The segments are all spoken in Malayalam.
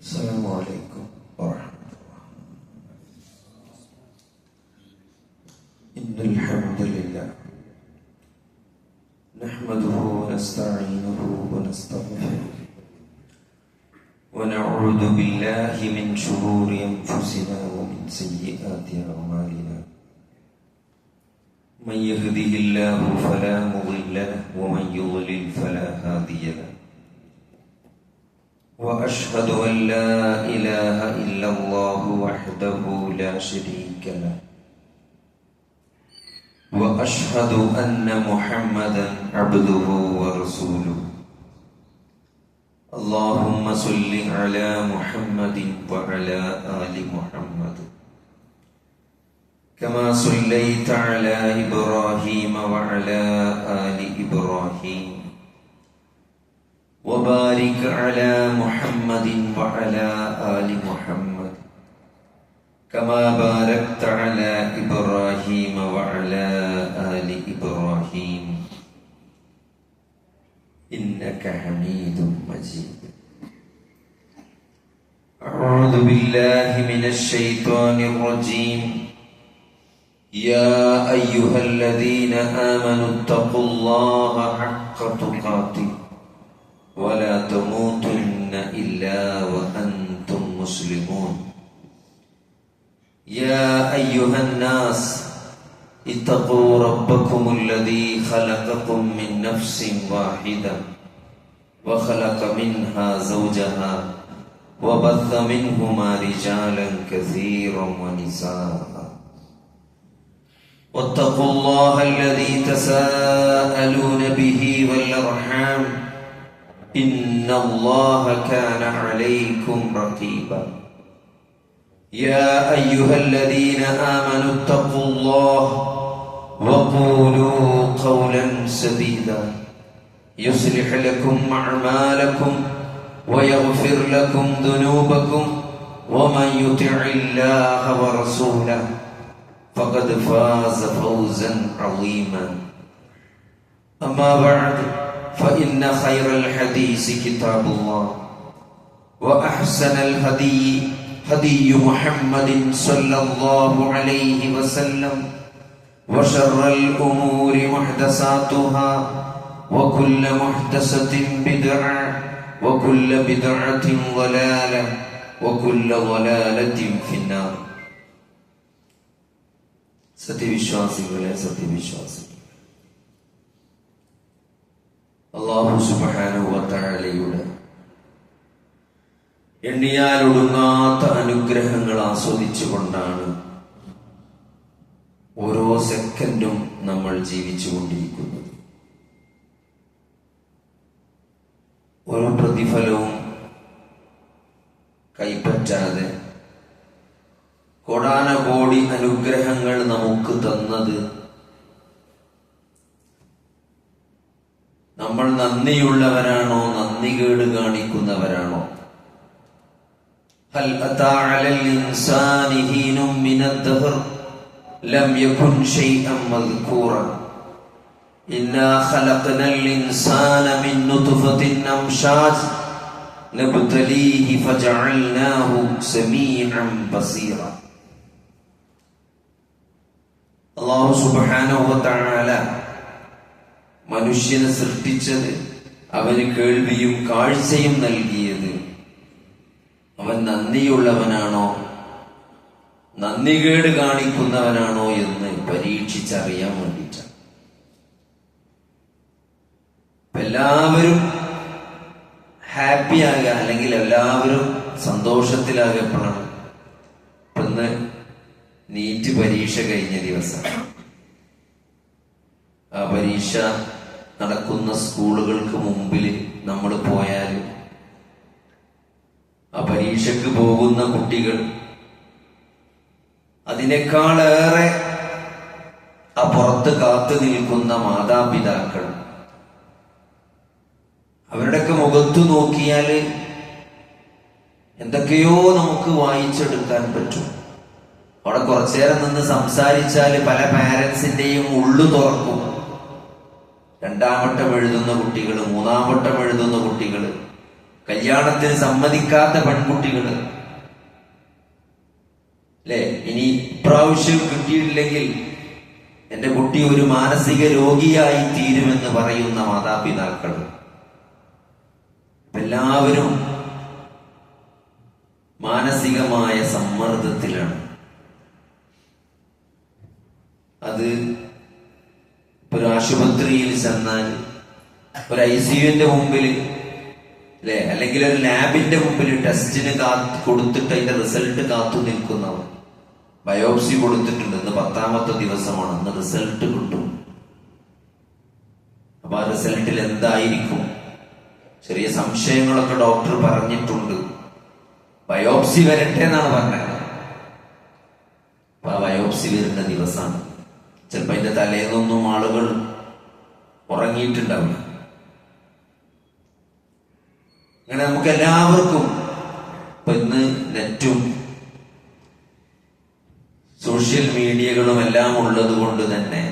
السلام عليكم ورحمة الله. إن الحمد لله نحمده ونستعينه ونستغفره ونعوذ بالله من شرور أنفسنا ومن سيئات أعمالنا. من يهده الله فلا مضل له ومن يضلل فلا هادي له. وأشهد أن لا إله إلا الله وحده لا شريك له. وأشهد أن محمدا عبده ورسوله. اللهم صل على محمد وعلى آل محمد كما صليت على إبراهيم وعلى آل إبراهيم. وبارك على محمد وعلى آل محمد كما باركت على إبراهيم وعلى آل إبراهيم إنك حميد مجيد. أعوذ بالله من الشيطان الرجيم. يا أيها الذين آمنوا اتقوا الله حق تقاته ولا تموتن إلا وأنتم مسلمون. يا أيها الناس اتقوا ربكم الذي خلقكم من نفس واحدة وخلق منها زوجها وبث منهما رجالا كثيرا ونساء. واتقوا الله الذي تساءلون به والأرحام إن الله كان عليكم رقيبا. يا أيها الذين آمنوا اتقوا الله وقولوا قولا سديدا يصلح لكم أعمالكم ويغفر لكم ذنوبكم ومن يطع الله ورسوله فقد فاز فوزا عظيما. أما بعد فإن خير الحديث كتاب الله وأحسن الهدي هدي محمد صلى الله عليه وسلم وشر الأمور محدثاتها وكل محدثة بدعة وكل بدعة ضلالة وكل ضلالة في النار. സത്യവിശ്വാസികളെ അല്ലാഹു സുബ്ഹാനഹു വ തആലയുടെ എണ്ണിയാലൊടുങ്ങാത്ത അനുഗ്രഹങ്ങൾ ആസ്വദിച്ചുകൊണ്ടാണ് ഓരോ സെക്കൻഡും നമ്മൾ ജീവിച്ചുകൊണ്ടിരിക്കുന്നത്. ഓരോ പ്രതിഫലവും കൈപ്പറ്റാതെ കോടാനകോടി അനുഗ്രഹങ്ങൾ നമുക്ക് തന്നത് നമ്മൾ നന്ദിയുള്ളവരാണോ നന്ദികേട് കാണിക്കുന്നവരാണോ? ഹൽ അതാ അലൽ ഇൻസാനി ഹീനും മിനദ്ദഹർ ലം യകുൻ ശൈഅൻ മദ്കൂറ ഇന്നാ ഖലഖനൽ ഇൻസാന മിൻ നുത്ഫത്തിൻ അംശാജ് നബ്തലീഹി ഫജഅൽനാഹു സമീഅൻ ബസീറ. അല്ലാഹു സുബ്ഹാനഹു വ തആല മനുഷ്യനെ സൃഷ്ടിച്ചത്, അവന് കേൾവിയും കാഴ്ചയും നൽകിയത് അവൻ നന്ദിയുള്ളവനാണോ നന്ദികേട് കാണിക്കുന്നവനാണോ എന്ന് പരീക്ഷിച്ചറിയാൻ വേണ്ടിയിട്ടാണ്. എല്ലാവരും ഹാപ്പിയാകുക അല്ലെങ്കിൽ എല്ലാവരും സന്തോഷത്തിലാകപ്പോഴാണ്. ഇന്ന് നീറ്റ് പരീക്ഷ കഴിഞ്ഞ ദിവസം ആ പരീക്ഷ നടക്കുന്ന സ്കൂളുകൾക്ക് മുമ്പിൽ നമ്മൾ പോയാൽ ആ പരീക്ഷയ്ക്ക് പോകുന്ന കുട്ടികൾ അതിനേക്കാളേറെ ആ പുറത്ത് കാത്തു നിൽക്കുന്ന മാതാപിതാക്കൾ, അവരുടെയൊക്കെ മുഖത്തു നോക്കിയാൽ എന്തൊക്കെയോ നമുക്ക് വായിച്ചെടുക്കാൻ പറ്റും. അവിടെ കുറച്ചേരം നിന്ന് സംസാരിച്ചാൽ പല പാരന്റ്സിന്റെയും ഉള്ളു തുറക്കും. രണ്ടാം വട്ടം എഴുതുന്ന കുട്ടികൾ, മൂന്നാം വട്ടം എഴുതുന്ന കുട്ടികൾ, കല്യാണത്തിന് സമ്മതിക്കാത്ത പെൺകുട്ടികള് അല്ലെ, ഇനി ഇപ്രാവശ്യം കിട്ടിയിട്ടില്ലെങ്കിൽ എന്റെ കുട്ടി ഒരു മാനസിക രോഗിയായി തീരുമെന്ന് പറയുന്ന മാതാപിതാക്കൾ. എല്ലാവരും മാനസികമായ സമ്മർദ്ദത്തിലാണ്. അത് ഒരു ആശുപത്രിയിൽ ചെന്നാൽ ഒരു ICUവിന്റെ മുമ്പിൽ അല്ലെ, അല്ലെങ്കിൽ ഒരു ലാബിന്റെ മുമ്പിൽ ടെസ്റ്റിന് കൊടുത്തിട്ട് അതിന്റെ റിസൾട്ട് കാത്തു നിൽക്കുന്നവർ. ബയോപ്സി കൊടുത്തിട്ടുണ്ട്, ഇന്ന് 10ാമത്തെ ദിവസമാണ്, ഇന്ന് റിസൾട്ട് കിട്ടും. അപ്പൊ ആ റിസൾട്ടിൽ എന്തായിരിക്കും? ചെറിയ സംശയങ്ങളൊക്കെ ഡോക്ടർ പറഞ്ഞിട്ടുണ്ട്. ബയോപ്സി വരട്ടെ എന്നാണ് പറഞ്ഞത്. അപ്പൊ ആ ബയോപ്സി വരുന്ന ദിവസമാണ്. ചിലപ്പോ അതിന്റെ തലേന്നൊന്നും ആളുകൾ ഉറങ്ങിയിട്ടുണ്ടാവില്ല. അങ്ങനെ നമുക്ക് എല്ലാവർക്കും ഇപ്പൊ ഇന്ന് നെറ്റും സോഷ്യൽ മീഡിയകളും എല്ലാം ഉള്ളത് കൊണ്ട് തന്നെ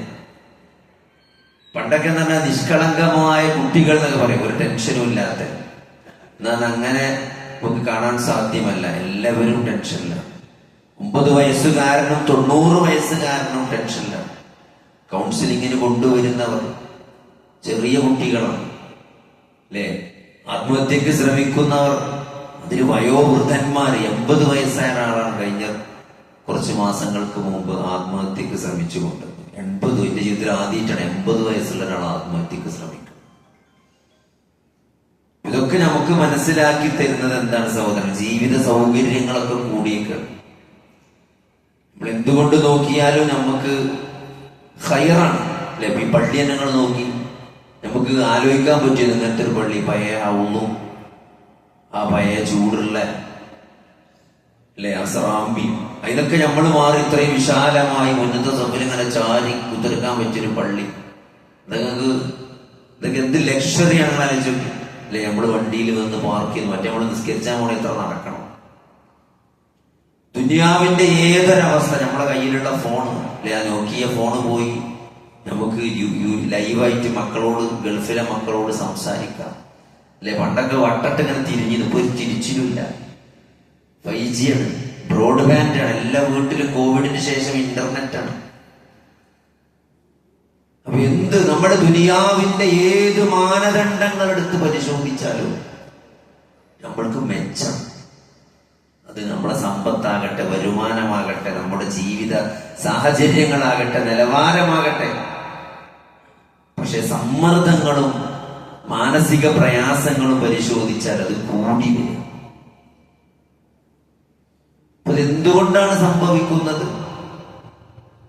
പണ്ടൊക്കെ എന്ന് പറഞ്ഞാൽ നിഷ്കളങ്കമായ കുട്ടികൾ എന്നൊക്കെ പറയും, ഒരു ടെൻഷനും ഇല്ലാത്ത. എന്നാൽ അങ്ങനെ നമുക്ക് കാണാൻ സാധ്യമല്ല. എല്ലാവരും ടെൻഷനില്ല. 9 വയസ്സുകാരനും 90 വയസ്സുകാരനും ടെൻഷനില്ല. കൗൺസിലിങ്ങിന് കൊണ്ടുവരുന്നവർ ചെറിയ കുട്ടികളാണ് അല്ലേ. ആത്മഹത്യക്ക് ശ്രമിക്കുന്നവർ അതിൽ വയോവൃദ്ധന്മാർ. 80 വയസ്സായ ആളാണ് കഴിഞ്ഞ കുറച്ച് മാസങ്ങൾക്ക് മുമ്പ് ആത്മഹത്യക്ക് ശ്രമിച്ചുകൊണ്ട്. 80 എന്റെ ജീവിതത്തിൽ ആദ്യമായിട്ടാണ് 80 വയസ്സുള്ള ഒരാൾ ആത്മഹത്യക്ക് ശ്രമിക്കുന്നത്. ഇതൊക്കെ നമുക്ക് മനസ്സിലാക്കി തരുന്നത് എന്താണ് സഹോദരൻ? ജീവിത സൗകര്യങ്ങളൊക്കെ കൂടിയേക്കാണ്. നമ്മൾ എന്തുകൊണ്ട് നോക്കിയാലും നമുക്ക് ഖൈറാണ് അല്ലെ. ഈ പള്ളി ഞങ്ങൾ നോക്കി നമുക്ക് ആലോചിക്കാൻ പറ്റിയത് ഇങ്ങനത്തെ ഒരു പള്ളി, പഴയ ഔളും ആ പഴയ ചൂടുള്ള അല്ലെ അസറാമ്പി, അതിനൊക്കെ നമ്മൾ മാറി ഇത്രയും വിശാലമായി മുന്നത്തെ സഭയിൽ ഇങ്ങനെ ചാരി കുതിർക്കാൻ പറ്റിയൊരു പള്ളി. ഇതൊക്കെ എന്ത് ലക്ഷറിയാണെന്ന് ആലോചിച്ചു അല്ലെ. നമ്മൾ വണ്ടിയിൽ വന്ന് പാർക്ക് ചെയ്യുന്നു, മറ്റേ നമ്മൾ നിസ്കരിച്ചാൽ പോണെ എത്ര നടക്കണം. ദുനിയാവിന്റെ ഏതൊരവസ്ഥ നമ്മളെ കയ്യിലുള്ള ഫോണ് അല്ലെ, ആ നോക്കിയ ഫോണ് പോയി നമുക്ക് ലൈവായിട്ട് മക്കളോട്, ഗൾഫിലെ മക്കളോട് സംസാരിക്കാം അല്ലെ. പണ്ടൊക്കെ വട്ടട്ട് ഇങ്ങനെ തിരിഞ്ഞിരുന്നു, ഇപ്പൊ ഒരു തിരിച്ചിലുമില്ല. 5G ആണ്, ബ്രോഡ്ബാൻഡ് ആണ്, എല്ലാ വീട്ടിലും കോവിഡിന് ശേഷം ഇന്റർനെറ്റാണ്. അപ്പൊ എന്ത് നമ്മുടെ ദുനിയാവിന്റെ ഏത് മാനദണ്ഡങ്ങൾ എടുത്ത് പരിശോധിച്ചാലും നമ്മൾക്ക് മെച്ചം. അത് നമ്മുടെ സമ്പത്താകട്ടെ, വരുമാനമാകട്ടെ, നമ്മുടെ ജീവിത സാഹചര്യങ്ങളാകട്ടെ, നിലവാരമാകട്ടെ. പക്ഷെ സമ്മർദ്ദങ്ങളും മാനസിക പ്രയാസങ്ങളും പരിശോധിച്ചാൽ അത് കൂടി വരും. അതെന്തുകൊണ്ടാണ് സംഭവിക്കുന്നത്?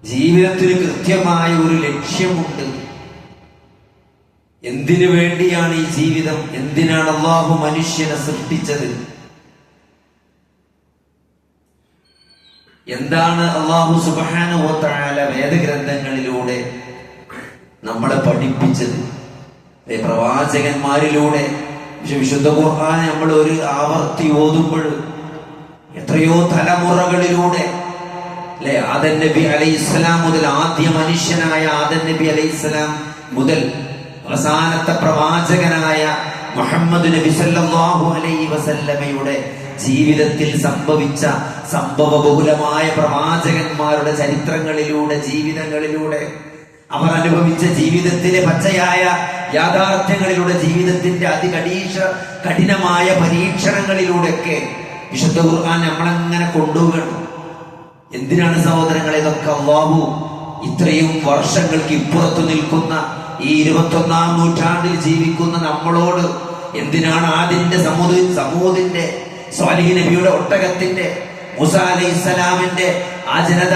ജീവിതത്തിന് കൃത്യമായ ഒരു ലക്ഷ്യമുണ്ട്. എന്തിനു വേണ്ടിയാണ് ഈ ജീവിതം? എന്തിനാണ് അല്ലാഹു മനുഷ്യനെ സൃഷ്ടിച്ചത്? എന്താണ് അല്ലാഹു സുബ്ഹാനഹു വ തആല വേദഗ്രന്ഥങ്ങളിലൂടെ നമ്മളെ പഠിപ്പിച്ചത്? പ്രവാചകന്മാരിലൂടെ. വിശുദ്ധ ഖുർആൻ നമ്മൾ ഒരു ആവർത്തി ഓതുമ്പോൾ എത്രയോ തലമുറകളിലൂടെ അല്ലെ, ആദം നബി അലൈഹിസ്സലാം മുതൽ, ആദ്യ മനുഷ്യനായ ആദം നബി അലൈഹിസ്സലാം മുതൽ അവസാനത്തെ പ്രവാചകനായ മുഹമ്മദ് നബി സല്ലല്ലാഹു അലൈഹി വസല്ലമയുടെ ജീവിതത്തിൽ സംഭവിച്ച സംഭവ ബഹുലമായ പ്രവാചകന്മാരുടെ ചരിത്രങ്ങളിലൂടെ, ജീവിതങ്ങളിലൂടെ, അവർ അനുഭവിച്ച ജീവിതത്തിലെ പച്ചയായ യാഥാർത്ഥ്യങ്ങളിലൂടെ, ജീവിതത്തിന്റെ കഠിനമായ പരീക്ഷണങ്ങളിലൂടെയൊക്കെ വിശുദ്ധ ഖുർആൻ നമ്മളങ്ങനെ കൊണ്ടുപോകണം. എന്തിനാണ് സഹോദരങ്ങളെ ഇതൊക്കെ? അല്ലാഹു ഇത്രയും വർഷങ്ങൾക്ക് ഇപ്പുറത്തു നിൽക്കുന്ന ഈ 21ാം നൂറ്റാണ്ടിൽ ജീവിക്കുന്ന നമ്മളോട് എന്തിനാണ് ആദിന്റെ സമൂഹത്തിന്റെ സ്വാലിഹ് നബിയുടെ ഒട്ടകത്തിന്റെ മൂസാ അലൈഹിസ്സലാമിന്റെ ആ ജനത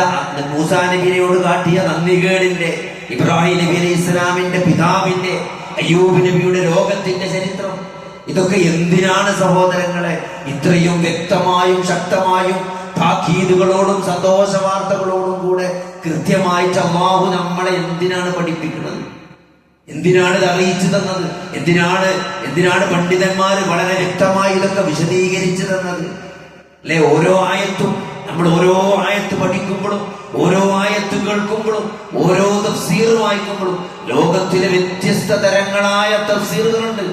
മൂസാ നബിയോട് കാട്ടിയ നന്ദികേടിന്റെ, ഇബ്രാഹിം നബി അലൈഹിസ്സലാമിന്റെ പിതാവിന്റെ, അയ്യൂബ് നബിയുടെ ലോകത്തിന്റെ ചരിത്രം, ഇതൊക്കെ എന്തിനാണ് സഹോദരങ്ങളെ? ഇത്രയും വ്യക്തമായും ശക്തമായും താക്കീതുകളോടും സന്തോഷ വാർത്തകളോടും കൂടെ കൃത്യമായിട്ട് അല്ലാഹു നമ്മളെ എന്തിനാണ് പഠിപ്പിക്കുന്നത്? എന്തിനാണ് ഇത് അറിയിച്ചു തന്നത്? എന്തിനാണ് പണ്ഡിതന്മാർ വളരെ വ്യക്തമായി ഇതൊക്കെ വിശദീകരിച്ചു തന്നത്? അല്ലെ, ഓരോ ആയത്തും നമ്മൾ ഓരോ ആയത്ത് പഠിക്കുമ്പോഴും, ഓരോ ആയത്ത് കേൾക്കുമ്പോഴും, ഓരോ തഫ്സീർ വായിക്കുമ്പോഴും ലോകത്തിലെ വ്യത്യസ്ത തരങ്ങളായ തഫ്സീറുകളുണ്ട്.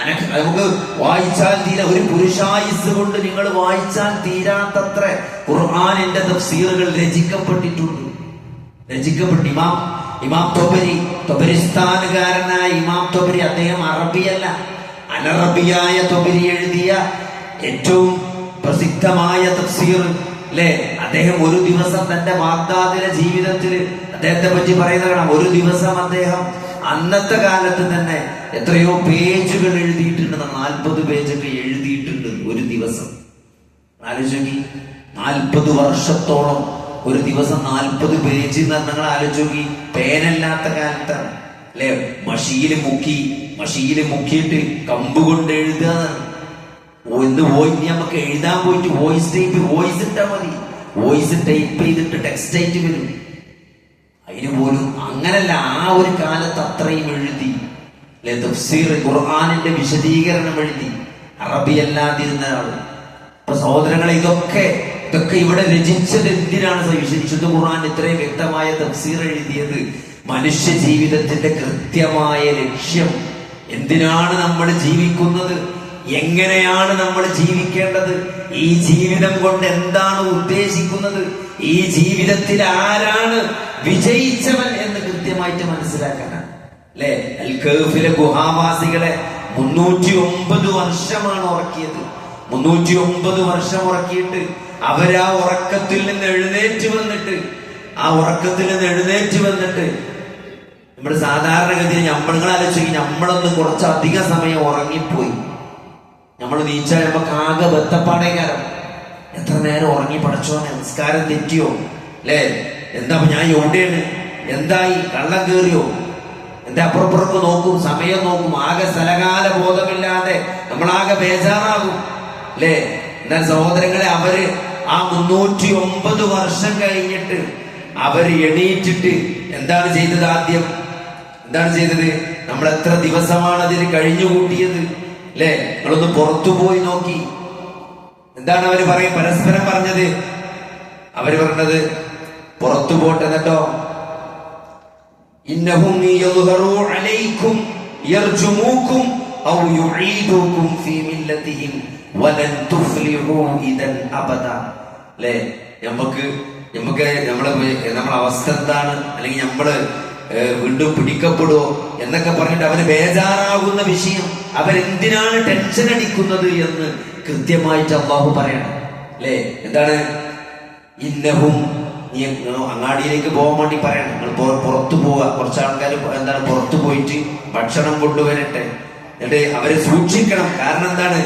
നമുക്ക് വായിച്ചാൽ ഒരു പുരുഷായുസ് കൊണ്ട് നിങ്ങൾ വായിച്ചാൽ തീരാത്തത്ര ഖുർആനിന്റെ തഫ്സീറുകൾ രചിക്കപ്പെട്ടിട്ടുണ്ട്. ഇമാം തൊബരിസ്ഥാനുകാരനായ ഇമാം തൊബരി, അദ്ദേഹം അറബിയല്ല, അനറബിയായ തൊബരി എഴുതിയ ഏറ്റവും പ്രസിദ്ധമായ തഫ്സീർ അല്ലെ. അദ്ദേഹം ഒരു ദിവസം തന്റെ ബാഗ്ദാദിലെ ജീവിതത്തിൽ അദ്ദേഹത്തെ പറ്റി പറയുന്നത് കാണാം. ഒരു ദിവസം അദ്ദേഹം അന്നത്തെ കാലത്ത് തന്നെ എത്രയോ പേജുകൾ എഴുതിയിട്ടുണ്ട്. 40 പേജൊക്കെ എഴുതിയിട്ടുണ്ട് ഒരു ദിവസം. ആലോചിക്കി, 40 വർഷത്തോളം ഒരു ദിവസം 40 പേജ് എന്ന് നിങ്ങൾ ആലോചിക്കി. പേനല്ലാത്ത കാലത്താണ് അല്ലെ. മഷിയില് മുക്കിയിട്ട് കമ്പ് കൊണ്ട് എഴുതുക. നമുക്ക് എഴുതാൻ പോയിട്ട് വോയിസ് ഇട്ടാ മതി. വോയിസ് ടൈപ്പ് ചെയ്തിട്ട് ടെക്സ്റ്റ് ആയിട്ട് വരും. അതിന് പോലും അങ്ങനല്ല, ആ ഒരു കാലത്ത് അത്രയും എഴുതി അല്ലെ. തഫ്സീർ ഖുർആനിന്റെ വിശദീകരണം എഴുതി, അറബി അല്ലാതിരുന്ന ആള്. അപ്പൊ സഹോദരങ്ങളെ, ഇതൊക്കെ ഇവിടെ രചിച്ചത് എന്തിനാണ്? വിശുദ്ധ ഖുർആൻ ഇത്രയും വ്യക്തമായ തഫ്സീർ എഴുതിയത് മനുഷ്യ ജീവിതത്തിന്റെ കൃത്യമായ ലക്ഷ്യം, എന്തിനാണ് നമ്മൾ ജീവിക്കുന്നത്, എങ്ങനെയാണ് നമ്മൾ ജീവിക്കേണ്ടത്, ഈ ജീവിതം കൊണ്ട് എന്താണ് ഉദ്ദേശിക്കുന്നത്, ഈ ജീവിതത്തിൽ ആരാണ് വിജയിച്ചവൻ എന്ന് കൃത്യമായിട്ട് മനസ്സിലാക്കാനാണ് അല്ലെ. അൽ കഹ്ഫിലെ ഗുഹാവാസികളെ 309 വർഷമാണ് ഉറക്കിയത്. 309 വർഷം ഉറക്കിയിട്ട് അവരാ ഉറക്കത്തിൽ നിന്ന് എഴുന്നേറ്റ് വന്നിട്ട് നമ്മുടെ സാധാരണഗതിയിൽ നമ്മൾ ആലോചിക്കും, നമ്മളൊന്ന് കുറച്ചധികം സമയം ഉറങ്ങിപ്പോയി, നമ്മൾ നീച്ചാൽ നമുക്ക് ആകെ ബത്തപ്പാടേ കാലം. എത്ര നേരം ഉറങ്ങി പഠിച്ചോനെ, നിസ്കാരം തെറ്റിയോ അല്ലേ, എന്താ ഞാൻ എവിടെയാണ്, എന്തായി, കള്ളം കയറിയോ, എന്താ അപ്പുറപ്പുറത്ത് നോക്കും, സമയം നോക്കും, ആകെ സ്ഥലകാല ബോധമില്ലാതെ നമ്മളാകെ ബേജാറാകും അല്ലേ. എന്നാൽ സഹോദരങ്ങളെ, അവര് ആ 309 വർഷം കഴിഞ്ഞിട്ട് അവര് എണീറ്റിട്ട് എന്താണ് ചെയ്തത്? ആദ്യം എന്താണ് ചെയ്തത്? നമ്മൾ എത്ര ദിവസമാണ് അതിന് കഴിഞ്ഞുകൂട്ടിയത് അല്ലെ. നിങ്ങളൊന്ന് പുറത്തു പോയി നോക്കി. എന്താണ് അവര് പരസ്പരം പറഞ്ഞത്? അവര് പറഞ്ഞത് പുറത്തു പോട്ടെ എന്നിട്ടോ, ഇന്നഹും യദ്ഹറു അലൈക്കും യർജുമൂക്കും ഔ യുഈദുക്കും ഫീ മില്ലതിഹിം വലൻ തുഫ്ലിഹു ഇദൻ അബദ അല്ലേ. നമ്മളെ അവസ്ഥ എന്താണ്, അല്ലെങ്കിൽ നമ്മള് വീണ്ടും പിടിക്കപ്പെടുവോ എന്നൊക്കെ പറഞ്ഞിട്ട് അവന് ബേജാറാകുന്ന വിഷയം, അവരെന്തിനാണ് ടെൻഷൻ അടിക്കുന്നത് എന്ന് കൃത്യമായിട്ട് അല്ലാഹു പറയണം അല്ലേ. എന്താണ്? ഇന്നഹും, നീ അങ്ങാടിയിലേക്ക് പോകാൻ വേണ്ടി പറയണം, നിങ്ങൾ പുറത്തു പോവുക, കുറച്ച് ആൾക്കാർ എന്താണ് പുറത്തു പോയിട്ട് ഭക്ഷണം കൊണ്ടുവരട്ടെ, എന്നിട്ട് അവരെ സൂക്ഷിക്കണം. കാരണം എന്താണ്?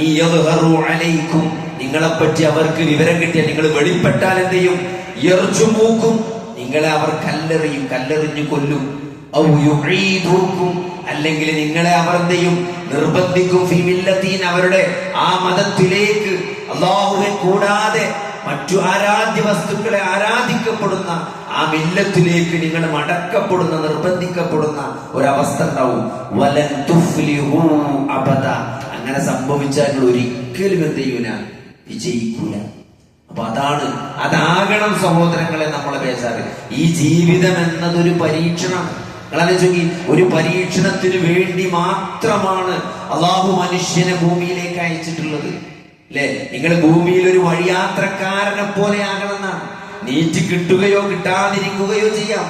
ഈ യദ്ഹറു അലൈക്കും, നിങ്ങളെപ്പറ്റി അവർക്ക് വിവരം കിട്ടിയാൽ, നിങ്ങൾ വെളിപ്പെട്ടാൽ എന്ത് ചെയ്യും? യർജുമൂക്കും, നിങ്ങളെ അവർ കല്ലെറിഞ്ഞു കൊല്ലും. ഔ യുഈദുക്കും, അല്ലെങ്കിൽ നിങ്ങളെ അവർ എന്ത് ചെയ്യും? നിർബന്ധിക്കും. ഫീ മില്ലതീൻ, അവരുടെ ആ മതത്തിലേക്ക്, അല്ലാഹുവെ കൂടാതെ മറ്റു ആരാധ്യ വസ്തുക്കളെ ആരാധിക്കപ്പെടുന്ന ആ മില്ലത്തിലേക്ക് നിങ്ങൾ മടക്കപ്പെടുന്ന, നിർബന്ധിക്കപ്പെടുന്ന ഒരവസ്ഥ ഉണ്ടാവും. വലൻ തുഫ്ലിഹു അബദ, അങ്ങനെ സംഭവിച്ചാൽ ഒരിക്കലും എന്ത് ചെയ്യൂല? വിജയിക്കൂല. അപ്പൊ അതാകണം സഹോദരങ്ങളെ നമ്മളെ ബേജാറ്. ഈ ജീവിതം എന്നതൊരു പരീക്ഷണമാണ്. നിങ്ങളാലോചിക്കി, ഒരു പരീക്ഷണത്തിന് വേണ്ടി മാത്രമാണ് അള്ളാഹു മനുഷ്യനെ ഭൂമിയിലേക്ക് അയച്ചിട്ടുള്ളത് അല്ലെ. നിങ്ങൾ ഭൂമിയിൽ ഒരു വഴിയാത്രക്കാരനെ പോലെ ആകണമെന്നാണ്. നീറ്റ് കിട്ടുകയോ കിട്ടാതിരിക്കുകയോ ചെയ്യാം.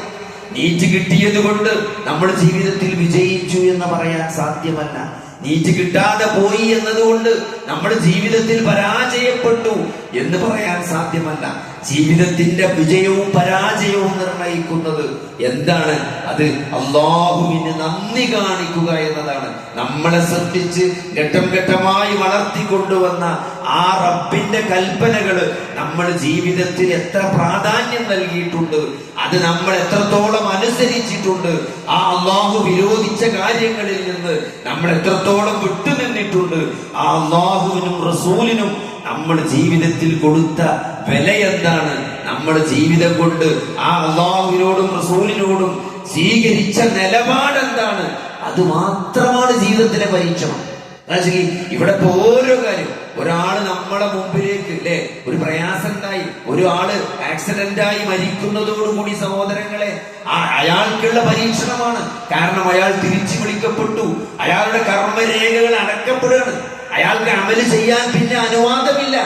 നീറ്റ് കിട്ടിയത് കൊണ്ട് നമ്മൾ ജീവിതത്തിൽ വിജയിച്ചു എന്ന് പറയാൻ സാധ്യമല്ല. നീറ്റ് കിട്ടാതെ പോയി എന്നതുകൊണ്ട് നമ്മുടെ ജീവിതത്തിൽ പരാജയപ്പെട്ടു എന്ന് പറയാൻ സാധ്യമല്ല. ജീവിതത്തിന്റെ വിജയവും പരാജയവും നിർണയിക്കുന്നത് എന്താണ്? അത് അല്ലാഹുവിന് നന്ദി കാണിക്കുക എന്നതാണ്. നമ്മളെ സൃഷ്ടിച്ച് ഘട്ടം ഘട്ടമായി വളർത്തിക്കൊണ്ടുവന്ന ആ റബ്ബിന്റെ കൽപ്പനകള് നമ്മൾ ജീവിതത്തിൽ എത്ര പ്രാധാന്യം നൽകിയിട്ടുണ്ട്, അത് നമ്മൾ എത്രത്തോളം അനുസരിച്ചിട്ടുണ്ട്, ആ അല്ലാഹു വിരോധിച്ച കാര്യങ്ങളിൽ നിന്ന് നമ്മൾ എത്രത്തോളം വിട്ടുനിന്നിട്ടുണ്ട്, ആ അല്ലാഹുവിനും റസൂലിനും നമ്മൾ ജീവിതത്തിൽ കൊടുത്ത വില എന്താണ്, നമ്മൾ ജീവിതം കൊണ്ട് ആ അല്ലാഹുവിനോടും റസൂലിനോടും സ്വീകരിച്ച നിലപാട് എന്താണ്, അത് മാത്രമാണ് ജീവിതത്തിലെ പരീക്ഷണം. ഇവിടെ ഇപ്പൊ ഓരോ കാര്യം, ഒരാള് നമ്മളെ മുമ്പിലേക്ക് അല്ലെ ഒരു പ്രയാസം ഉണ്ടായി, ഒരാള് ആക്സിഡന്റായി മരിക്കുന്നതോടുകൂടി സഹോദരങ്ങളെ അയാൾക്കുള്ള പരീക്ഷണമാണ്. കാരണം അയാൾ തിരിച്ചു വിളിക്കപ്പെട്ടു, അയാളുടെ കർമ്മരേഖകൾ അടക്കപ്പെടുകയാണ്, അയാൾക്ക് അമല് ചെയ്യാൻ പിന്നെ അനുവാദമില്ല,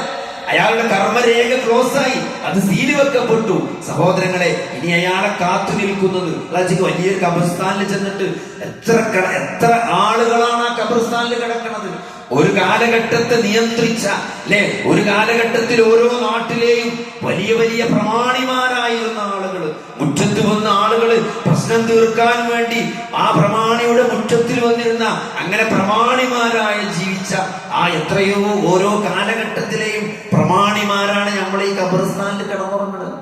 അയാളുടെ കർമ്മരേഖ ക്ലോസ് ആയി, അത് സീല് വെക്കപ്പെട്ടു. സഹോദരങ്ങളെ, ഇനി അയാളെ കാത്തു നിൽക്കുന്നത് വലിയൊരു ഖബർസ്ഥാനിൽ ചെന്നിട്ട് എത്ര ആളുകളാണ് ആ ഖബർസ്ഥാനിൽ കിടക്കുന്നത്. ഒരു കാലഘട്ടത്തെ നിയന്ത്രിച്ച അല്ലെ, ഒരു കാലഘട്ടത്തിൽ ഓരോ നാട്ടിലെയും വലിയ വലിയ പ്രമാണിമാരായിരുന്ന ആളുകൾ, മുറ്റത്ത് വന്ന ആളുകൾ പ്രശ്നം തീർക്കാൻ വേണ്ടി ആ പ്രമാണിയുടെ മുറ്റത്തിൽ വന്നിരുന്ന അങ്ങനെ പ്രമാണിമാരായി ജീവിച്ച ആ എത്രയോ ഓരോ കാലഘട്ടത്തിലെയും പ്രമാണിമാരാണ് നമ്മൾ ഈ ഖബർസ്ഥാനിൽ കിടന്നുറങ്ങുന്നത്.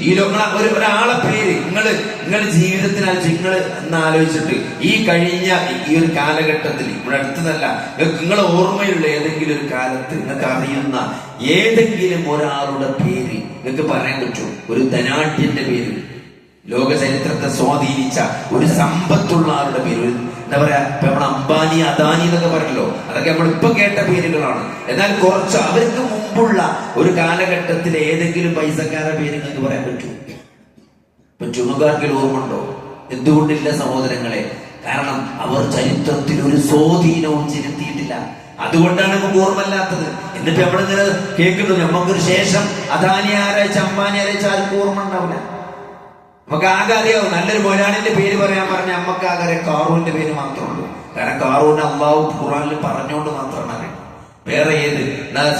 ഈ ഒരാളെ പേര് നിങ്ങൾ ജീവിതത്തിൽ നിങ്ങൾ എന്ന് ആലോചിച്ചിട്ട് ഈ കഴിഞ്ഞ ഈ ഒരു കാലഘട്ടത്തിൽ ഇവിടെ അടുത്തതല്ല, നിങ്ങളെ ഓർമ്മയുള്ള ഏതെങ്കിലും ഒരു കാലത്ത് നിങ്ങൾക്ക് അറിയുന്ന ഏതെങ്കിലും ഒരാളുടെ പേര് നിങ്ങൾക്ക് പറയാൻ പറ്റുമോ? ഒരു ധനാഢ്യന്റെ പേര്, ലോക ചരിത്രത്തെ സ്വാധീനിച്ച ഒരു സമ്പത്തുള്ള ആളുടെ പേര്, എന്താ പറയാ, ഇപ്പൊ നമ്മൾ അംബാനി അദാനി എന്നൊക്കെ പറയല്ലോ, അതൊക്കെ നമ്മൾ ഇപ്പൊ കേട്ട പേരുകളാണ്. എന്നാൽ കുറച്ച് അവർക്ക് മുമ്പുള്ള ഒരു കാലഘട്ടത്തിലെ ഏതെങ്കിലും പൈസക്കാരുടെ പേര് നിങ്ങൾക്ക് പറയാൻ പറ്റൂ? പറ്റുന്നകാർക്കെങ്കിലും ഓർമ്മ ഉണ്ടോ? എന്തുകൊണ്ടില്ല സഹോദരങ്ങളെ? കാരണം അവർ ചരിത്രത്തിൽ ഒരു സ്വാധീനവും ചെലുത്തിയിട്ടില്ല. അതുകൊണ്ടാണ് നമുക്ക് ഓർമ്മല്ലാത്തത്. എന്നിട്ട് നമ്മളിങ്ങനെ കേൾക്കുന്നു, നമുക്കൊരു ശേഷം അദാനി ആരായിച്ച അംബാനി ആരായിച്ച ആർക്കും ഓർമ്മ ഉണ്ടാവില്ല. നമുക്ക് ആകെ അറിയാവും, നല്ലൊരു മൊലാളിന്റെ പേര് പറയാൻ പറഞ്ഞ നമുക്ക് ആകെ അറിയാം കാറൂന്റെ പേര് മാത്രമേ ഉള്ളൂ. കാരണം കാറൂന് അള്ളാഹു ഖുർആനിൽ പറഞ്ഞുകൊണ്ട് മാത്രമാണ് അറിയാം. വേറെ ഏത്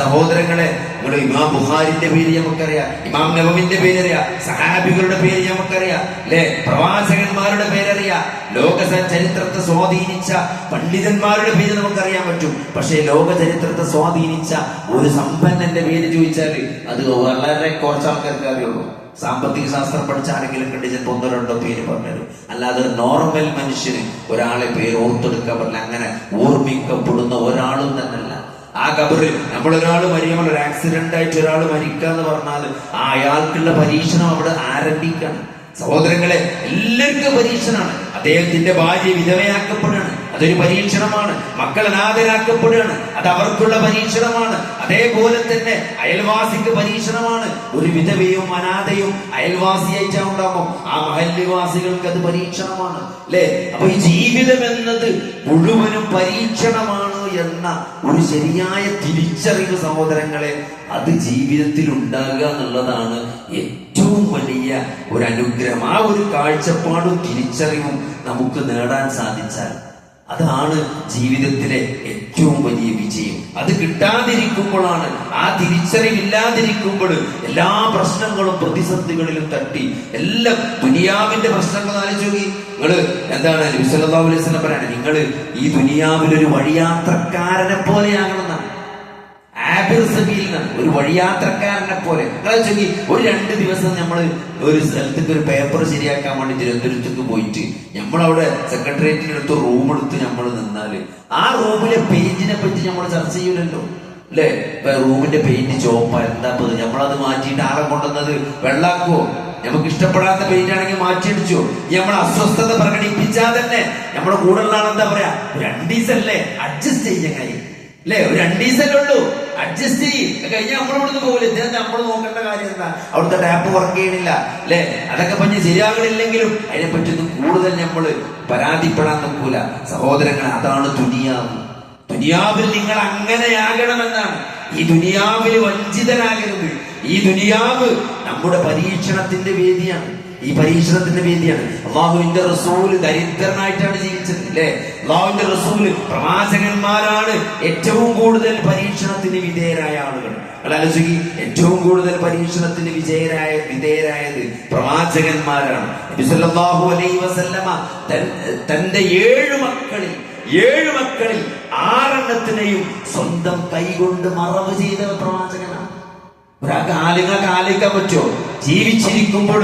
സഹോദരങ്ങളെ, നിങ്ങൾ ഇമാം ബുഖാരിന്റെ പേര് നമുക്കറിയാം, ഇമാം നവവിന്റെ പേരറിയാം, സഹാബികളുടെ പേര് നമുക്കറിയാം അല്ലെ, പ്രവാചകന്മാരുടെ പേരറിയാം, ലോക ചരിത്രത്തെ സ്വാധീനിച്ച പണ്ഡിതന്മാരുടെ പേര് നമുക്കറിയാൻ പറ്റും. പക്ഷെ ലോക ചരിത്രത്തെ സ്വാധീനിച്ച ഒരു സമ്പന്നന്റെ പേര് ചോദിച്ചാൽ അത് വളരെ കുറച്ച് ആൾക്കാർക്ക് അറിയുള്ളൂ. സാമ്പത്തിക ശാസ്ത്രം പഠിച്ച ആരെങ്കിലും കണ്ട് ചിലപ്പോൾ ഒന്നോ രണ്ടോ പേര് പറഞ്ഞുതരും. അല്ലാതെ ഒരു നോർമൽ മനുഷ്യന് ഒരാളെ പേര് ഓർത്തെടുക്കാൻ പറ്റില്ല, അങ്ങനെ ഓർമ്മിക്കപ്പെടുന്ന ഒരാളും തന്നെയല്ല. ആ ഖബറിൽ നമ്മളൊരാള് മരിക്കുമ്പോൾ ഒരു ആക്സിഡന്റ് ആയിട്ട് ഒരാൾ മരിക്കാന്ന് പറഞ്ഞാൽ ആ അയാൾക്കുള്ള പരീക്ഷണം അവിടെ ആരംഭിക്കണം. സഹോദരങ്ങളെ, എല്ലാവർക്കും പരീക്ഷണമാണ്. അദ്ദേഹത്തിന്റെ ഭാര്യ വിധവയാക്കപ്പെടുകയാണ്, അതൊരു പരീക്ഷണമാണ്. മക്കൾ അനാഥരാക്കപ്പെടുകയാണ്, അത് അവർക്കുള്ള പരീക്ഷണമാണ്. അതേപോലെ തന്നെ അയൽവാസിക്ക് പരീക്ഷണമാണ്. ഒരു വിധവയും അനാഥയും അയൽവാസിയായിട്ടാ ഉണ്ടാകും, ആ മഹല്യവാസികൾക്ക് അത് പരീക്ഷണമാണ് അല്ലെ. അപ്പൊ ഈ ജീവിതം എന്നത് മുഴുവനും പരീക്ഷണമാണ് എന്ന ഒരു ശരിയായ തിരിച്ചറിവ് സഹോദരങ്ങളെ, അത് ജീവിതത്തിൽ ഉണ്ടാകുക എന്നുള്ളതാണ് ഏറ്റവും വലിയ ഒരു അനുഗ്രഹം. ആ ഒരു കാഴ്ചപ്പാടും തിരിച്ചറിവും നമുക്ക് നേടാൻ സാധിച്ചാൽ അതാണ് ജീവിതത്തിലെ ഏറ്റവും വലിയ വിജയം. അത് കിട്ടാതിരിക്കുമ്പോഴാണ്, ആ തിരിച്ചറിവില്ലാതിരിക്കുമ്പോൾ എല്ലാ പ്രശ്നങ്ങളും പ്രതിസന്ധികളിലും തട്ടി എല്ലാം ദുനിയാവിന്റെ പ്രശ്നങ്ങൾ ആലോചിച്ച് നോക്കി. നിങ്ങള് എന്താണ് നബി സല്ലല്ലാഹു അലൈഹി വസല്ലം പറയാണ്, നിങ്ങൾ ഈ ദുനിയാവിൽ ഒരു വഴിയാത്രക്കാരനെ പോലെയാകണമെന്നാണ്. ഒരു വഴിയാത്രക്കാരനെ പോലെ ചോദിക്കി. ഒരു 2 ദിവസം നമ്മൾ ഒരു സ്ഥലത്തേക്ക് ഒരു പേപ്പർ ശരിയാക്കാൻ വേണ്ടി തിരുവനന്തപുരത്തേക്ക് പോയിട്ട് നമ്മളവിടെ സെക്രട്ടേറിയറ്റിനടുത്ത് റൂം എടുത്ത് നമ്മൾ നിന്നാല് ആ റൂമിലെ പെയിന്റിനെ പറ്റി നമ്മൾ ചർച്ച ചെയ്യൂലല്ലോ അല്ലെ. റൂമിന്റെ പെയിന്റ് ചോപ്പ എന്താ നമ്മളത് മാറ്റിയിട്ട് ആളെ കൊണ്ടുവന്നത് വെള്ളാക്കുവോ? നമുക്ക് ഇഷ്ടപ്പെടാത്ത പെയിന്റ് ആണെങ്കിൽ മാറ്റിയടിച്ചോ? നമ്മൾ അസ്വസ്ഥത പ്രകടിപ്പിച്ചാൽ തന്നെ നമ്മുടെ കൂടെ ഉള്ള ആളെന്താ പറയാ, 2 ദിവസമല്ലേ അഡ്ജസ്റ്റ് ചെയ്യാൻ അല്ലെ, ഒരു 2 ദിവസമല്ലേ ഉള്ളൂ, അഡ്ജസ്റ്റ് ചെയ്യും. കഴിഞ്ഞാൽ നമ്മളിവിടുന്ന് പോകില്ല. ഇതിനെ നമ്മൾ നോക്കേണ്ട കാര്യം എന്താ, അവിടുത്തെ ടാപ്പ് വർക്ക് ചെയ്യണില്ല അല്ലെ, അതൊക്കെ പറഞ്ഞ് ശരിയാകണില്ലെങ്കിലും അതിനെപ്പറ്റി കൂടുതൽ നമ്മൾ പരാതിപ്പെടാൻ നോക്കൂല. സഹോദരങ്ങൾ, അതാണ് ദുനിയാവ്. ദുനിയാവിൽ നിങ്ങൾ അങ്ങനെയാകണമെന്നാണ്. ഈ ദുനിയാവിൽ വഞ്ചിതനാകരുത്. ഈ ദുനിയാവ് നമ്മുടെ പരീക്ഷണത്തിന്റെ വേദിയാണ്. ഈ പരീക്ഷണത്തിന്റെ വേദിയാണ്. അള്ളാഹുവിന്റെ റസൂല് ദരിദ്രനായിട്ടാണ് ജീവിച്ചത് അല്ലെ. അള്ളാഹുവിന്റെ റസൂല് പ്രവാചകന്മാരാണ് ഏറ്റവും കൂടുതൽ പരീക്ഷണത്തിന് വിധേയരായ ആളുകൾ. ആലോചിക്ക്, ഏറ്റവും കൂടുതൽ പരീക്ഷണത്തിന് വിധേയരായത് പ്രവാചകന്മാരാണ്. നബി സല്ലല്ലാഹു അലൈഹി വസല്ലമ തന്റെ 7 മക്കളിൽ 6 സ്വന്തം കൈകൊണ്ട് മറവ് ചെയ്ത പ്രവാചകനാണ്. ഒരാൾക്ക് ആലിക്കാൻ പറ്റുമോ? ജീവിച്ചിരിക്കുമ്പോൾ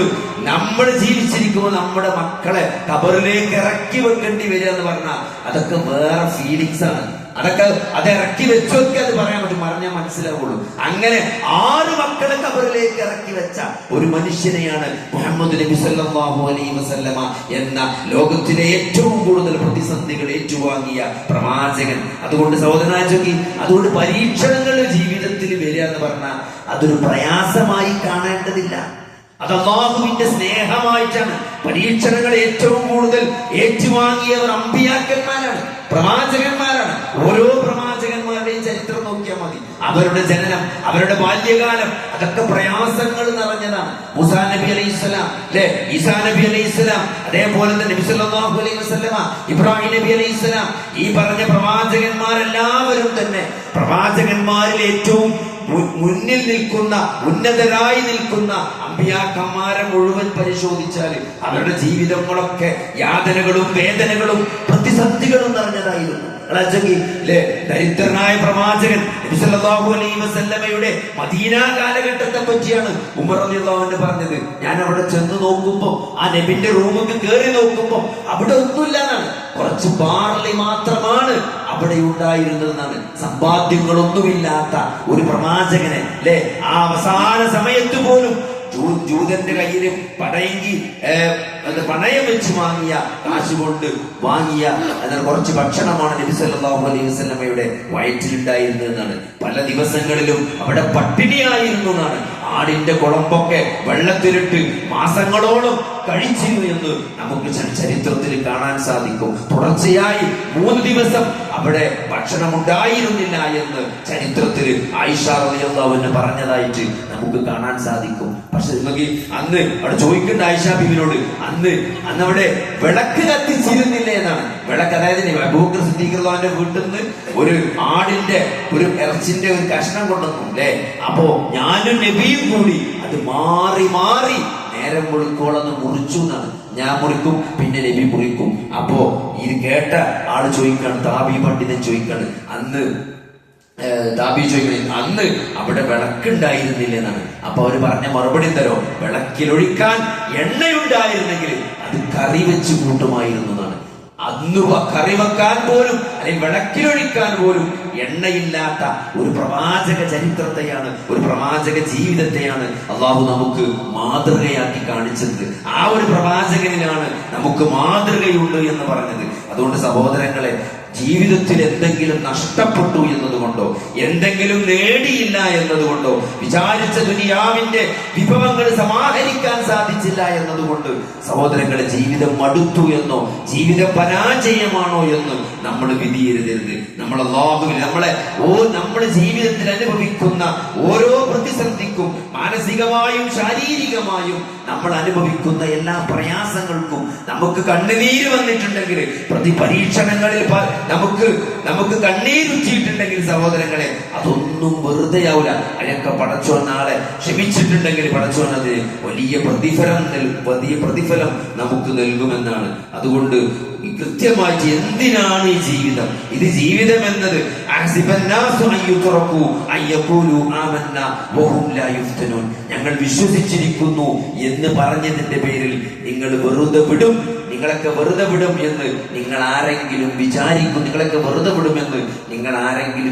നമ്മുടെ മക്കളെ ഖബറിലേക്ക് ഇറക്കി വെക്കേണ്ടി വരിക എന്ന് പറഞ്ഞാൽ അതൊക്കെ വേറെ ഫീലിങ്സ് ആണ്. അതൊക്കെ അത് ഇറക്കി വെച്ചൊക്കെ അത് പറയാൻ പറ്റും, പറഞ്ഞാൽ മനസ്സിലാവുള്ളൂ. അങ്ങനെ 6 മക്കളെ ഖബറിലേക്ക് ഇറക്കി വെച്ച ഒരു മനുഷ്യനെയാണ് മുഹമ്മദ് നബി സല്ലല്ലാഹു അലൈഹി വസല്ലമ എന്ന ലോകത്തിലെ ഏറ്റവും കൂടുതൽ പ്രതിസന്ധികൾ ഏറ്റുവാങ്ങിയ പ്രവാചകൻ. അതുകൊണ്ട് സഹോദരനായ ചൊല്ലി, അതുകൊണ്ട് പരീക്ഷണങ്ങൾ ജീവിതത്തിൽ വരിക എന്ന് പറഞ്ഞാൽ അതൊരു പ്രയാസമായി കാണേണ്ടതില്ല. അത് അല്ലാഹുവിന്റെ സ്നേഹമായിട്ടാണ്. പരീക്ഷണങ്ങൾ ഏറ്റവും കൂടുതൽ ഏറ്റുവാങ്ങിയവർ അമ്പിയാക്കന്മാരാണ്, പ്രവാചകന്മാരാണ്. ഓരോ പ്രവാചകന്മാരുടെയും ചരിത്രം നോക്കിയാൽ മതി. അവരുടെ ജനനം, അവരുടെ ബാല്യകാലം, അതൊക്കെ പ്രയാസങ്ങൾ നിറഞ്ഞതാണ്. മൂസാ നബി അലൈഹിസ്സലാം, അല്ലെ, ഈസാ നബി അലൈഹിസ്സലാം, അതേപോലെ തന്നെ നബി സല്ലല്ലാഹു അലൈഹി വസല്ലമ, ഇബ്രാഹിം നബി അലൈഹിസ്സലാം, ഈ പറഞ്ഞ പ്രവാചകന്മാരെല്ലാവരും തന്നെ പ്രവാചകന്മാരിൽ ഏറ്റവും മുന്നിൽ നിൽക്കുന്ന, ഉന്നതരായി നിൽക്കുന്ന അമ്പിയാക്കന്മാരെ മുഴുവൻ പരിശോധിച്ചാൽ അവരുടെ ജീവിതങ്ങളൊക്കെ യാതനകളും വേദനകളും പ്രതിസന്ധികളും നിറഞ്ഞതായിരുന്നു. ദരിദ്രനായ പ്രവാചകൻ നബി സല്ലല്ലാഹു അലൈഹി വസല്ലമയുടെ മദീന കാലഘട്ടത്തെ പറ്റിയാണ് ഉമർ റളിയല്ലാഹു അൻഹു പറഞ്ഞത്. ഞാൻ അവിടെ ചെന്ന് നോക്കുമ്പോ, ആ നബിന്റെ റൂമിൽ കയറി നോക്കുമ്പോ അവിടെ ഒന്നുമില്ല എന്നാണ്. കുറച്ച് ബാർലി മാത്രമാണ് അവിടെ ഉണ്ടായിരുന്നതെന്നാണ്. സമ്പാദ്യങ്ങളൊന്നുമില്ലാത്ത ഒരു പ്രവാചകനെ, അല്ലെ, ആ അവസാന സമയത്ത് പോലും ജൂതന്റെ കയ്യിൽ പണയം വെച്ച് വാങ്ങിയ കാശ് കൊണ്ട് വാങ്ങിയ കുറച്ച് ഭക്ഷണമാണ് നബി സല്ലല്ലാഹു അലൈഹി വസല്ലമയുടെ വയറ്റിലുണ്ടായിരുന്നതെന്നാണ്. പല ദിവസങ്ങളിലും അവിടെ പട്ടിണിയായിരുന്നു എന്നാണ്. ആടിന്റെ കുളമ്പൊക്കെ വെള്ളത്തിലിട്ട് മാസങ്ങളോളം കഴിച്ചിരുന്നു എന്ന് നമുക്ക് ചരിത്രത്തിൽ കാണാൻ സാധിക്കും. തുടർച്ചയായി 3 ദിവസം അവിടെ ഭക്ഷണം ഉണ്ടായിരുന്നില്ല എന്ന് ചരിത്രത്തിൽ ആയിഷ റളിയല്ലാഹു അൻഹ പറഞ്ഞതായിട്ട് നമുക്ക് കാണാൻ സാധിക്കും. പക്ഷെ നമുക്ക് അന്ന് അവിടെ ചോദിക്കേണ്ട ആയിഷ ബീവിയോട്, അന്ന് അവിടെ വിളക്ക് കത്തിച്ചിരുന്നില്ല എന്നാണ്. വിളക്ക്, അതായത് അബൂബക്കർ സിദ്ദീഖ് റളിയല്ലാഹുവിന്റെ വീട്ടിൽ നിന്ന് ഒരു ആടിന്റെ ഒരു ഇറച്ചിന്റെ ഒരു കഷ്ണം കൊണ്ടുവന്നു, അല്ലെ. അപ്പോ ഞാനും നബിയും കൂടി അത് മാറി മാറി നേരം മുഴുക്കോളന്ന് മുറിച്ചു എന്നാണ്. ഞാൻ മുറിക്കും, പിന്നെ നബി മുറിക്കും. അപ്പോ ഇത് കേട്ട ആള് ചോദിക്കാണ്, താബി പണ്ഡിതൻ ചോദിക്കാണ്, അന്ന് അന്ന് അവിടെ വിളക്കുണ്ടായിരുന്നില്ല എന്നാണ്. അപ്പൊ അവര് പറഞ്ഞ മറുപടി തരോ, വിളക്കിലൊഴിക്കാൻ എണ്ണയുണ്ടായിരുന്നെങ്കിൽ അത് കറി വെച്ച് കൂട്ടുമായിരുന്നു എന്നാണ്. അന്ന് കറി വെക്കാൻ പോലും, അല്ലെങ്കിൽ വിളക്കിലൊഴിക്കാൻ പോലും എണ്ണയില്ലാത്ത ഒരു പ്രവാചക ചരിത്രത്തെയാണ്, ഒരു പ്രവാചക ജീവിതത്തെയാണ് അള്ളാഹു നമുക്ക് മാതൃകയാക്കി കാണിച്ചത്. ആ ഒരു പ്രവാചകനിലാണ് നമുക്ക് മാതൃകയുണ്ട് എന്ന് പറഞ്ഞത്. അതുകൊണ്ട് സഹോദരങ്ങളെ, ജീവിതത്തിൽ എന്തെങ്കിലും നഷ്ടപ്പെട്ടു എന്നതുകൊണ്ടോ, എന്തെങ്കിലും നേടിയില്ല എന്നതുകൊണ്ടോ, വിചാരിച്ച ദുനിയാവിന്റെ വിഭവങ്ങൾ സമാഹരിക്കാൻ സാധിച്ചില്ല എന്നതുകൊണ്ട് സഹോദരങ്ങളെ ജീവിതം മടുത്തു എന്നോ, ജീവിതം പരാജയമാണോ എന്ന് നമ്മൾ വിധിയെഴുതരുത്. നമ്മൾ അല്ലാഹുവിൽ നമ്മുടെ ജീവിതത്തിൽ അനുഭവിക്കുന്ന ഓരോ പ്രതിസന്ധിക്കും, മാനസികമായും ശാരീരികമായും നമ്മൾ അനുഭവിക്കുന്ന എല്ലാ പ്രയാസങ്ങൾക്കും നമുക്ക് കണ്ണുനീര് വന്നിട്ടുണ്ടെങ്കിൽ, പരീക്ഷണങ്ങളിൽ നമുക്ക് കണ്ണീരുച്ചിട്ടുണ്ടെങ്കിൽ സഹോദരങ്ങളെ, അതൊന്നും വെറുതെ ആവില്ല. അതൊക്കെ പടച്ചോൻ നാളെ ക്ഷമിച്ചിട്ടുണ്ടെങ്കിൽ പടച്ചോൻ അത് വലിയ പ്രതിഫലം നമുക്ക് നൽകുമെന്നാണ്. അതുകൊണ്ട് കൃത്യമായിട്ട് എന്തിനാണ് ഈ ജീവിതം? ഇത് ജീവിതം എന്നത് ഞങ്ങൾ വിശ്വസിച്ചിരിക്കുന്നു എന്ന് പറഞ്ഞതിന്റെ പേരിൽ നിങ്ങളൊക്കെ വെറുതെ വിടും എന്ന് നിങ്ങൾ ആരെങ്കിലും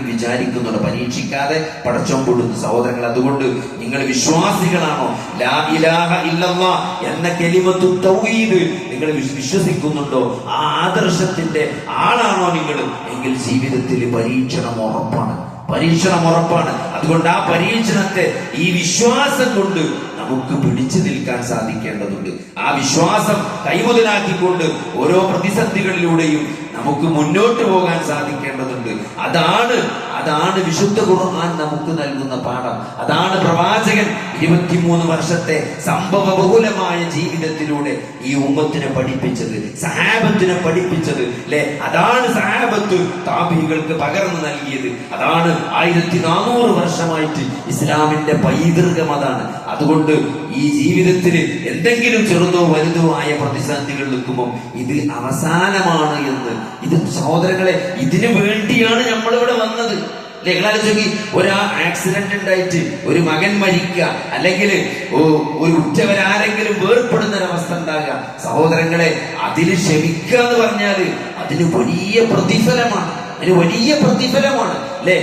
വിചാരിക്കുന്നുണ്ടോ? പരീക്ഷിക്കാതെ പടച്ചോൻ കൊടുത്തു സഹോദരങ്ങൾ. അതുകൊണ്ട് നിങ്ങൾ വിശ്വാസികളാണോ? ലാ ഇലാഹ ഇല്ലല്ലാഹ് എന്ന കലിമത്തു തൗഹീദ് നിങ്ങൾ വിശ്വസിക്കുന്നുണ്ടോ? ആ ആദർശത്തിന്റെ ആളാണോ നിങ്ങൾ? എങ്കിൽ ജീവിതത്തിൽ പരീക്ഷണം ഉറപ്പാണ്. അതുകൊണ്ട് ആ പരീക്ഷണത്തെ ഈ വിശ്വാസം കൊണ്ട് നമുക്ക് പിടിച്ചു നിൽക്കാൻ സാധിക്കേണ്ടതുണ്ട്. ആ വിശ്വാസം കൈമുതലാക്കിക്കൊണ്ട് ഓരോ പ്രതിസന്ധികളിലൂടെയും നമുക്ക് മുന്നോട്ട് പോകാൻ സാധിക്കേണ്ടതുണ്ട്. അതാണ് വിശുദ്ധ ഖുർആൻ നമുക്ക് നൽകുന്ന പാഠം. അതാണ് പ്രവാചകൻ 23 വർഷത്തെ സംഭവ ബഹുലമായ ജീവിതത്തിലൂടെ ഈ ഉമ്മത്തിനെ പഠിപ്പിച്ചത്, സഹാബത്തിനെ പഠിപ്പിച്ചത്, അല്ലെ. അതാണ് സഹാബത്ത് താബികൾക്ക് പകർന്നു നൽകിയത്. അതാണ് 1400 വർഷമായിട്ട് ഇസ്ലാമിന്റെ പൈതൃകം അതാണ്. അതുകൊണ്ട് ഈ ജീവിതത്തിൽ എന്തെങ്കിലും ചെറുതോ വലുതോ ആയ പ്രതിസന്ധികൾ നിൽക്കുമ്പോൾ ഇത് അവസാനമാണ് എന്ന്, ഇത് സഹോദരങ്ങളെ, ഇതിനു വേണ്ടിയാണ് നമ്മളിവിടെ വന്നത്. ഒരു ആക്സിഡന്റ് ഉണ്ടായിട്ട് ഒരു മകൻ മരിക്കുക, അല്ലെങ്കിൽ ഒരു ഉറ്റവരാരെങ്കിലും വേർപ്പെടുന്ന ഒരവസ്ഥ ഉണ്ടാകുക, സഹോദരങ്ങളെ, അതിൽ ക്ഷമിക്കുക എന്ന് പറഞ്ഞാല് അതിന് വലിയ പ്രതിഫലമാണ്. അതിന് വലിയ പ്രതിഫലമാണ് അല്ലെ.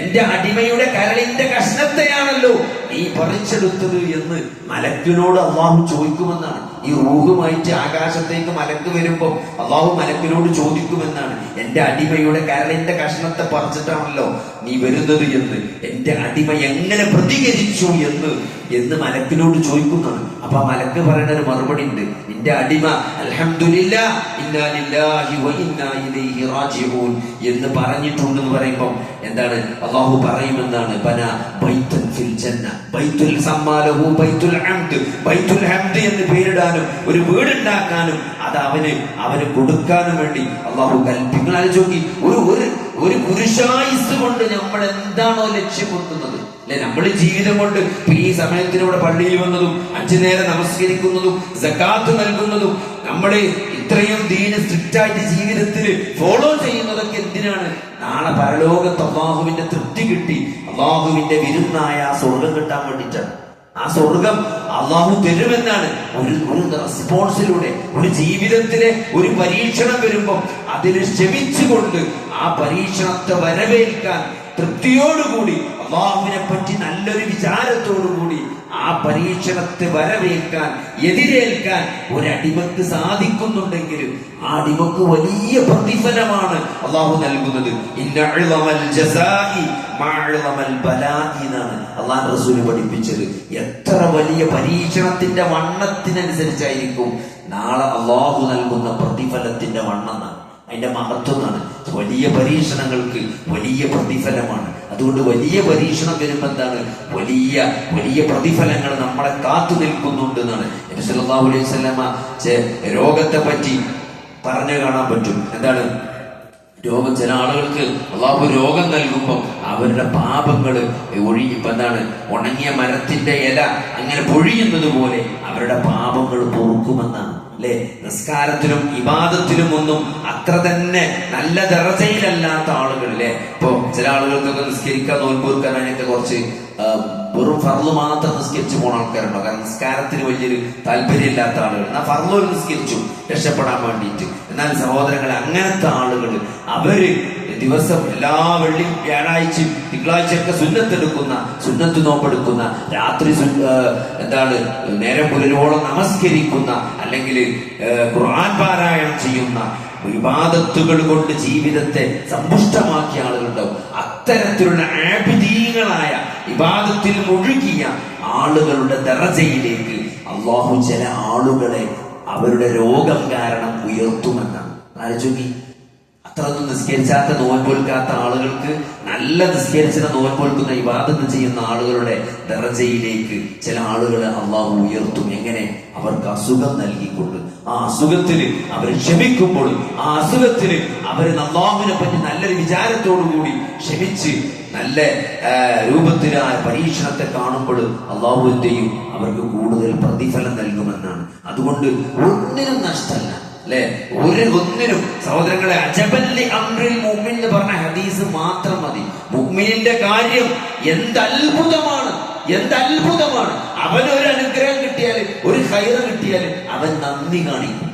എന്റെ അടിമയുടെ കരളിന്റെ കഷ്ണത്തെയാണല്ലോ നീ പറിച്ചെടുത്തത് എന്ന് മലക്കിനോട് അള്ളാഹു ചോദിക്കുമെന്നാണ്. ഈ റൂഹുമായിട്ട് ആകാശത്തേക്ക് മലക്ക് വരുമ്പോ അള്ളാഹു മലക്കിനോട് ചോദിക്കുമെന്നാണ്. എന്റെ അടിമയുടെ കരളിന്റെ കഷ്ണത്തെ പറിച്ചിട്ടാണല്ലോ നീ വരുന്നത് എന്ന് എന്റെ അടിമ എങ്ങനെ പ്രതികരിച്ചു എന്ന് മലക്കിനോട് ചോദിക്കുന്നതാണ്. അപ്പൊ ആ മലക്ക് പറയുന്ന ഒരു മറുപടി ഉണ്ട്. നിന്റെ അടിമ അൽഹംദുലില്ലാഹ് ഇന്നാ ലില്ലാഹി വ ഇന്നാ ഇലൈഹി റാജിഊൻ എന്ന് പറഞ്ഞിട്ടുണ്ടെന്ന് പറയുമ്പോൾ എന്താണ് അള്ളാഹു പറയുമെന്നാണ്. ബന ബൈത്തുൻ ഫിൽ ജന്ന ബൈത്തുൽ സമ്മാലഹു ബൈത്തുൽ ഹംദ്, ബൈത്തുൽ ഹംദ് എന്ന് പേരിടാനും ഒരു വീടുണ്ടാക്കാനും അത് അവന് കൊടുക്കാനും വേണ്ടി അള്ളാഹു കൽപ്പിങ്ങൾ. ആലോചിക്കി ഒരു പുരുഷായുസ് കൊണ്ട് നമ്മൾ എന്താണോ ലക്ഷ്യം വെക്കുന്നത് അല്ലെ. നമ്മൾ ജീവിതം കൊണ്ട് ഈ സമയത്തിലൂടെ പള്ളിയിൽ വന്നതും 5 നേരം നമസ്കരിക്കുന്നതും സകാത്ത് നൽകുന്നതും നമ്മള് ഇത്രയും ദീന സ്ട്രിക്റ്റ് ആയിട്ട് ജീവിതത്തിൽ ഫോളോ ചെയ്യുന്നതൊക്കെ എന്തിനാണ്? നാളെ പരലോകത്ത് അള്ളാഹുവിന്റെ തൃപ്തി കിട്ടി അള്ളാഹുവിന്റെ വിരുന്നായ ആ സ്വർഗം കിട്ടാൻ വേണ്ടിയിട്ടാണ്. ആ സ്വർഗം അള്ളാഹു തരുമെന്നാണ്. ഒരു റെസ്പോൺസിലൂടെ ഒരു ജീവിതത്തിലെ ഒരു പരീക്ഷണം വരുമ്പോൾ അതിൽ ക്ഷമിച്ചുകൊണ്ട് ആ പരീക്ഷണത്തെ വരവേൽക്കാൻ തൃപ്തിയോടുകൂടി അള്ളാഹുവിനെ പറ്റി നല്ലൊരു വിചാരത്തോടുകൂടി ആ പരീക്ഷണത്തെ വരവേൽക്കാൻ എതിരേൽക്കാൻ ഒരടിമക്ക് സാധിക്കുന്നുണ്ടെങ്കിൽ ആ അടിമക്ക് വലിയ പ്രതിഫലമാണ് അള്ളാഹു നൽകുന്നത്. അള്ളാഹു റസൂൽ പഠിപ്പിച്ചത്. എത്ര വലിയ പരീക്ഷണത്തിന്റെ വണ്ണത്തിനനുസരിച്ചായിരിക്കും നാളെ അള്ളാഹു നൽകുന്ന പ്രതിഫലത്തിന്റെ വണ്ണം. അതിന്റെ മഹത്വമാണ്. വലിയ പരീക്ഷണങ്ങൾക്ക് വലിയ പ്രതിഫലമാണ്. അതുകൊണ്ട് വലിയ പരീക്ഷണം വരുമ്പോ എന്താണ്? വലിയ പ്രതിഫലങ്ങൾ നമ്മളെ കാത്തു നിൽക്കുന്നുണ്ട് എന്നാണ് നബി സല്ലല്ലാഹു അലൈഹി വസല്ലമ രോഗത്തെ പറ്റി പറഞ്ഞു കാണാൻ പറ്റും. എന്താണ് രോഗം? ചില ആളുകൾക്ക് അള്ളാഹു രോഗം നൽകുമ്പോൾ അവരുടെ പാപങ്ങള് എന്താണ് ഉണങ്ങിയ മരത്തിന്റെ ഇല അങ്ങനെ പൊഴിയുന്നത് പോലെ അവരുടെ പാപങ്ങൾ പൊറുക്കുമെന്നാണ് അല്ലെ. നിസ്കാരത്തിലും ഇബാദത്തിലും ഒന്നും അത്ര തന്നെ നല്ല ദറജയിലല്ലാത്ത ആളുകളിലെ ഇപ്പൊ ചില ആളുകൾക്കൊക്കെ നിസ്കരിക്കാൻ നോൽപ്പൂർക്കാൻ അതിനൊക്കെ കുറച്ച് വെറും ഫർള് മാത്രം നിസ്കരിച്ചു പോണ ആൾക്കാരുണ്ടോ? കാരണം നിസ്കാരത്തിന് വലിയൊരു താല്പര്യമില്ലാത്ത ആളുകൾ എന്നാ ഫർള് നിസ്കരിച്ചു രക്ഷപ്പെടാൻ വേണ്ടിയിട്ട്. എന്നാൽ സഹോദരങ്ങളെ, അങ്ങനത്തെ ആളുകൾ അവര് ദിവസം എല്ലാ വെള്ളിയും വ്യാഴാഴ്ചയും തിങ്കളാഴ്ചയൊക്കെ സുന്നത്തെടുക്കുന്ന സുന്നത്ത് നോമ്പെടുക്കുന്ന രാത്രി എന്താണ് നേരം പുലരോളം നമസ്കരിക്കുന്ന അല്ലെങ്കിൽ ഖുർആൻ പാരായണം ചെയ്യുന്ന വിവാദത്തുകൾ കൊണ്ട് ജീവിതത്തെ സമ്പുഷ്ടമാക്കിയ ആളുകളുണ്ടാവും. അത്തരത്തിലുള്ള ആബിദീങ്ങളായ വിവാദത്തിൽ മുഴുകിയ ആളുകളുടെ ദറജയിലേക്ക് അള്ളാഹു ചില ആളുകളെ അവരുടെ രോഗം കാരണം ഉയർത്തുമെന്നാണ്. ആലോചിക്കി, അത്രയൊന്നും നിസ്കരിച്ചാത്ത നോൻപൊൽക്കാത്ത ആളുകൾക്ക് നല്ല നിസ്കരിച്ച നോൻപൊൽക്കുന്ന ഇബാദത്ത് ചെയ്യുന്ന ആളുകളുടെ ദറജയിലേക്ക് ചില ആളുകളെ അള്ളാഹു ഉയർത്തും. എങ്ങനെ? അവർക്ക് അസുഖം നൽകിക്കൊണ്ട് ആ അസുഖത്തിന് അവർ ക്ഷമിക്കുമ്പോൾ ആ അസുഖത്തിന് അവർ അള്ളാഹുവിനെ പറ്റി നല്ലൊരു വിചാരത്തോടുകൂടി ക്ഷമിച്ച് നല്ല രൂപത്തിലായ പരീക്ഷണത്തെ കാണുമ്പോൾ അള്ളാഹു എന്തെയും അവർക്ക് കൂടുതൽ പ്രതിഫലം നൽകുമെന്നാണ്. അതുകൊണ്ട് ഒന്നിനും നഷ്ടമല്ല അല്ലെ. ഒന്നിനും സഹോദരങ്ങളെ, അജബല്ലി അംറിൽ മുഅ്മിൻ എന്ന് പറഞ്ഞ ഹദീസ് മാത്രം മതി. മുഅ്മിനിന്റെ കാര്യം എന്തത്ഭുതമാണ്. അവനൊരു അനുഗ്രഹം കിട്ടിയാൽ, ഒരു ഖൈറ് കിട്ടിയാൽ അവൻ നന്ദി കാണിക്കും.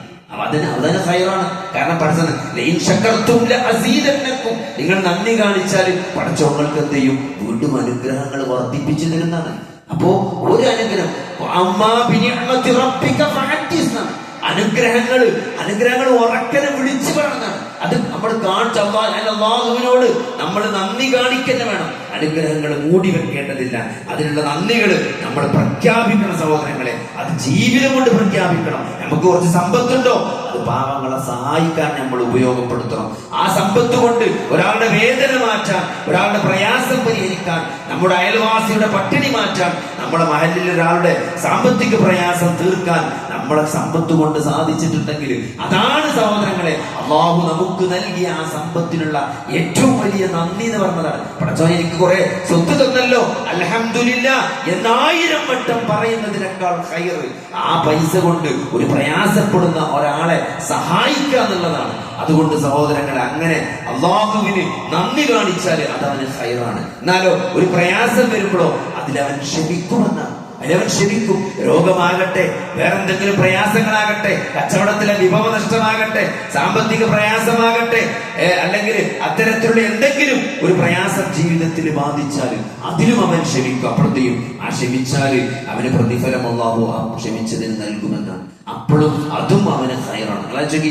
അതിന് ഖൈറാണ്. കാരണം പഠിച്ചത് ലൈൻ ശക്കർതും ലഅസീദന്നകും, നിങ്ങൾ നന്ദി കാണിച്ചാൽ പടച്ചോങ്ങൾക്ക് എന്ത് ചെയ്യും? വീണ്ടും അനുഗ്രഹങ്ങൾ വർദ്ധിപ്പിച്ചു തരുന്നതാണ്. അപ്പോ ഒരു അനുഗ്രഹം അമ്മാ ബിനിഅമതി റബ്ബിക ഫഹദ്ദിസ്, അനുഗ്രഹങ്ങൾ ഉറക്കനെ വിളിച്ചു പറയുന്നതാണ്. അത് നമ്മൾ കാണിച്ച അല്ലാഹുവിനോട് നമ്മൾ നന്ദി കാണിക്കുന്ന വേണം. അനുഗ്രഹങ്ങൾ മൂടി വെക്കേണ്ടതില്ല. അതിനുള്ള നന്ദികൾ നമ്മൾ പ്രഖ്യാപിക്കണം സഹോദരങ്ങളെ. അത് ജീവിതം കൊണ്ട് പ്രഖ്യാപിക്കണം. നമുക്ക് കുറച്ച് സമ്പത്തുണ്ടോ, അത് പാവങ്ങളെ സഹായിക്കാൻ നമ്മൾ ഉപയോഗപ്പെടുത്തണം. ആ സമ്പത്ത് കൊണ്ട് ഒരാളുടെ വേദന മാറ്റാൻ, ഒരാളുടെ പ്രയാസം പരിഹരിക്കാൻ, നമ്മുടെ അയൽവാസിയുടെ പട്ടിണി മാറ്റാൻ, നമ്മുടെ മഹലിൽ ഒരാളുടെ സാമ്പത്തിക പ്രയാസം തീർക്കാൻ നമ്മളെ സമ്പത്ത് കൊണ്ട് സാധിച്ചിട്ടുണ്ടെങ്കിൽ അതാണ് സഹോദരങ്ങളെ അള്ളാഹു നമുക്ക് നൽകിയ ആ സമ്പത്തിനുള്ള ഏറ്റവും വലിയ നന്ദി എന്ന് പറഞ്ഞതാണ്. പടച്ചോൻ എനിക്ക് കുറെ സ്വത്ത് തന്നല്ലോ അൽഹംദുലില്ലാഹ് എന്ന് 1000 വട്ടം പറയുന്നതിനേക്കാൾ ഖൈർ ആ പൈസ കൊണ്ട് ഒരു പ്രയാസപ്പെടുന്ന ഒരാളെ സഹായിക്കുക എന്നുള്ളതാണ്. അതുകൊണ്ട് സഹോദരങ്ങളെ, അങ്ങനെ അള്ളാഹുവിന് നന്ദി കാണിച്ചാൽ അതവന് ഖൈറാണ്. എന്നാലോ ഒരു പ്രയാസം വരുമ്പോഴോ അതിലവൻ ക്ഷമിക്കുമെന്നാണ്. അവൻ ക്ഷമിക്കും. രോഗമാകട്ടെ, വേറെന്തെങ്കിലും പ്രയാസങ്ങളാകട്ടെ, കച്ചവടത്തിലെ വിഭവ നഷ്ടമാകട്ടെ, സാമ്പത്തിക പ്രയാസമാകട്ടെ, അല്ലെങ്കിൽ അത്തരത്തിലുള്ള എന്തെങ്കിലും ഒരു പ്രയാസം ജീവിതത്തിൽ ബാധിച്ചാൽ അതിലും അവൻ ക്ഷമിക്കും. അപ്പോഴത്തെയും ആ ക്ഷമിച്ചാൽ അവന് പ്രതിഫലം അല്ലാഹു ആ ക്ഷമിച്ചതിന് നൽകുമെന്നാണ്. അപ്പോഴും അതും അവന് ഖൈറാണ്. അല്ലാതെ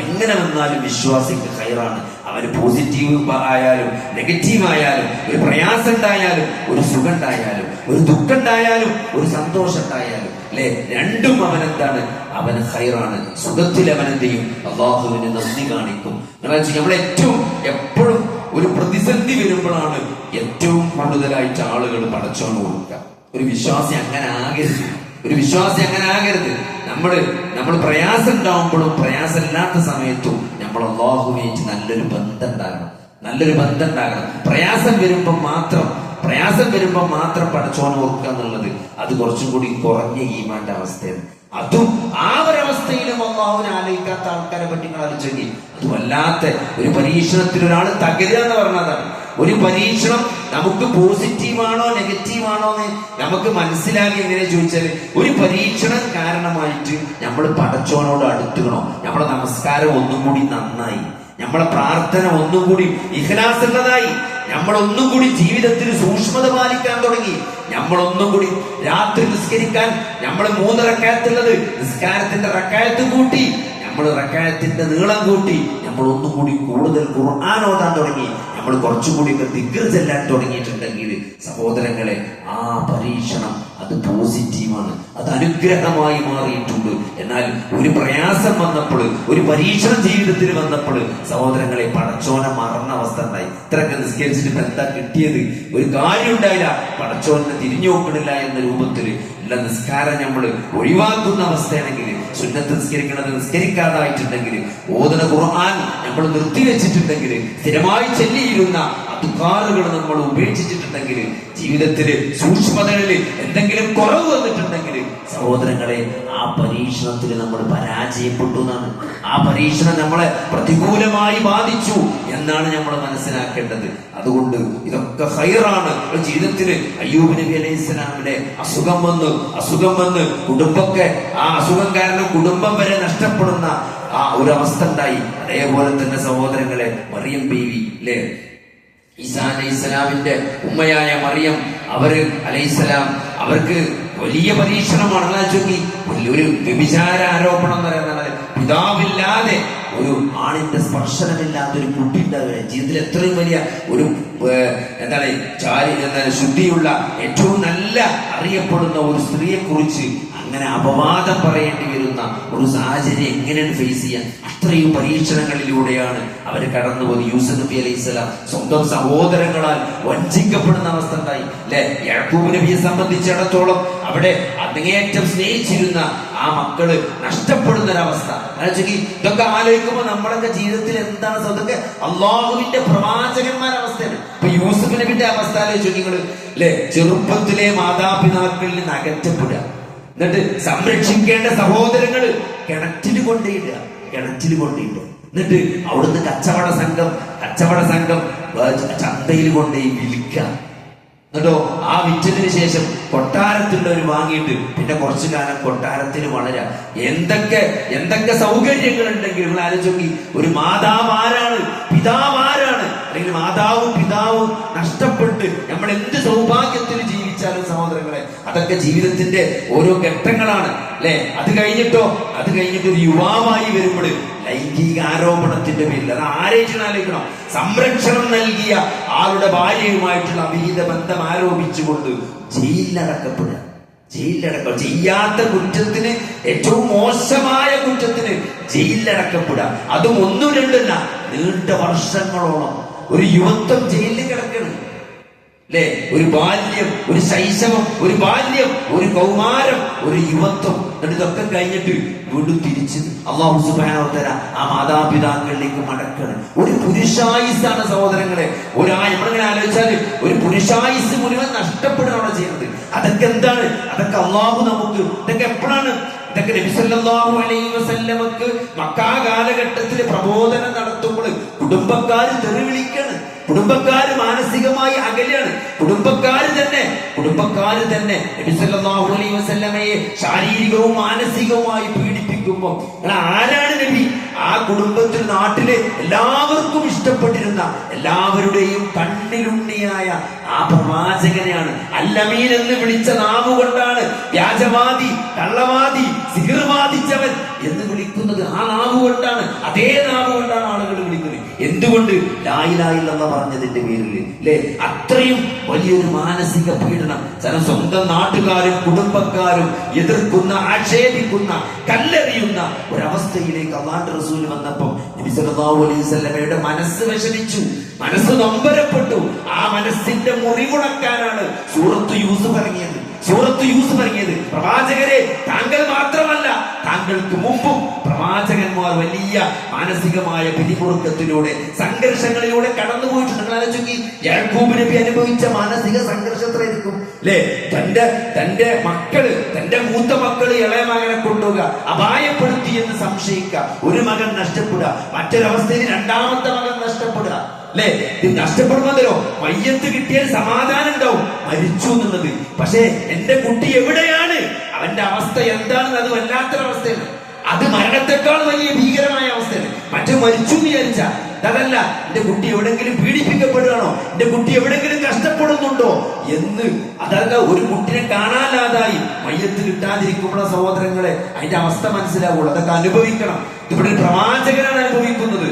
എങ്ങനെ വന്നാലും വിശ്വാസിക്ക് ഖൈറാണ്. അവന് പോസിറ്റീവ് ആയാലും നെഗറ്റീവ് ആയാലും, ഒരു പ്രയാസം ഉണ്ടായാലും ഒരു സുഖം ഉണ്ടായാലും, ഒരു ദുഃഖം ഉണ്ടായാലും ഒരു സന്തോഷം ഉണ്ടായാലും, അല്ലെ, രണ്ടും അവനെന്താണ്? അവന് ഖൈറാണ്. സുഖത്തിൽ അവനെന്ത് ചെയ്യും? അള്ളാഹുവിന് നന്ദി കാണിക്കും. നമ്മൾ എപ്പോഴും ഒരു പ്രതിസന്ധി വരുമ്പോഴാണ് ഏറ്റവും കൂടുതലായിട്ട് ആളുകൾ പടച്ചോണ്ട് കൊടുക്കുക. ഒരു വിശ്വാസി അങ്ങനെ ആകരുത്. നമ്മൾ പ്രയാസം ഉണ്ടാവുമ്പോഴും പ്രയാസം ഇല്ലാത്ത സമയത്തും നമ്മൾ അല്ലാഹുവുമായിട്ട് നല്ലൊരു ബന്ധം ഉണ്ടാകണം. പ്രയാസം വരുമ്പോ മാത്രം പടച്ചോനെ ഓർക്കുക എന്നുള്ളത് അത് കുറച്ചും കൂടി കുറഞ്ഞ ഈമാന്റെ അവസ്ഥയാണ്. അതും ആ ഒരവസ്ഥയിലും അല്ലാഹുവിനെ ആലോചിക്കാത്ത ആൾക്കാരെ പറ്റി നിങ്ങൾ ആലോചിച്ചെങ്കിൽ അത് വല്ലാത്ത ഒരു പരീക്ഷണത്തിൽ ഒരാൾ തകരുക എന്ന് പറഞ്ഞതാണ്. ഒരു പരീക്ഷണം നമുക്ക് പോസിറ്റീവാണോ നെഗറ്റീവാണോ എന്ന് നമുക്ക് മനസ്സിലാക്കി എങ്ങനെ ചോദിച്ചാല്, ഒരു പരീക്ഷണം കാരണമായിട്ട് നമ്മൾ പടച്ചോനോട് അടുത്തുകണോ, നമ്മളെ നമസ്കാരം ഒന്നും കൂടി നന്നായി, നമ്മളെ പ്രാർത്ഥന ഒന്നും കൂടി ഇഖ്ലാസുള്ളതായി, നമ്മളൊന്നും കൂടി ജീവിതത്തിൽ സൂക്ഷ്മത പാലിക്കാൻ തുടങ്ങി, നമ്മളൊന്നും കൂടി രാത്രി നിസ്കരിക്കാൻ നമ്മൾ 3 റക്അത്തുള്ളത് നിസ്കാരത്തിന്റെ റക്അത്ത് കൂട്ടി, നമ്മൾ റക്അത്തിന്റെ നീളം കൂട്ടി, നമ്മൾ ഒന്നും കൂടി കൂടുതൽ ഖുർആൻ ഓതാൻ തുടങ്ങി, നമ്മൾ കുറച്ചുകൂടി ദിക്ർ ചെല്ലാൻ തുടങ്ങിയിട്ടുണ്ടെങ്കിൽ സഹോദരങ്ങളെ, ആ പരീക്ഷണം അത് പോസിറ്റീവാണ്, അത് അനുഗ്രഹമായി മാറിയിട്ടുണ്ട്. എന്നാൽ ഒരു പ്രയാസം വന്നപ്പോൾ, ഒരു പരീക്ഷണം ജീവിതത്തിൽ വന്നപ്പോൾ സഹോദരങ്ങളെ പടച്ചോനെ മറന്ന അവസ്ഥ ഉണ്ടായി. ഇത്രയൊക്കെ നിസ്കരിച്ചിട്ട് എന്താ കിട്ടിയത്? ഒരു കാര്യം ഉണ്ടായില്ല. പടച്ചോനെ തിരിഞ്ഞു നോക്കണില്ല എന്ന രൂപത്തിൽ ഉള്ള നിസ്കാരം നമ്മൾ ഒഴിവാക്കുന്ന അവസ്ഥയാണെങ്കിൽ, സുന്നത്ത് നിസ്കരിക്കാതായിട്ടുണ്ടെങ്കിൽ, ഓതുന്ന ഖുർആൻ നമ്മൾ നിർത്തിവെച്ചിട്ടുണ്ടെങ്കിൽ, സ്ഥിരമായി ചൊല്ലിയിരുന്ന അദ്കാറുകൾ നമ്മൾ ഉപേക്ഷിച്ചിട്ടുണ്ടെങ്കിൽ, ജീവിതത്തിൽ സൂക്ഷ്മതകളിൽ എന്തെങ്കിലും കുറവ് വന്നിട്ടുണ്ടെങ്കിൽ സഹോദരങ്ങളെ, ആ പരീക്ഷണത്തിൽ നമ്മൾ പരാജയപ്പെട്ടു എന്നാണ്. ആ പരീക്ഷണം നമ്മളെ പ്രതികൂലമായി ബാധിച്ചു എന്നാണ് നമ്മൾ മനസ്സിലാക്കേണ്ടത്. അതുകൊണ്ട് ഇതൊക്കെ ഖൈറാണ്. ജീവിതത്തിൽ അയ്യൂബ് നബി അലൈഹിസ്സലാമിന്റെ അസുഖം വന്ന് കുടുംബമൊക്കെ, ആ അസുഖം കാരണം കുടുംബം വരെ നഷ്ടപ്പെടുന്ന ആ ഒരു അവസ്ഥ ഉണ്ടായി. അതേപോലെ തന്നെ സഹോദരങ്ങളെ, മറിയം ബീവി അല്ലേ, ഈസാ അലൈഹിസ്സലാമിന്റെ ഉമ്മയായ മറിയം, അവർക്ക് വലിയ പരീക്ഷണമാണ്. ഒരു വ്യഭിചാര ആരോപണം എന്ന് പറയുന്നത്, പിതാവില്ലാതെ ഒരു ആണിന്റെ സ്പർശനമില്ലാത്ത ഒരു കുട്ടി ഉണ്ടാവുക. ജീവിതത്തിൽ എത്രയും വലിയ ഒരു ശുദ്ധിയുള്ള ഏറ്റവും നല്ല അറിയപ്പെടുന്ന ഒരു സ്ത്രീയെ കുറിച്ച് അങ്ങനെ അപവാദം പറയേണ്ടി വരുന്ന ഒരു സാഹചര്യം എങ്ങനെയാണ് ഫേസ് ചെയ്യാൻ? അത്രയും പരീക്ഷണങ്ങളിലൂടെയാണ് അവർ കടന്നുപോയി. യൂസുഫ് നബി അലൈഹിസ്സലാം സ്വന്തം സഹോദരങ്ങളാൽ വഞ്ചിക്കപ്പെടുന്ന അവസ്ഥ ഉണ്ടായി അല്ലെ. യാക്കൂബ് നബിയെ സംബന്ധിച്ചിടത്തോളം അവിടെ അങ്ങേയറ്റം സ്നേഹിച്ചിരുന്ന ആ മക്കള് നഷ്ടപ്പെടുന്ന ഒരവസ്ഥ. ഇതൊക്കെ ആലോചിക്കുമ്പോൾ നമ്മളൊക്കെ ജീവിതത്തിൽ എന്താണ് ഇതൊക്കെ അള്ളാഹുവിന്റെ പ്രവാചകന്മാരുടെ അവസ്ഥയാണ്. ഇപ്പൊ യൂസുഫ് നബിന്റെ അവസ്ഥ ആലോചിച്ചു നിങ്ങള് അല്ലെ. ചെറുപ്പത്തിലെ മാതാപിതാക്കളിൽ നിന്ന് അകറ്റപ്പെടുക, എന്നിട്ട് സംരക്ഷിക്കേണ്ട സഹോദരങ്ങള് കിണറ്റിൽ കൊണ്ടിടുക, എന്നിട്ട് അവിടുന്ന് കച്ചവട സംഘം ചന്തയിൽ കൊണ്ടുപോയി വിൽക്കുക. എന്നിട്ടോ ആ വിറ്റതിന് ശേഷം കൊട്ടാരത്തിലുള്ളവർ വാങ്ങിയിട്ട് പിന്നെ കുറച്ചു കാലം കൊട്ടാരത്തിന് വളരാം. എന്തൊക്കെ സൗകര്യങ്ങൾ ഉണ്ടെങ്കിലും നിങ്ങൾ ആലോചിച്ച്, ഒരു മാതാവാരാണ്, പിതാവാരാണ്, അല്ലെങ്കിൽ മാതാവും പിതാവും നഷ്ടപ്പെട്ട് നമ്മൾ എന്ത് സൗഭാഗ്യത്തിന് ജീവിച്ചാലും സഹോദരങ്ങളെ, അതൊക്കെ ജീവിതത്തിന്റെ ഓരോ ഘട്ടങ്ങളാണ് അല്ലെ. അത് കഴിഞ്ഞിട്ട് ഒരു യുവാവായി വരുമ്പോൾ ലൈംഗിക ആരോപണത്തിന്റെ പേരിൽ, അത് ആരെയും ആലോചിക്കണം, സംരക്ഷണം നൽകിയ ആളുടെ ഭാര്യയുമായിട്ടുള്ള അവിഹിത ബന്ധം ആരോപിച്ചുകൊണ്ട് ജയിലിലടക്കപ്പെടുക. ചെയ്യാത്ത കുറ്റത്തിന്, ഏറ്റവും മോശമായ കുറ്റത്തിന് ജയിലിലടക്കപ്പെടുക. അതും ഒന്നും രണ്ടല്ല, നീണ്ട വർഷങ്ങളോളം ഒരു യുവത്വം ജയിലിൽ കിടക്കണം അല്ലെ. ഒരു ബാല്യം, ഒരു ശൈശവം, ഒരു ബാല്യം, ഒരു കൗമാരം, ഒരു യുവത്വം, ഇതൊക്കെ കഴിഞ്ഞിട്ട് വീണ്ടും തിരിച്ച് അല്ലാഹു സുബ്ഹാനഹു വ തആല ആ മാതാപിതാക്കളിലേക്ക് മടക്കണം. ഒരു പുരുഷായുസ്സാണ് സഹോദരങ്ങളെ. നമ്മളിങ്ങനെ ആലോചിച്ചാൽ ഒരു പുരുഷായുസ് മുഴുവൻ നഷ്ടപ്പെടുകയാണ് ചെയ്യുന്നത്. അതൊക്കെ എന്താണ്? അതൊക്കെ അല്ലാഹു നമുക്ക്, ഇതൊക്കെ എപ്പോഴാണ്? ഇതൊക്കെ നബി സല്ലല്ലാഹു അലൈഹി വസല്ലമക്ക് മക്ക കാലഘട്ടത്തിൽ പ്രബോധനം നടത്തുമ്പോൾ കുടുംബക്കാർ തെറി വിളിക്കാണ്. കുടുംബക്കാര് മാനസികമായി അകലെയാണ്. കുടുംബക്കാര് തന്നെ നബി സല്ലല്ലാഹു അലൈഹി വസല്ലമയെ ശാരീരികവും മാനസികവുമായി പീഡിപ്പിക്കുമ്പോൾ ആരാണ് നബി? ആ കുടുംബത്തിൽ നാട്ടിലെ എല്ലാവർക്കും ഇഷ്ടപ്പെട്ടിരുന്ന, എല്ലാവരുടെയും കണ്ണിലുണ്ണിയായ ആ പ്രവാചകനെയാണ് അല്ലമീൻ എന്ന് വിളിച്ച നാവ് കൊണ്ടാണ് വ്യാജവാദി, കള്ളവാദി, സിഹിർ വാദിച്ചവൻ എന്ന് വിളിക്കുന്നത്. ആ നാവ് കൊണ്ടാണ്, അതേ നാവ് കൊണ്ടാണ് ആളുകൾ വിളിക്കുന്നത്. എന്തുകൊണ്ട്? ലാ ഇലാഹ ഇല്ലല്ലാഹ് പറഞ്ഞതിന്റെ പേരിൽ അല്ലെ? അത്രയും വലിയൊരു മാനസിക പീഡനം സ്വന്തം നാട്ടുകാരും കുടുംബക്കാരും എതിർക്കുന്ന, ആക്ഷേപിക്കുന്ന, കല്ലെറിയുന്ന ഒരവസ്ഥയിലേക്ക് അല്ലാഹുവിന്റെ റസൂൽ വന്നപ്പോൾ നബി സല്ലല്ലാഹു അലൈഹി വസല്ലമയുടെ മനസ്സ് വിഷമിച്ചു, മനസ്സ് നൊമ്പരപ്പെട്ടു. ആ മനസ്സിന്റെ മുറിവുണക്കാനാണ് സൂറത്ത് യൂസുഫ് ഇറങ്ങിയത്. പ്രവാചകരെ, താങ്കൾ മാത്രമല്ല, താങ്കൾക്ക് മുമ്പും പ്രവാചകന്മാർ വലിയ മാനസികമായ പിരിമുറുക്കത്തിലൂടെ, സംഘർഷങ്ങളിലൂടെ കടന്നുപോയിട്ടുണ്ട്. യാക്കൂബ് നബി അനുഭവിച്ച മാനസിക സംഘർഷത്തിലായിരിക്കും അല്ലെ? തന്റെ മക്കള്, തന്റെ മൂത്ത മക്കള് ഇളയ മകനെ കൊണ്ടുപോവുക, അപായപ്പെടുത്തി എന്ന് സംശയിക്കുക, ഒരു മകൻ നഷ്ടപ്പെടുക, മറ്റൊരവസ്ഥയിൽ രണ്ടാമത്തെ മകൻ നഷ്ടപ്പെടുക അല്ലെ? നഷ്ടപ്പെടുമ്പോഴോ മയ്യത്ത് കിട്ടിയാൽ സമാധാനം ഉണ്ടാവും, മരിച്ചു എന്നുള്ളത്. പക്ഷെ എന്റെ കുട്ടി എവിടെയാണ്, അവന്റെ അവസ്ഥ എന്താണെന്ന് അത് വല്ലാത്തൊരവസ്ഥയാണ്. അത് മരണത്തെക്കാൾ വലിയ ഭീകരമായ അവസ്ഥയാണ്. മറ്റു മരിച്ചു എന്ന് വിചാരിച്ച അതല്ല, എന്റെ കുട്ടി എവിടെങ്കിലും പീഡിപ്പിക്കപ്പെടുകയാണോ, എന്റെ കുട്ടി എവിടെങ്കിലും കഷ്ടപ്പെടുന്നുണ്ടോ എന്ന്. അതല്ല, ഒരു കുട്ടിനെ കാണാനാതായി മയ്യത്ത് കിട്ടാതിരിക്കുമ്പോൾ സഹോദരങ്ങളെ അതിന്റെ അവസ്ഥ മനസ്സിലാവുള്ളൂ. അതൊക്കെ അനുഭവിക്കണം. ഇവിടെ പ്രവാചകനാണ് അനുഭവിക്കുന്നത്.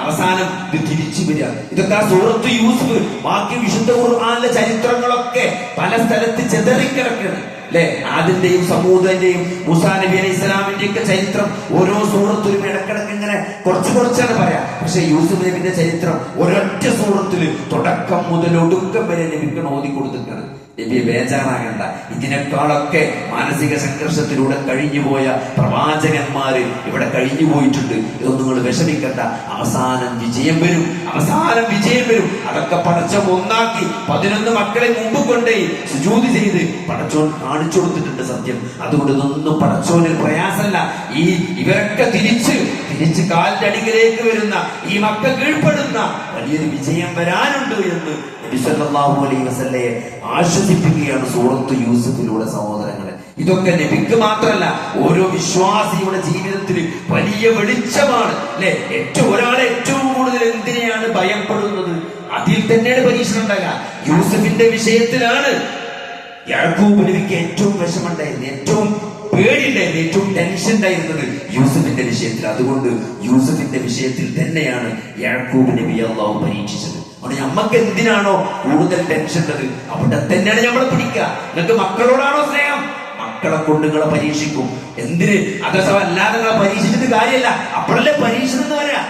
അവസാനം ഇത് തിരിച്ചു വരിക. ഇതൊക്കെ ആ സൂറത്ത് യൂസുഫ്, ബാക്കി വിശുദ്ധ ഖുർആനിലെ ചരിത്രങ്ങളൊക്കെ പല സ്ഥലത്ത് ചെതറിക്കിടക്കാണ് അല്ലെ? ആദിന്റെയും സമൂഹത്തിന്റെയും മൂസാ നബി അലൈഹി ഇസ്ലാമിന്റെ ഒക്കെ ചരിത്രം ഓരോ സൂറത്തിലും ഇടക്കിടക്ക് ഇങ്ങനെ കുറച്ചാണ് പറയാ. പക്ഷെ യൂസുഫ് നബിന്റെ ചരിത്രം ഒരൊറ്റ സൂറത്തില് തുടക്കം മുതൽ ഒടുക്കം വരെ നബിക്ക് ഓതി കൊടുത്തിട്ടാണ്. നബിയെ ബേജാറാകണ്ട, ഇതിനേക്കാളൊക്കെ മാനസിക സംഘർഷത്തിലൂടെ കഴിഞ്ഞുപോയ പ്രവാചകന്മാര് ഇവിടെ കഴിഞ്ഞു പോയിട്ടുണ്ട്. ഇതൊന്നും നിങ്ങൾ വിഷമിക്കണ്ട, അവസാനം വിജയം വരും. അതൊക്കെ പടച്ചോൻ ഒന്നാക്കി 11 മക്കളെ മുമ്പ് കൊണ്ടേ സുജൂദ് ചെയ്ത് പടച്ചോൻ കാണിച്ചു കൊടുത്തിട്ടുണ്ട് സത്യം. അതുകൊണ്ട് ഇതൊന്നും പടച്ചോനിൽ പ്രയാസമല്ല. ഇവരൊക്കെ തിരിച്ച് കാലിന്റെ അടിയിലേക്ക് വരുന്ന, ഈ മക്കൾ കീഴ്പ്പെടുന്ന വലിയൊരു വിജയം വരാനുണ്ട് എന്ന് നബി സല്ലല്ലാഹു അലൈഹി വസല്ലമയെ ആശ്വസിപ്പിക്കുകയാണ് സൂറത്ത് യൂസുഫിലൂടെ. സഹോദരങ്ങളെ, ഇതൊക്കെ നബിക്ക് മാത്രമല്ല, ഓരോ വിശ്വാസിയുടെ ജീവിതത്തിൽ വലിയ വെളിച്ചമാണ് അല്ലെ? ഒരാളെ ഏറ്റവും കൂടുതൽ എന്തിനെയാണ് ഭയപ്പെടുന്നത്, അതിൽ തന്നെയാണ് പരീക്ഷണം ഉണ്ടാകുക. യൂസുഫിന്റെ വിഷയത്തിലാണ് യാക്കൂബ് നബിക്ക് ഏറ്റവും വിഷമുണ്ടായിരുന്നത്, ഏറ്റവും പേടിയുണ്ടായിരുന്നു, ഏറ്റവും ടെൻഷൻ ഉണ്ടായിരുന്നത് യൂസുഫിന്റെ വിഷയത്തിൽ. അതുകൊണ്ട് യൂസുഫിന്റെ വിഷയത്തിൽ തന്നെയാണ് യാക്കൂബ് നബി അല്ലാഹു പരീക്ഷിച്ചത്. അതുകൊണ്ട് നമ്മക്ക് എന്തിനാണോ കൂടുതൽ ടെൻഷൻ ഉള്ളത് അവിടെ തന്നെയാണ് നമ്മളെ പിടിക്കുക. നിങ്ങൾക്ക് മക്കളോടാണോ സ്നേഹം, മക്കളെ കൊണ്ട് നിങ്ങളെ പരീക്ഷിക്കും. എന്തിന്? അല്ലാതെ നിങ്ങളെ പരീക്ഷിച്ചിട്ട് കാര്യമല്ല. അപ്പോഴല്ലേ പരീക്ഷണം എന്ന് പറയാ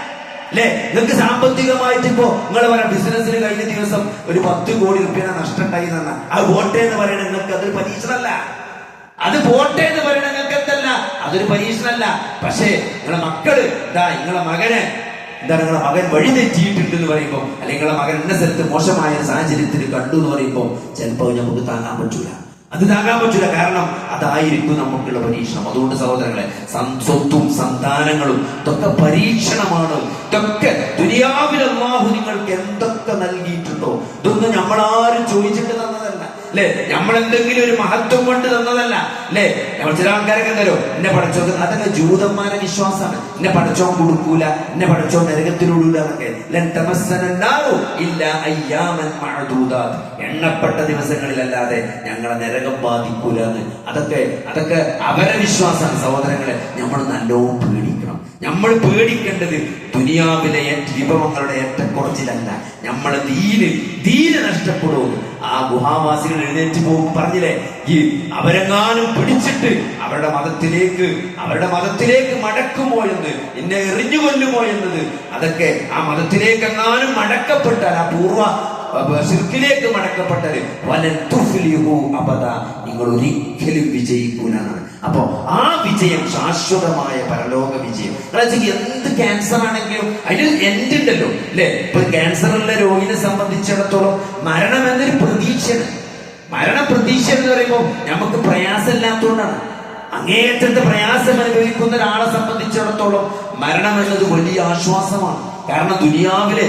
അല്ലെ? നിങ്ങൾക്ക് സാമ്പത്തികമായിട്ട് ഇപ്പോ നിങ്ങൾ പറയാം, ബിസിനസ്സിന് കഴിഞ്ഞ ദിവസം ഒരു 10 കോടി രൂപ നഷ്ടം ഉണ്ടായി എന്നാ, അത് പോട്ടെ എന്ന് പറയണ നിങ്ങൾക്ക് അതൊരു പരീക്ഷണമല്ല. അത് പോട്ടെ എന്ന് പറയണ നിങ്ങൾക്ക് എന്തല്ല, അതൊരു പരീക്ഷണമല്ല. പക്ഷേ നിങ്ങളെ മക്കള് നിങ്ങളെ മകനെ നിങ്ങളെ മകൻ വഴി തെറ്റിയിട്ടുണ്ട് എന്ന് പറയുമ്പോൾ, അല്ലെങ്കിൽ നിങ്ങളെ മകൻ എന്ന സ്ഥലത്ത് മോശമായ സാഹചര്യത്തിൽ കണ്ടു എന്ന് പറയുമ്പോൾ ചിലപ്പോൾ നമുക്ക് താങ്ങാൻ പറ്റൂല. കാരണം അതായിരിക്കും നമുക്കുള്ള പരീക്ഷണം. അതുകൊണ്ട് സഹോദരങ്ങളെ, സ്വത്തും സന്താനങ്ങളും ഇതൊക്കെ പരീക്ഷണമാണ്. ഇതൊക്കെ ദുനിയാവിൽ അല്ലാഹു നിങ്ങൾക്ക് എന്തൊക്കെ നൽകിയിട്ടുണ്ടോ ഇതൊന്നും നമ്മളാരും ചോദിച്ചിട്ട് തന്നതല്ല അല്ലെ? നമ്മളെന്തെങ്കിലും ഒരു മഹത്വം കൊണ്ട് തന്നതല്ല അല്ലെ? നമ്മൾ ചില ആൾക്കാരൊക്കെ എന്തല്ലോ എന്നെ പഠിച്ചോ, അതൊക്കെ ജൂതന്മാരെ വിശ്വാസമാണ്. എന്നെ പഠിച്ചോൻ കൊടുക്കൂല, എന്നെ പഠിച്ചോൻ നരകത്തിലൂടൂല എന്നൊക്കെ. എണ്ണപ്പെട്ട ദിവസങ്ങളിലല്ലാതെ ഞങ്ങളെ നരകം ബാധിക്കൂല എന്ന്. അതൊക്കെ അവരെ വിശ്വാസമാണ്. സഹോദരങ്ങളെ, നമ്മൾ നല്ലോണം പേടിക്കണം. നമ്മൾ പേടിക്കേണ്ടത് ദുനിയാവിലെ വിഭവങ്ങളുടെ ഏറ്റക്കുറച്ചിലല്ല, നമ്മളെ ദീന് നഷ്ടപ്പെടും. ആ ഗുഹാവാസികൾ എഴുന്നേറ്റ് പോകും പറഞ്ഞില്ലേ, അവരെങ്ങാനും പിടിച്ചിട്ട് അവരുടെ മതത്തിലേക്ക് മടക്കുമോ എന്ന്, എന്നെ എറിഞ്ഞുകൊല്ലുമോ എന്നത്, അതൊക്കെ ആ മതത്തിലേക്ക് എങ്ങാനും മടക്കപ്പെട്ടാൽ, ആ പൂർവ്വ ശിർക്കിലേക്ക് മടക്കപ്പെട്ടത് വലൻ തുഫ്ലിഹു അബദ, നിങ്ങൾ ഒരിക്കലും വിജയിക്കൂലാണ്. അപ്പോ ആ വിജയം ശാശ്വതമായ പരലോക വിജയം. എന്ത് ക്യാൻസർ ആണെങ്കിലും അതിന് എൻഡ് ഉണ്ടല്ലോ അല്ലെ? ഇപ്പൊ ക്യാൻസറുള്ള രോഗിയെ സംബന്ധിച്ചിടത്തോളം മരണം എന്നൊരു പ്രതീക്ഷയാണ്. പ്രതീക്ഷ എന്ന് പറയുമ്പോൾ നമുക്ക് പ്രയാസമില്ലാത്തതുകൊണ്ടാണ്. അങ്ങേയറ്റത്തെ പ്രയാസം അനുഭവിക്കുന്ന ഒരാളെ സംബന്ധിച്ചിടത്തോളം മരണം എന്നത് വലിയ ആശ്വാസമാണ്. കാരണം ദുനിയാവിലെ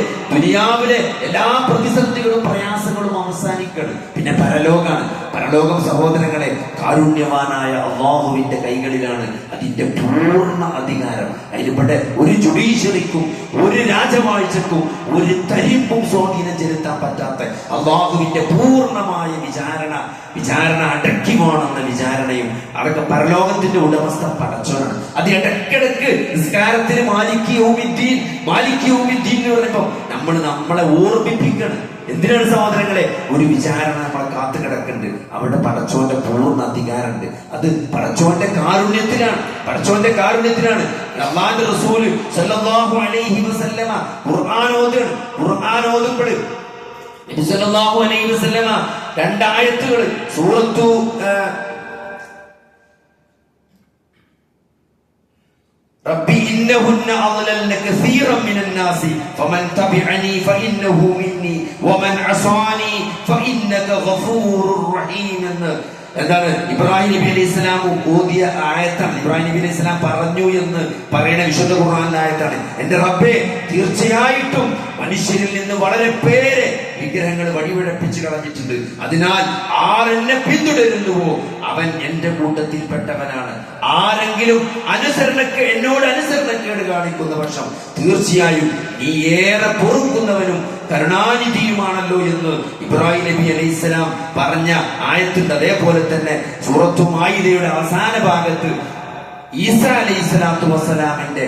എല്ലാ പ്രതിസന്ധികളും പ്രയാസങ്ങളും അവസാനിക്കണം. പിന്നെ പരലോകാണ്. പരലോകം സഹോദരങ്ങളെ കാരുണ്യവാനായ അല്ലാഹുവിന്റെ കൈകളിലാണ് അതിന്റെ പൂർണ്ണ അധികാരം. അതിലിവിടെ ഒരു ജുഡീഷ്യറിക്കും ഒരു രാജവാഴ്ചക്കും ഒരു തരിമ്പും സ്വാധീനം ചെലുത്താൻ പറ്റാത്ത അല്ലാഹുവിന്റെ പൂർണ്ണമായ വിചാരണ അടക്കി പോകണമെന്ന വിചാരണയും അതൊക്കെ പരലോകത്തിന്റെ ഉടമസ്ഥ പടച്ചോനാണ്. അത് ഇടയ്ക്കിടയ്ക്ക് നിസ്കാരത്തിന് മാലിക് യൗമിദ്ദീൻ എന്ന് പറയുമ്പോ നമ്മളെ ഓർമ്മിപ്പിക്കണം. എന്തിനാണ് സഹോദരങ്ങളെ? ഒരു വിചാരണ നമ്മളെ കാത്തു കിടക്കുന്നുണ്ട്. അവിടെ പടച്ചോന്റെ പൂർണ്ണ അധികാരമുണ്ട്. അത് പടച്ചോന്റെ കാരുണ്യത്തിലാണ്. അല്ലാഹുവിന്റെ റസൂൽ സല്ലല്ലാഹു അലൈഹി വസല്ലമ ഖുർആൻ ഓതുമ്പോൾ നബി സല്ലല്ലാഹു അലൈഹി വസല്ലമ രണ്ടായത്തുകൾ സൂറത്തു റബ്ബി ഇന്നഹുന്ന അളലന കസീറൻ മിനൻ നാസി ഫമൻ തബിഅനി ഫഇന്നഹു മിന്നി വമൻ അസാനി ഫഇന്നക ഗഫൂറുർ റഹീം എന്ന് എന്താണ് ഇബ്രാഹിം നബി അലൈഹി സ്വലാം ഓതിയ ആയത്താണ്. ഇബ്രാഹിം നബി അലൈഹി സ്വലാം പറഞ്ഞു എന്ന് പറയുന്ന വിശുദ്ധ ഖുർആനിലെ ആയത്താണ്. എന്റെ റബ്ബേ, തീർച്ചയായിട്ടും മനുഷ്യരിൽ നിന്ന് വളരെ പേരെ വിഗ്രഹങ്ങൾ വഴിപിഴപ്പിച്ചു കളഞ്ഞിട്ടുണ്ട്. അതിനാൽ ആരെന്നെ പിന്തുടരുന്നുവോ അവൻ എന്റെ കൂട്ടത്തിൽപ്പെട്ടവനാണ്. ആരെങ്കിലും എന്നോട് അനുസരണക്കേട് കാണിക്കുന്ന പക്ഷം തീർച്ചയായും നീ ഏറെ പൊറുക്കുന്നവനും കരുണാനിധിയുമാണല്ലോ എന്ന് ഇബ്രാഹിം നബി അലൈഹിസ്സലാം പറഞ്ഞ ആയത്തുണ്ട്. അതേപോലെ തന്നെ സൂറത്തു മാഇദയുടെ അവസാന ഭാഗത്ത് ഈസാ അലൈഹിസ്സലാത്തു വസ്സലാമിന്റെ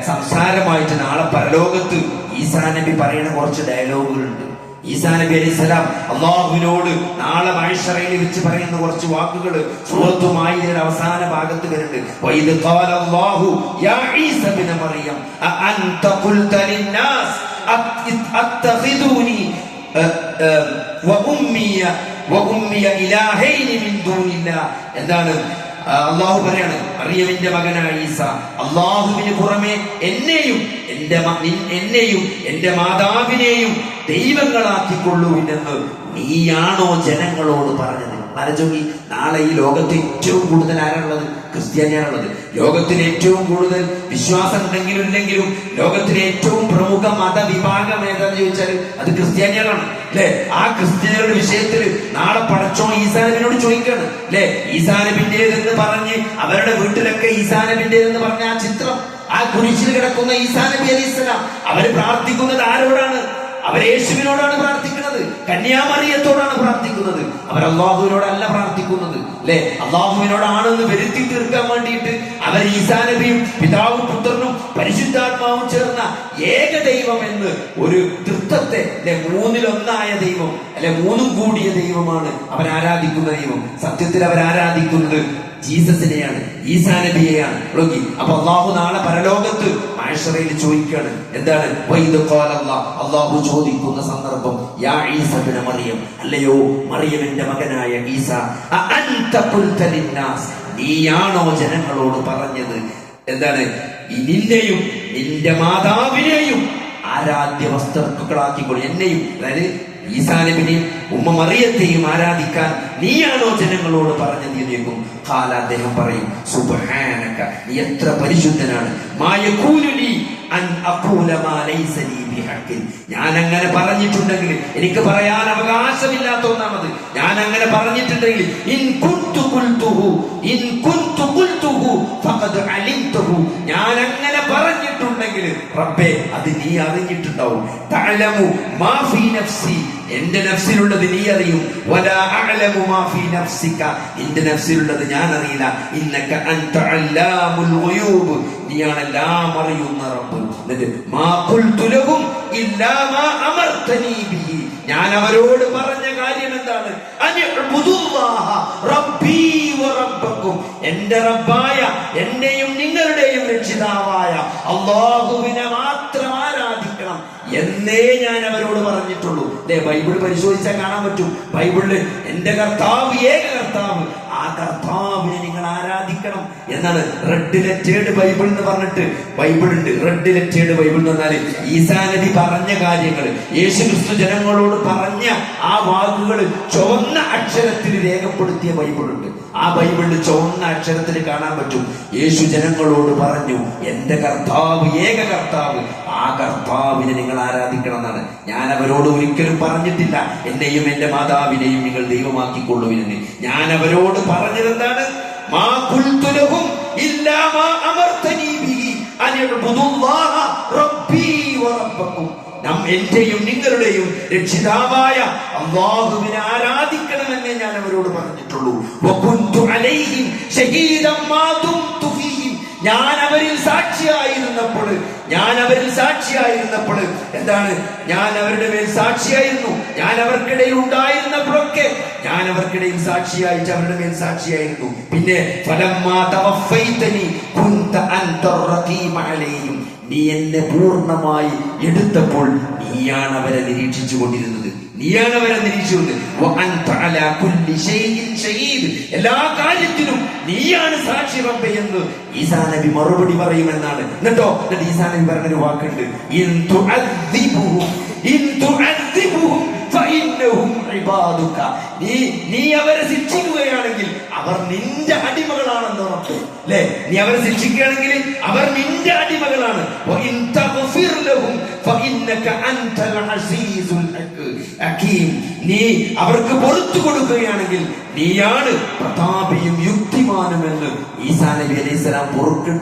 സംസാരമായിട്ട് നാളെ പരലോകത്ത് ഈസാ നബി പറയുന്ന കുറച്ച് ഡയലോഗുകളുണ്ട്. ഈസാ നബി അലൈഹിസ്സലാം അല്ലാഹുവിനോട് നാളെ മഹ്ശറയിൽ വെച്ച് പറയുന്ന കുറച്ച് വാക്കുകൾ സൂറത്തു മാഇദയുടെ അവസാന ഭാഗത്ത് വരുന്നുണ്ട്. വഇദ് ഖാല അല്ലാഹു യാ ഈസ ഇബ്ന മറിയം അഅൻത ഖുൽത ലിന്നാസ് അത്തഖിദൂനി വഉമ്മിയ ഇലാഹൈനി മിൻ ദൂനില്ലാഹ്. എന്താണ് അള്ളാഹു പറയാണ്? മറിയമിന്റെ മകനായ ഈസ അള്ളാഹുവിന് പുറമെ എന്നെയും എന്റെ മാതാവിനെയും ദൈവങ്ങളാക്കിക്കൊള്ളുവിനെന്ന് നീയാണോ ജനങ്ങളോട് പറഞ്ഞത്? ആലോചിക്കി, നാളെ ഈ ലോകത്ത് ഏറ്റവും കൂടുതൽ ആരാണുള്ളത്? ക്രിസ്ത്യാനിയാണുള്ളത്. ലോകത്തിന് ഏറ്റവും കൂടുതൽ വിശ്വാസം ഉണ്ടെങ്കിലും ഇല്ലെങ്കിലും ലോകത്തിലെ ഏറ്റവും പ്രമുഖ മതവിഭാഗം ഏതാന്ന് ചോദിച്ചാൽ അത് ക്രിസ്ത്യാനികളാണ്, അല്ലെ? ആ ക്രിസ്ത്യാനികളുടെ വിഷയത്തിൽ നാളെ പടച്ചോൻ ഈസാ നബിയോട് ചോദിക്കാണ്, അല്ലെ? ഈസാ നബിന്റേതെന്ന് പറഞ്ഞ് അവരുടെ വീട്ടിലൊക്കെ ഈസാ നബിന്റേതെന്ന് പറഞ്ഞ ആ ചിത്രം, ആ കുരിശിൽ കിടക്കുന്ന ഈസാ നബി അലൈഹിസ്സലാം, അവര് പ്രാർത്ഥിക്കുന്നത് ആരോടാണ്? അവർ യേശുവിനോടാണ് പ്രാർത്ഥിക്കുന്നത്, കന്യാമറിയത്തോടാണ് പ്രാർത്ഥിക്കുന്നത്. അവർ അള്ളാഹുവിനോടല്ല പ്രാർത്ഥിക്കുന്നത്, അല്ലെ? അള്ളാഹുവിനോടാണെന്ന് വരുത്തി തീർക്കാൻ വേണ്ടിയിട്ട് അവർ ഈസാ നബിയും പിതാവും പുത്രനും പരിശുദ്ധാത്മാവും ചേർന്ന ഏക ദൈവം എന്ന് ഒരു തൃത്വത്തെ, അല്ലെ, മൂന്നിലൊന്നായ ദൈവം, അല്ലെ, മൂന്നും കൂടിയ ദൈവമാണ് അവർ ആരാധിക്കുന്ന ദൈവം. സത്യത്തിൽ അവർ ആരാധിക്കുന്നത് ജീസസിനെയാണ്, ഈസാ നബിയെയാണ്. അപ്പൊ അള്ളാഹു നാളെ പരലോകത്ത് മഹ്ശറയിൽ ചോദിക്കാണ്. എന്താണ്? അള്ളാഹു ചോദിക്കുന്ന സന്ദർഭം, യാ ഈസ ഇബ്ന മറിയം, അല്ലയോ മറിയമിന്റെ മകനായ ഈസ, അഅൻത ഖുൽത ലിന്നാസ്, നീയാണോ ജനങ്ങളോട് പറഞ്ഞത്? എന്താണ്? നിന്നെയും നിന്റെ മാതാവിനെയും ആരാധ്യ വസ്തുക്കളാക്കിക്കൊള്ളു, എന്നെയും, അതായത് ഈസാ നബിനെയും ഉമ്മ മറിയത്തെയും ആരാധിക്കാൻ നീയാണോ ജനങ്ങളോട് പറഞ്ഞത് എന്നേക്കും? ഖാല, അദ്ദേഹം പറയും, സുബ്ഹാനക, നീ എത്ര പരിശുദ്ധനാണ്. മാ യഖൂലു ലി അൻ അഖൂല മാ ലൈസ ലി ബിഹഖിൻ, ഞാൻ അങ്ങനെ പറഞ്ഞിട്ടുണ്ടെങ്കിൽ, എനിക്ക് പറയാൻ അവകാശമില്ലാത്ത ഒന്നാമത്, ഞാൻ അങ്ങനെ പറഞ്ഞിട്ടുണ്ടെങ്കിൽ, ഇൻ കുൻതു ഖുൽതുഹു ഫഖദ് അലിംതുഹു, ഞാൻ അങ്ങനെ പറഞ്ഞിട്ടുണ്ടെങ്കിൽ റബ്ബേ അത് നീ അറിഞ്ഞിട്ടുണ്ടാവും. തഅലമു മാ ഫീ നഫ്സി, എന്റെ നഫ്സിലുള്ളത് നീ അറിയും. വലാ അഅലമു മാ ഫീ നഫ്സിക, എന്റെ നഫ്സിലുള്ളത് ഞാൻ അറിയില്ല. ഇന്നക അൻത അല്ലാമുൽ ഗുയൂബ്, നീയാണ് എല്ലാം അറിയുന്ന റബ്ബ്. എന്നിട്ട് മാ ഖുൽതു ലഹും ഇല്ലാ മാ അമർതനി ബിഹി, ഞാൻ അവരോട് പറഞ്ഞ കാര്യം എന്താണ്? അനിഅ്ബുദുല്ലാഹ റബ്ബീ വ റബ്ബക്കും, എന്റെ റബ്ബായ എന്റെയും നിങ്ങളുടെയും രക്ഷിതാവായ അല്ലാഹുവിനെ മാത്രം ആരാധിക്കണം എന്നേ ഞാൻ അവരോട് പറഞ്ഞിട്ടുള്ളൂ. ബൈബിൾ പരിശോധിച്ചാൽ കാണാൻ പറ്റും. ബൈബിളില് എന്റെ കർത്താവ് ഏക കർത്താവ്, ആ കർത്താവിനെ നിങ്ങൾ ആരാധിക്കണം എന്നാണ്. റെഡ് ലെറ്റേഡ് ബൈബിൾ എന്ന് പറഞ്ഞിട്ട് ബൈബിൾ ഉണ്ട്. റെഡ് ലെറ്റേഡ് ബൈബിൾ എന്ന് പറഞ്ഞാൽ ഈസാ നബി പറഞ്ഞ കാര്യങ്ങൾ, യേശു ക്രിസ്തു ജനങ്ങളോട് പറഞ്ഞ ആ വാക്കുകൾ ചുവന്ന അക്ഷരത്തിൽ രേഖപ്പെടുത്തിയ ബൈബിൾ ഉണ്ട്. ആ ബൈബിളിൽ ചുവന്ന അക്ഷരത്തിൽ കാണാൻ പറ്റും. യേശു ജനങ്ങളോട് പറഞ്ഞു, എന്റെ കർത്താവ് ഏക കർത്താവ്, ആ കർത്താവിനെ നിങ്ങൾ ആരാധിക്കണം എന്നാണ്. ഞാൻ അവരോട് ഒരിക്കലും പറഞ്ഞിട്ടില്ല എന്നെയും എന്റെ മാതാവിനെയും നിങ്ങൾ ദൈവമാക്കിക്കൊള്ളുവിനെന്ന്. ഞാൻ അവരോട് പറഞ്ഞത് എന്താണ്? മാ ഖുൽതു ലഹും ഇല്ലാ മാ അമർതനി ബിഹി അൻ ഇബ്ദുല്ലാഹ റബ്ബി വറബ്ബക്കും. എന്റെയും നിങ്ങളുടെയും രക്ഷിതാവായ അല്ലാഹുവിനെ ആരാധിക്കണമെന്നേ ഞാൻ അവരോട് പറഞ്ഞിട്ടുള്ളൂ. വകുന്തു അലൈഹിം ഷഹീദൻ മാ ദുംതു ഫീഹിം. ഞാൻ അവരിൽ സാക്ഷിയായിരുന്നപ്പോൾ എന്താണ്? ഞാൻ അവരുടെ മേൽ സാക്ഷിയായിരുന്നു. ഞാൻ അവർക്കിടയിൽ ഉണ്ടായിരുന്നപ്പോഴൊക്കെ ഞാൻ അവർക്കിടയിൽ സാക്ഷിയായിട്ട് അവരുടെ മേൽ സാക്ഷിയായിരുന്നു. പിന്നെ ഫലമ്മാ തവഫൈതനി കുന്ത അൻത റഖീബ അലൈഹിം. നീ എന്നെ പൂർണ്ണമായി എടുത്തപ്പോൾ നീയാണ് അവരെ നിരീക്ഷിച്ചു കൊണ്ടിരുന്നത്. എല്ലാ കാര്യത്തിനും നീയാണ് സാക്ഷി റബ്ബേ എന്ന് ഈസാ നബി മറുപടി പറയുമെന്നാണ്. എന്നിട്ട് ഈസാ നബി പറഞ്ഞൊരു വാക്കുണ്ട്, നീ അവരെ ശിക്ഷിക്കുകയാണെങ്കിൽ അവർ നിന്റെ അടിമകളാണെന്ന് ഉറപ്പ്. അല്ലെ, നീ അവരെ ശിക്ഷിക്കുകയാണെങ്കിൽ അവർ നിന്റെ അടിമകളാണ്. നീ അവർക്ക് പൊറുത്തു കൊടുക്കുകയാണെങ്കിൽ നീയാണ് പ്രതാപിയും യുക്തിമാനുമെന്ന് ഈസാ നബി അലൈഹിസ്സലാം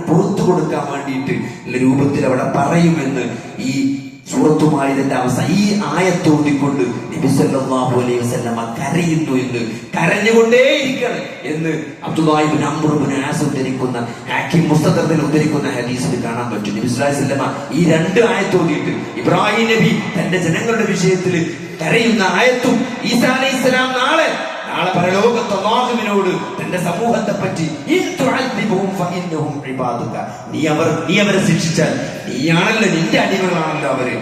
പൊറുത്തു കൊടുക്കാൻ വേണ്ടിയിട്ട് രൂപത്തിൽ അവിടെ പറയുമെന്ന് ഈ സൂറത്തു മാഇദയുടെ അവസാനം ഈ ആയത്ത് ഓതിക്കൊണ്ട് നബി സല്ലല്ലാഹു അലൈഹി വസല്ലം കരയുന്നു എന്ന്, കരഞ്ഞുകൊണ്ടേയിരിക്കണം എന്ന് അബ്ദുല്ലാഹി ഇബ്നു അംർ ഇബ്നു ആസ് ഉദ്ധരിക്കുന്ന ഹാക്കിം മുസ്തദറിൽ ഉദ്ധരിക്കുന്ന ഹദീസിൽ കാണാൻ പറ്റും. നബി സല്ലല്ലാഹു അലൈഹി വസല്ലം ഈ രണ്ട് ആയത്ത് ഓതിയിട്ട് ഇബ്രാഹിം നബി തന്റെ ജനങ്ങളുടെ വിഷയത്തിൽ കരയുന്ന ആയത്തും ഈസാ അലൈഹിസ്സലാം നാളെ പരലോകത്ത് അല്ലാഹുവിനോട് തന്റെ സമൂഹത്തെ പറ്റി നീ അവരെ ശിക്ഷിച്ചാൽ നീയാണല്ലോ, നിന്റെ അടിമകളാണല്ലോ അവര്.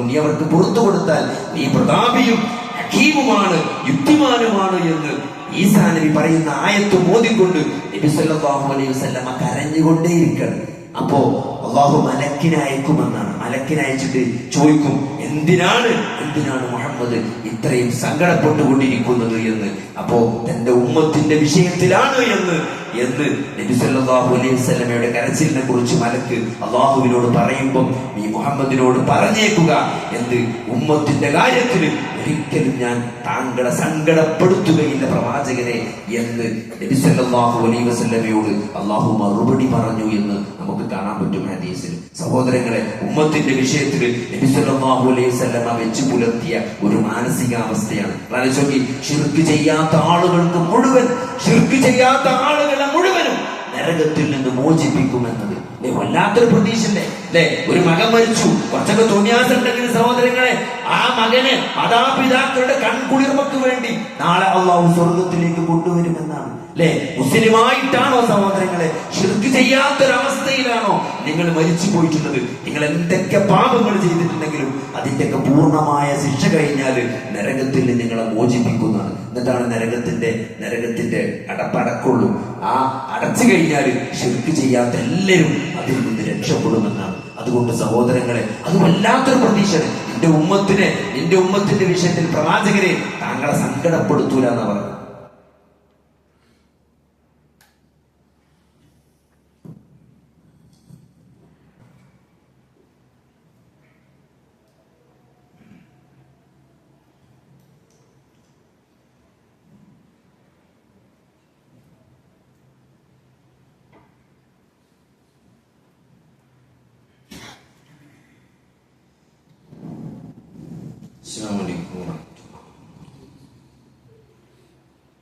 നീ അവർക്ക് പുറത്തു കൊടുത്താൽ നീ പ്രതാപിയും ഹകീമുമാണ്, യുക്തിമാനുമാണ് എന്ന് ഈസാ നബി പറയുന്ന ആയത്ത് മോദിക്കൊണ്ട് നബി സല്ലല്ലാഹു അലൈഹി വസല്ലം കരഞ്ഞുകൊണ്ടേയിരിക്കണം. അപ്പോ അള്ളാഹു മലക്കിനെ അയക്കുമെന്നാണ്. മലക്കിനെ അയച്ചിട്ട് ചോദിക്കും, എന്തിനാണ് മുഹമ്മദ് ഇത്രയും സങ്കടപ്പെട്ടുകൊണ്ടിരിക്കുന്നത് എന്ന്. അപ്പോ തന്റെ ഉമ്മത്തിന്റെ വിഷയത്തിലാണ് എന്ന് നബി സല്ലല്ലാഹു അലൈഹി വസല്ലമയുടെ കരച്ചിലിനെ കുറിച്ച് മലക്ക് അള്ളാഹുവിനോട് പറയുമ്പം നീ മുഹമ്മദിനോട് പറഞ്ഞേക്കുക, എന്ത് ഉമ്മത്തിന്റെ കാര്യത്തിൽ ഒരിക്കലും ഞാൻ താങ്കളെ സങ്കടപ്പെടുത്തുകയില്ല പ്രവാചകനെ എന്ന് നബി സല്ലല്ലാഹു അലൈഹി വസല്ലമയോട് അള്ളാഹു മറുപടി പറഞ്ഞു എന്ന് നമുക്ക് കാണാൻ പറ്റും ഹദീസിൽ. സഹോദരങ്ങളെ, ഉമ്മത്തിന്റെ വിഷയത്തിൽ നബി സല്ലല്ലാഹു അലൈഹി വസല്ലമ വെച്ച് പുലർത്തിയ ഒരു മാനസികാവസ്ഥയാണ്. ശിർക്ക് ചെയ്യാത്ത ആളുകളെ മുഴുവനും നരകത്തിൽ നിന്ന് മോചിപ്പിക്കുമെന്നത് വല്ലാത്തൊരു പ്രതീക്ഷല്ലേ? അല്ലെ, ഒരു മകൻ മരിച്ചു, കുറച്ചൊക്കെ തോന്നിയാസം ഉണ്ടെങ്കിൽ സഹോദരങ്ങളെ, ആ മകന് മാതാപിതാക്കളുടെ കൺകുളിർമക്ക് വേണ്ടി നാളെ അള്ളാഹു സ്വർഗത്തിലേക്ക് കൊണ്ടുവരുമെന്നാണ്. അല്ലെ, മുസ്ലിമായിട്ടാണോ സഹോദരങ്ങളെ? ശിർക്ക് ചെയ്യാത്തൊരവസ്ഥയിലാണോ നിങ്ങൾ മരിച്ചു പോയിട്ടുള്ളത്? നിങ്ങൾ എന്തൊക്കെ പാപങ്ങൾ ചെയ്തിട്ടുണ്ടെങ്കിലും അതിന്റെയൊക്കെ പൂർണ്ണമായ ശിക്ഷ കഴിഞ്ഞാൽ നരകത്തിൽ നിങ്ങളെ മോചിപ്പിക്കുന്നതാണ്. എന്നിട്ടാണ് നരകത്തിന്റെ അടപ്പടക്കുള്ളൂ. ആ അടച്ചു കഴിഞ്ഞാൽ ശിർക്ക് ചെയ്യാത്ത എല്ലാവരും അതിൽ നിന്ന് രക്ഷപ്പെടുമെന്നാണ്. അതുകൊണ്ട് സഹോദരങ്ങളെ, അത് വല്ലാത്തൊരു പ്രതീക്ഷയാണ്. നിന്റെ ഉമ്മത്തിന്റെ വിഷയത്തിൽ പ്രവാചകരെ താങ്കളെ സങ്കടപ്പെടുത്തൂല എന്നാ പറഞ്ഞു. السلام عليكم ورحمة الله.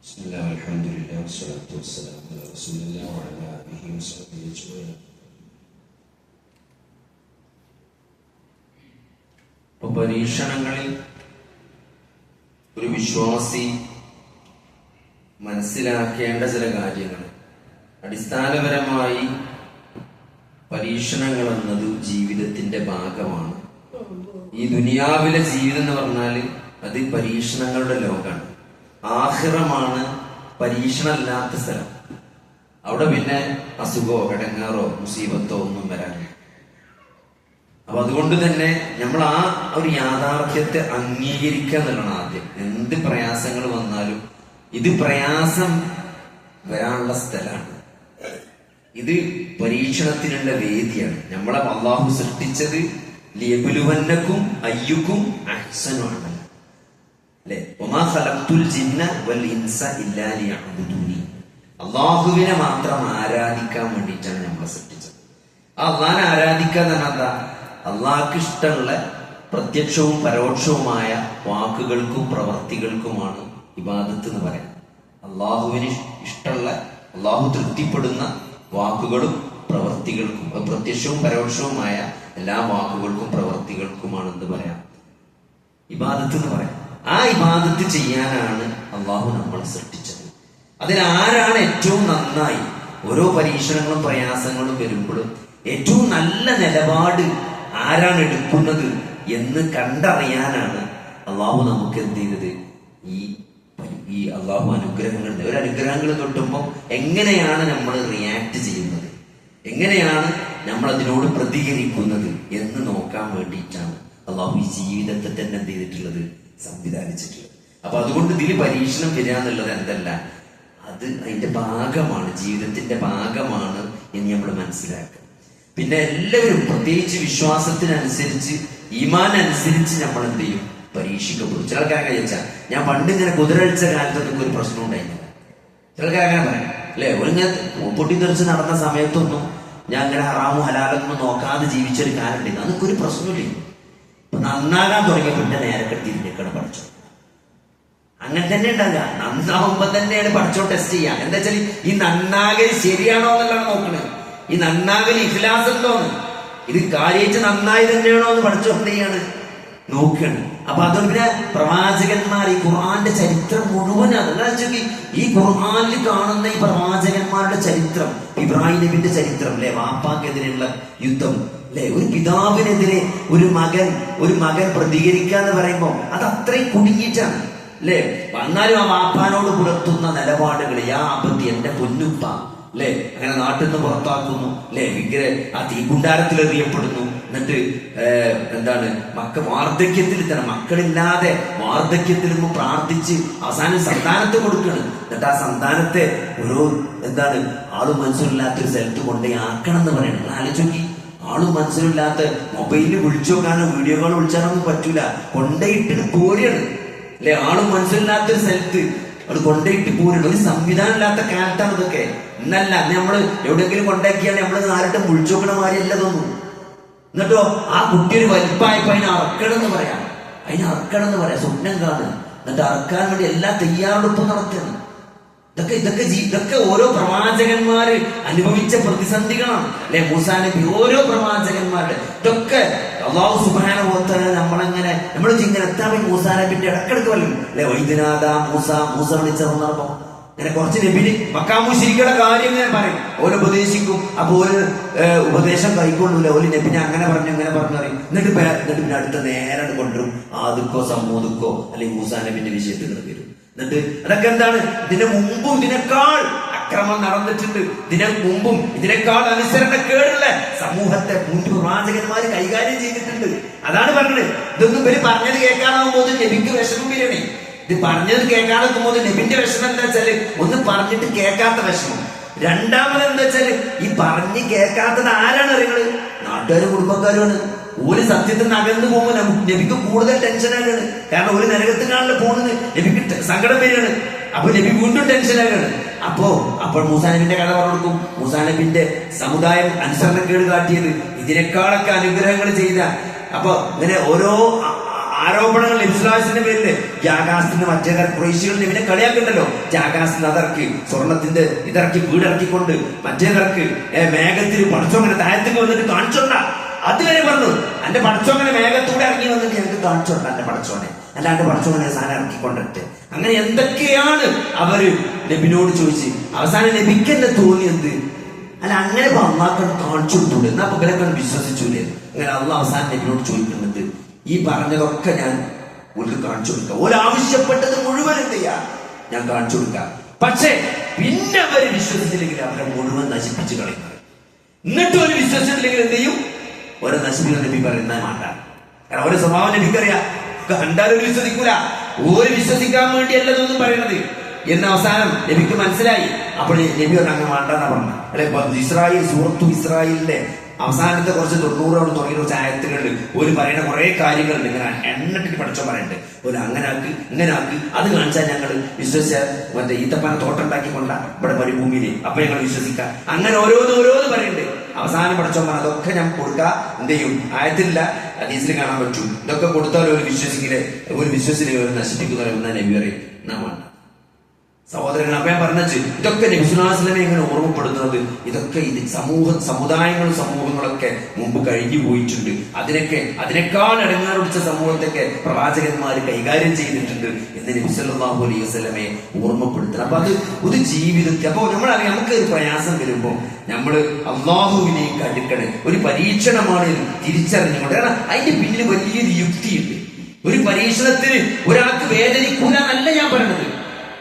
بسم الله والحمد لله والصلاة والسلام على رسول الله وعلى آله وصحبه أجمعين. പരീക്ഷണങ്ങളിൽ ഒരു വിശ്വാസി മനസ്സിലാക്കേണ്ട ചില കാര്യങ്ങൾ. അടിസ്ഥാനപരമായി പരീക്ഷണങ്ങൾ എന്നത് ജീവിതത്തിന്റെ ഭാഗമാണ്. ഈ ദുനിയാവിലെ ജീവിതം എന്ന് പറഞ്ഞാല് അത് പരീക്ഷണങ്ങളുടെ ലോകമാണ്. ആഖിറമാണ് പരീക്ഷണമില്ലാത്ത സ്ഥലം. അവിടെ പിന്നെ അസുഖമോ ഇടങ്ങാറോ മുസീബത്തോ ഒന്നും വരാനില്ല. അപ്പൊ അതുകൊണ്ട് തന്നെ നമ്മൾ ആ ഒരു യാഥാർത്ഥ്യത്തെ അംഗീകരിക്കുക എന്നുള്ളതാണ് ആദ്യം. എന്ത് പ്രയാസങ്ങൾ വന്നാലും ഇത് പ്രയാസം വരാനുള്ള സ്ഥലമാണ്. ഇത് പരീക്ഷണത്തിനുള്ള വേദിയാണ്. നമ്മളെ അല്ലാഹു സൃഷ്ടിച്ചത് ലിയബ്ലുവന്നക്കും അയ്യുക്കും അഹ്സനു അമല അല്ലേ. വമാ ഖലഖ്തുൽ ജിന്ന വൽ ഇൻസ ഇല്ലാ ലിയഅ്ബുദൂനി. അല്ലാഹുവിനെ മാത്രം ആരാധിക്കാൻ വേണ്ടിയിട്ടാണ് നമ്മളെ സൃഷ്ടിച്ചത്. ആ അല്ലാഹനെ ആരാധിക്കുക എന്ന് പറഞ്ഞാൽ എന്താ? അല്ലാഹ്ക്ക് ഇഷ്ടമുള്ള പ്രത്യക്ഷവും പരോക്ഷവുമായ വാക്കുകൾക്കും പ്രവർത്തികൾക്കുമാണ് ഇബാദത്ത് എന്ന് പറയാം. അള്ളാഹുവിന് ഇഷ്ടമുള്ള, അള്ളാഹു തൃപ്തിപ്പെടുന്ന വാക്കുകളും പ്രവർത്തികൾക്കും, പ്രത്യക്ഷവും പരോക്ഷവുമായ എല്ലാ വാക്കുകൾക്കും പ്രവർത്തികൾക്കുമാണ് എന്ത് പറയാം? ഇബാദത്ത് എന്ന് പറയാം. ആ ഇബാദത്ത് ചെയ്യാനാണ് അള്ളാഹു നമ്മളെ സൃഷ്ടിച്ചത്. അതിനാരാണ് ഏറ്റവും നന്നായി ഓരോ പരീക്ഷണങ്ങളും പ്രയാസങ്ങളും വരുമ്പോഴും ഏറ്റവും നല്ല നിലപാട് ആരാണ് എടുക്കുന്നത് എന്ന് കണ്ടറിയാനാണ് അള്ളാഹു നമുക്ക് എന്ത് ചെയ്തത്? ഈ അള്ളാഹു അനുഗ്രഹങ്ങൾ, ഒരു അനുഗ്രഹങ്ങൾ കിട്ടുമ്പോൾ എങ്ങനെയാണ് നമ്മൾ റിയാക്ട് ചെയ്യുന്നത്, എങ്ങനെയാണ് നമ്മൾ അതിനോട് പ്രതികരിക്കുന്നത് എന്ന് നോക്കാൻ വേണ്ടിയിട്ടാണ് അള്ളാഹു ഈ ജീവിതത്തെ തന്നെ എന്ത് ചെയ്തിട്ടുള്ളത്? സംവിധാനിച്ചിട്ടുള്ളത്. അപ്പൊ അതുകൊണ്ട് ഇതിൽ പരീക്ഷണം വരിക എന്നുള്ളത് എന്തല്ല, അത് അതിന്റെ ഭാഗമാണ്, ജീവിതത്തിന്റെ ഭാഗമാണ് എന്ന് നമ്മൾ മനസ്സിലാക്കുക. പിന്നെ എല്ലാവരും പ്രത്യേകിച്ച് വിശ്വാസത്തിനനുസരിച്ച്, ഈമാൻ അനുസരിച്ച് നമ്മൾ എന്ത് ചെയ്യും? പരീക്ഷിക്കപ്പെടും. ചിലർക്കാരെ കഴിച്ചാൽ ഞാൻ പണ്ട് ഇങ്ങനെ കുതിരഴിച്ച കാലത്തൊന്നും ഒരു പ്രശ്നം ഉണ്ടായിരുന്നില്ല. ചിലർക്കാരങ്ങനെ പറയാം അല്ലെ, ഒരിങ്ങനെ പൊട്ടിത്തെറിച്ച് നടന്ന സമയത്തൊന്നും ഞാൻ അങ്ങനെ ഹറാമും ഹലാലൊന്നും നോക്കാതെ ജീവിച്ചൊരു കാലം ഉണ്ടായിരുന്നു. അതൊക്കെ ഒരു പ്രശ്നമില്ല. ഇപ്പൊ നന്നാകാൻ തുടങ്ങിയ പിന്നെ നേരെ തിരിഞ്ഞേക്കാണ് പഠിച്ചോ. അങ്ങനെ തന്നെ ഉണ്ടാകുക. നന്നാവുമ്പോ തന്നെയാണ് പഠിച്ചോ ടെസ്റ്റ് ചെയ്യുക. എന്താ വെച്ചാൽ ഈ നന്നാകൽ ശരിയാണോ എന്നുള്ളതാണ് നോക്കണത്. ഈ നന്നാകൽ ഇഖ്ലാസ് ഉണ്ടോന്ന്, ഇത് കാര്യമായിട്ട് നന്നായി തന്നെയാണോ എന്ന് പഠിച്ചോ എന്ത് ചെയ്യാണ്? നോക്കുകയാണ്. അപ്പൊ അതുകൊണ്ട് പിന്നെ പ്രവാചകന്മാർ, ഈ ഖുർആന്റെ ചരിത്രം മുഴുവൻ അത് ഈ ഖുർആനിൽ കാണുന്ന ഈ പ്രവാചകന്മാരുടെ ചരിത്രം, ഇബ്രാഹിം നബിന്റെ ചരിത്രം അല്ലെ, വാപ്പാക്കെതിരെയുള്ള യുദ്ധം അല്ലെ, ഒരു പിതാവിനെതിരെ ഒരു മകൻ പ്രതികരിക്കുക എന്ന് പറയുമ്പോൾ അത് അത്രയും കുടുങ്ങിയിട്ടാണ് അല്ലെ. വന്നാലും ആ വാപ്പാനോട് പുലർത്തുന്ന നിലപാടുകൾ, യാ അബത്തി, എന്റെ പൊന്നുപ്പ അല്ലെ, അങ്ങനെ നാട്ടിൽ നിന്ന് പുറത്താക്കുന്നു അല്ലെ, ആ തീകുണ്ടാരത്തിൽ എറിയപ്പെടുന്നു. എന്നിട്ട് എന്താണ്, വാർദ്ധക്യത്തിൽ തന്നെ മക്കളില്ലാതെ വാർദ്ധക്യത്തിൽ നിന്ന് പ്രാർത്ഥിച്ച് അവസാനം സന്താനത്തെ കൊടുക്കണം. എന്നിട്ട് ആ സന്താനത്തെ ഓരോ എന്താണ് ആളും മനസ്സിലില്ലാത്തൊരു സ്ഥലത്ത് കൊണ്ടുപോയി ആക്കണം എന്ന് പറയണം. ആലോചിക്കി, ആളും മനസ്സിലില്ലാത്ത മൊബൈലിൽ വിളിച്ചു നോക്കാനോ വീഡിയോ കോൾ വിളിച്ചാനൊന്നും പറ്റൂല, കൊണ്ടയിട്ടിട്ട് പോരുകയാണ് അല്ലെ. ആളും മനസ്സിലില്ലാത്തൊരു സ്ഥലത്ത് അത് കൊണ്ടയിട്ട് പോരുകയാണ്. ഒരു സംവിധാനം ഇല്ലാത്ത കാലത്താണ് ഇതൊക്കെ. ഇന്നല്ല, നമ്മള് എവിടെയെങ്കിലും കൊണ്ടാക്കിയാണ് നമ്മള് ആരുടെ വിളിച്ചു നോക്കണ മാതിരിയല്ല തോന്നും. എന്നിട്ടോ ആ കുട്ടി ഒരു വലിപ്പായപ്പോ അതിനെ അറക്കണം എന്ന് പറയാം, സ്വപ്നം കാണുക. എന്നിട്ട് അറക്കാൻ വേണ്ടി എല്ലാ തയ്യാറെടുപ്പും നടത്തുകയാണ്. ഇതൊക്കെ ഓരോ പ്രവാചകന്മാര് അനുഭവിച്ച പ്രതിസന്ധികളാണ് അല്ലെ. മൂസാ നബി, ഓരോ പ്രവാചകന്മാരുടെ ഇതൊക്കെ അല്ലാഹു സുബ്ഹാനഹു വ തആല നമ്മൾ ഇങ്ങനെ എത്താൻ മൂസാ നബിന്റെ ഇടക്കിടക്ക് പറയും അല്ലെ, വൈദ്യനാഥ മൂസ വിളിച്ചപ്പോ അങ്ങനെ കുറച്ച് നബിന് മക്കാമുശ്രിക്കുടെ കാര്യം ഇങ്ങനെ പറയും, ഓരോ ഉപദേശിക്കും. അപ്പൊ ഒരു ഉപദേശം കൈക്കൊള്ളൂല, ഒരു നബിനെ അങ്ങനെ പറഞ്ഞു അറിയും. എന്നിട്ട് പിന്നെ അടുത്ത നേരെ കൊണ്ടുവരും ആദ്യക്കോ സമൂഹക്കോ അല്ലെങ്കിൽ മൂസാ നബിന്റെ വിഷയത്തിൽ വരും. എന്നിട്ട് അതൊക്കെ എന്താണ്, ഇതിന് മുമ്പും ഇതിനേക്കാൾ അക്രമം നടന്നിട്ടുണ്ട്, മുമ്പും ഇതിനേക്കാൾ അനുസരണക്കേടുള്ള സമൂഹത്തെ മുൻ പ്രവാചകന്മാര് കൈകാര്യം ചെയ്തിട്ടുണ്ട്. അതാണ് പറഞ്ഞത്. ഇതൊന്നും ഇവര് പറഞ്ഞത് കേൾക്കാനാവുമ്പോൾ നബിക്ക് വിഷമം വരണേ. ഇത് പറഞ്ഞത് കേൾക്കാതെക്കുമ്പോൾ നബിന്റെ വിഷമം എന്താ വെച്ചാല്, ഒന്ന് പറഞ്ഞിട്ട് കേൾക്കാത്ത വിഷമം. രണ്ടാമത് എന്താ വെച്ചാല്, ഈ പറഞ്ഞ് കേൾക്കാത്തത് ആരാണ് അറിയുന്നത്? നാട്ടുകാരും കുടുംബക്കാരുമാണ്. ഒരു സത്യത്തിൽ നിന്ന് അകന്നു പോകുമ്പോൾ നബിക്ക് കൂടുതൽ ടെൻഷനാകാണ്. കാരണം ഒരു നരകത്തിനാണല്ലോ പോകുന്നത്, നബിക്ക് സങ്കടം വരികയാണ്. അപ്പൊ നബി വീണ്ടും ടെൻഷനാകാണ്. അപ്പോൾ മൂസാ നബിന്റെ കഥ പറഞ്ഞു കൊടുക്കും. മൂസാ നബിന്റെ സമുദായം അനുസരണക്കേട് കാട്ടിയത്, ഇതിനേക്കാളൊക്കെ അനുഗ്രഹങ്ങൾ ചെയ്ത, അപ്പൊ ഇങ്ങനെ ഓരോ ആരോപണങ്ങൾ ഇസ്ലാമിന്റെ പേരില് ജാഗാസിന് മറ്റേ കുറേശ്ശികൾ നബിനെ കളിയാക്കുണ്ടല്ലോ. ജാഗാസിന് അതിറക്കി, സ്വർണത്തിന്റെ ഇതിറക്കി വീടിറക്കിക്കൊണ്ട് മറ്റേതിറക്കി മേഘത്തിൽ പഠിച്ചോങ്ങനെ താഴത്തേക്ക് വന്നിട്ട് കാണിച്ചോണ്ട. അതുവരെ പറഞ്ഞു, എന്റെ പഠിച്ചോങ്ങനെ മേഘത്തൂടെ ഇറങ്ങി വന്നിട്ട് ഞങ്ങൾക്ക് കാണിച്ചോണ്ട എന്റെ പഠിച്ചോനെ, അല്ലാണ്ട് പഠിച്ചോനെ സാധനം ഇറക്കിക്കൊണ്ടിട്ട്. അങ്ങനെ എന്തൊക്കെയാണ് അവര് നബിനോട് ചോദിച്ച്. അവസാനം നബിക്ക് എന്നെ തോന്നിയത്, അല്ല അങ്ങനെ അള്ളാഹ് കാണിച്ചു കൊടുത്തൂടെ, എന്നാ ഇവരൊക്കെ വിശ്വസിച്ചൂലേ. അങ്ങനെ അള്ളാഹ് അവസാനം നബിനോട് ചോദിക്കുന്നത്, ഈ പറഞ്ഞതൊക്കെ ഞാൻ ഒരു കാണിച്ചു കൊടുക്കാം, ഒരാവശ്യപ്പെട്ടത് മുഴുവൻ എന്ത് ചെയ്യാ ഞാൻ കാണിച്ചു കൊടുക്കാം. പക്ഷേ പിന്നെ അവര് വിശ്വസിച്ചില്ലെങ്കിൽ അവരെ മുഴുവൻ നശിപ്പിച്ചു കളയുന്നത്. എന്നിട്ട് ഒരു വിശ്വസിച്ചില്ലെങ്കിൽ എന്ത് ചെയ്യും? ഓരോ നശിപ്പിക്കുന്ന നബി പറയുന്ന മാറ്റാൻ. കാരണം ഓരോ സ്വഭാവം നബിക്കറിയാം. കണ്ടാലും വിശ്വസിക്കൂല, ഓര് വിശ്വസിക്കാൻ വേണ്ടിയല്ല ഇതൊന്നും പറയണത് എന്ന് അവസാനം നബിക്ക് മനസ്സിലായി. അപ്പോൾ നബി അങ്ങനെ വേണ്ടെന്നാ പറഞ്ഞ അല്ലെ. ഇസ്രായേൽ സൂറത്തു ഇസ്രായേലിന്റെ അവസാനത്തെ കുറച്ച് 90 തുടങ്ങിയ കുറച്ച് ആയത്തുകളിൽ ഒരു പറയുന്ന കുറെ കാര്യങ്ങളുണ്ട്. ഇങ്ങനെ എണ്ണട്ടിട്ട് പഠിച്ചോ പറയുന്നുണ്ട്. ഒരു അങ്ങനെ ആക്ക് ഇങ്ങനെ ആക്ക് അത് കാണിച്ചാൽ ഞങ്ങൾ വിശ്വസിച്ച മറ്റേ ഈത്തപ്പന തോട്ടം ഉണ്ടാക്കിക്കൊണ്ട ഇവിടെ മരുഭൂമിയിൽ അപ്പൊ ഞങ്ങൾ വിശ്വസിക്കാം. അങ്ങനെ ഓരോന്ന് പറയുന്നുണ്ട്. അവസാനം പഠിച്ചോ പറഞ്ഞ അതൊക്കെ ഞാൻ കൊടുക്കാം. എന്ത് ചെയ്യും? ആയത്തില്ല, ഹദീസിൽ കാണാൻ പറ്റും. ഇതൊക്കെ കൊടുത്താൽ ഒരു വിശ്വസിനെ ഒരു നശിപ്പിക്കുന്ന നബി പറയും നാം സഹോദരങ്ങൾ. അപ്പൊ ഞാൻ പറഞ്ഞത് ഇതൊക്കെ നബി സല്ലല്ലാഹു അലൈഹി വസല്ലമയെ എങ്ങനെ ഓർമ്മപ്പെടുത്തുന്നത്? ഇതൊക്കെ സമൂഹങ്ങളൊക്കെ മുമ്പ് കഴിഞ്ഞു പോയിട്ടുണ്ട്. അതിനേക്കാൾ അടങ്ങാറുടിച്ച സമൂഹത്തൊക്കെ പ്രവാചകന്മാർ കൈകാര്യം ചെയ്തിട്ടുണ്ട് എന്ന് നബി സല്ലല്ലാഹു അലൈഹി വസല്ലമയെ ഓർമ്മപ്പെടുത്തണം. അപ്പൊ അത് ഒരു ജീവിതത്തിൽ അപ്പൊ നമ്മളറിയാം, നമുക്ക് ഒരു പ്രയാസം വരുമ്പോ നമ്മൾ അള്ളാഹുവിലേക്ക് അടുക്കണേ. ഒരു പരീക്ഷണമാണ് തിരിച്ചറിഞ്ഞുകൊണ്ട്. കാരണം അതിന്റെ പിന്നിൽ വലിയൊരു യുക്തിയുണ്ട്. ഒരു പരീക്ഷണത്തിന് ഒരാൾക്ക് വേദനിക്കൂല എന്നല്ല ഞാൻ പറയുന്നത്.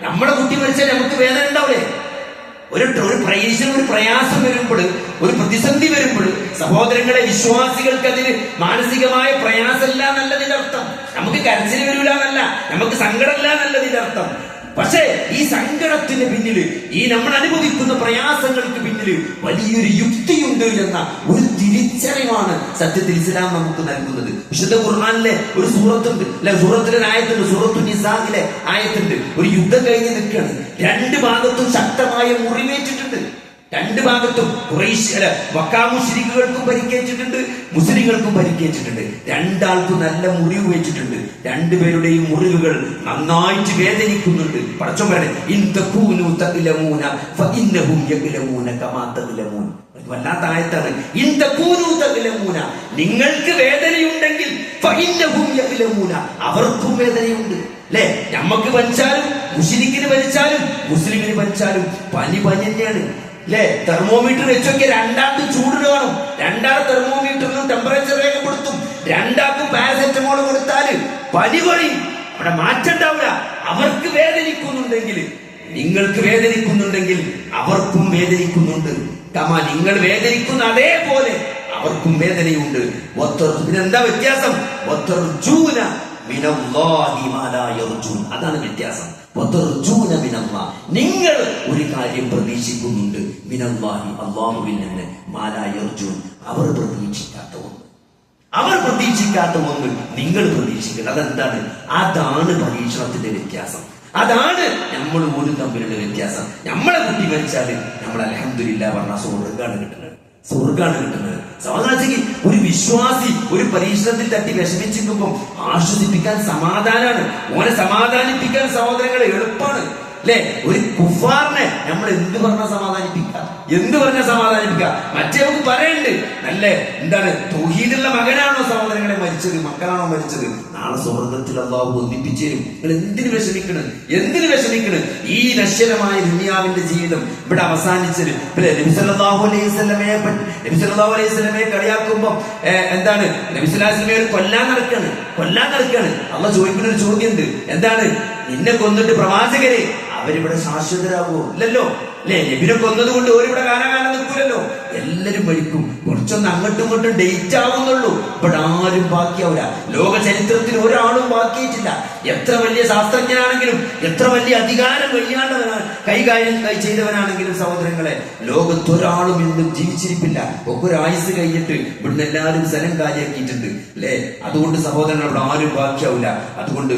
നമ്മുടെ കുട്ടി മരിച്ചാൽ നമുക്ക് വേദന ഉണ്ടാവില്ലേ? ഒരു പ്രയാസം വരുമ്പോൾ, ഒരു പ്രതിസന്ധി വരുമ്പോൾ സഹോദരങ്ങളെ, വിശ്വാസികൾക്ക് അതിന് മാനസികമായ പ്രയാസമില്ല എന്നല്ലതിന്റെ അർത്ഥം. നമുക്ക് കരച്ചിൽ വരില്ല എന്നല്ല, നമുക്ക് സങ്കടമില്ല എന്നല്ലതിന്റെ അർത്ഥം. പക്ഷേ ഈ സങ്കടത്തിന് പിന്നില്, ഈ നമ്മൾ അനുഭവിക്കുന്ന പ്രയാസങ്ങൾക്ക് പിന്നില് വലിയൊരു യുക്തിയുണ്ട് എന്ന ഒരു തിരിച്ചറിവാണ് സത്യത്തിൽ ഇസ്ലാം നമുക്ക് നൽകുന്നത്. വിശുദ്ധ ഖുർആനിലെ ഒരു സൂറത്തുണ്ട്, അല്ലെ, സൂറത്തിലെ ആയത്തുണ്ട്, സൂറത്തു നിസായിലെ ആയത്തുണ്ട്. ഒരു യുദ്ധം കഴിഞ്ഞ് നിൽക്കുകയാണ്. രണ്ട് ഭാഗത്തും ശക്തമായ മുറിവേറ്റിട്ടുണ്ട്. രണ്ട് ഭാഗത്തും മക്കാ മുശ്രിക്കുകൾക്കും പരിക്കേറ്റിട്ടുണ്ട്, മുസ്ലിങ്ങൾക്കും പരിക്കേറ്റിട്ടുണ്ട്. രണ്ടാൾക്കും നല്ല മുറിവ് വെച്ചിട്ടുണ്ട്. രണ്ടുപേരുടെയും മുറിവുകൾ നന്നായിട്ട് വേദനിക്കുന്നുണ്ട്. പടച്ചോൻ പറയണേ, വല്ലാത്ത ആയത്താണ്. നിങ്ങൾക്ക് വേദനയുണ്ടെങ്കിൽ അവർക്കും വേദനയുണ്ട്. അല്ലെ, നമ്മക്ക് വലിച്ചാലും മുസ്ലിക്കിന് വലിച്ചാലും മുസ്ലിമിന് വലിച്ചാലും പനി തന്നെയാണ്. അല്ലെ, തെർമോമീറ്റർ വെച്ചൊക്കെ രണ്ടാൾക്ക് ചൂടിന് കാണും. രണ്ടാൾ തെർമോമീറ്ററിനും ടെമ്പറേച്ചർ രേഖപ്പെടുത്തും. രണ്ടാൾക്കും പാരസെറ്റമോൾ കൊടുത്താല് പനി കുറയും. അവിടെ മാറ്റം ഉണ്ടാവില്ല. അവർക്ക് വേദനിക്കുന്നുണ്ടെങ്കിൽ, നിങ്ങൾക്ക് വേദനിക്കുന്നുണ്ടെങ്കിൽ അവർക്കും വേദനിക്കുന്നുണ്ട്. നിങ്ങൾ വേദനിക്കുന്ന അതേപോലെ അവർക്കും വേദനയുണ്ട്. പിന്നെന്താ വ്യത്യാസം? അതാണ് വ്യത്യാസം. നിങ്ങൾ ഒരു കാര്യം പ്രതീക്ഷിക്കുന്നുണ്ട്, മിനല്ലാഹി, അല്ലാഹുവിൽ നിന്ന്, മാലാ യർജൂൻ, അവർ പ്രതീക്ഷിക്കാത്ത ഒന്ന് നിങ്ങൾ പ്രതീക്ഷിക്കണം. അതെന്താണ്? അതാണ് പരീക്ഷണത്തിന്റെ വ്യത്യാസം. അതാണ് നമ്മൾ ഒരു തമ്മിലുള്ള വ്യത്യാസം. നമ്മളെ കുട്ടി മരിച്ചാല് നമ്മൾ അൽഹംദുലില്ലാഹ് പറഞ്ഞ സ്വർഗാണ് കിട്ടുന്നത്. സഹോദരൻ, ഒരു വിശ്വാസി ഒരു പരീക്ഷണത്തിൽ തട്ടി വിഷമിച്ചിരിക്കുമ്പോൾ ആശ്വസിപ്പിക്കാൻ സമാധാനാണ്. ഓനെ സമാധാനിപ്പിക്കാൻ സഹോദരങ്ങളെ എളുപ്പമാണ്. അല്ലെ, ഒരു കുഫാറിനെ നമ്മൾ എന്ത് പറഞ്ഞാൽ സമാധാനിപ്പിക്കാം? മറ്റേ നമുക്ക് പറയണ്ട്, നല്ല എന്താണ്, തൗഹീദുള്ള മകനാണോ സഹോദരങ്ങളെ മരിച്ചത്, മക്കളാണോ മരിച്ചത്? നാളെ സ്വർഗത്തിൽ അല്ലാഹു ഒന്നിപ്പിച്ചു തരും. നിങ്ങൾ എന്തിനു വിഷമിക്കണ്? ഈ നശ്വരമായ ദുനിയാവിന്റെ ജീവിതം ഇവിടെ അവസാനിച്ചത്. നബി സല്ലല്ലാഹു അലൈഹി വസല്ലമയെ കളിയാക്കുമ്പോ എന്താണ്, നബി സല്ലല്ലാഹു അലൈഹി വസല്ലമയെ കൊല്ലാൻ നടക്കാണ്. അള്ളാഹ് ചോദിക്കുന്ന ഒരു ചോദ്യമുണ്ട്. എന്താണ്? നിന്നെ കൊന്നിട്ട് പ്രവാചകരെ അവരിവിടെ ശാശ്വതരാകുമോ? ഇല്ലല്ലോ. അല്ലെ, നബിനെ കൊന്നത് കൊണ്ട് ഓരിവിടെ കാലകാലം നിൽക്കൂലല്ലോ. എല്ലാരും മരിക്കും. കുറച്ചൊന്ന് അങ്ങോട്ടും ഇങ്ങോട്ടും ഡേറ്റ് ആവുന്നുള്ളൂ. ഇവിടെ ആരും ബാക്കിയാവില്ല. ലോക ചരിത്രത്തിൽ ഒരാളും ബാക്കിയിട്ടില്ല. എത്ര വലിയ ശാസ്ത്രജ്ഞനാണെങ്കിലും, എത്ര വലിയ അധികാരം കൈകാര്യം ചെയ്തവനാണെങ്കിലും സഹോദരങ്ങളെ, ലോകത്തൊരാളും ഇന്നും ജീവിച്ചിരിപ്പില്ല. ഒക്കെ ഒരു ആയുസ് കഴിഞ്ഞിട്ട് ഇവിടുന്ന് എല്ലാവരും സ്ഥലം കാര്യാക്കിയിട്ടുണ്ട്. അല്ലെ, അതുകൊണ്ട് സഹോദരങ്ങൾ ഇവിടെ ആരും ബാക്കിയാവില്ല. അതുകൊണ്ട്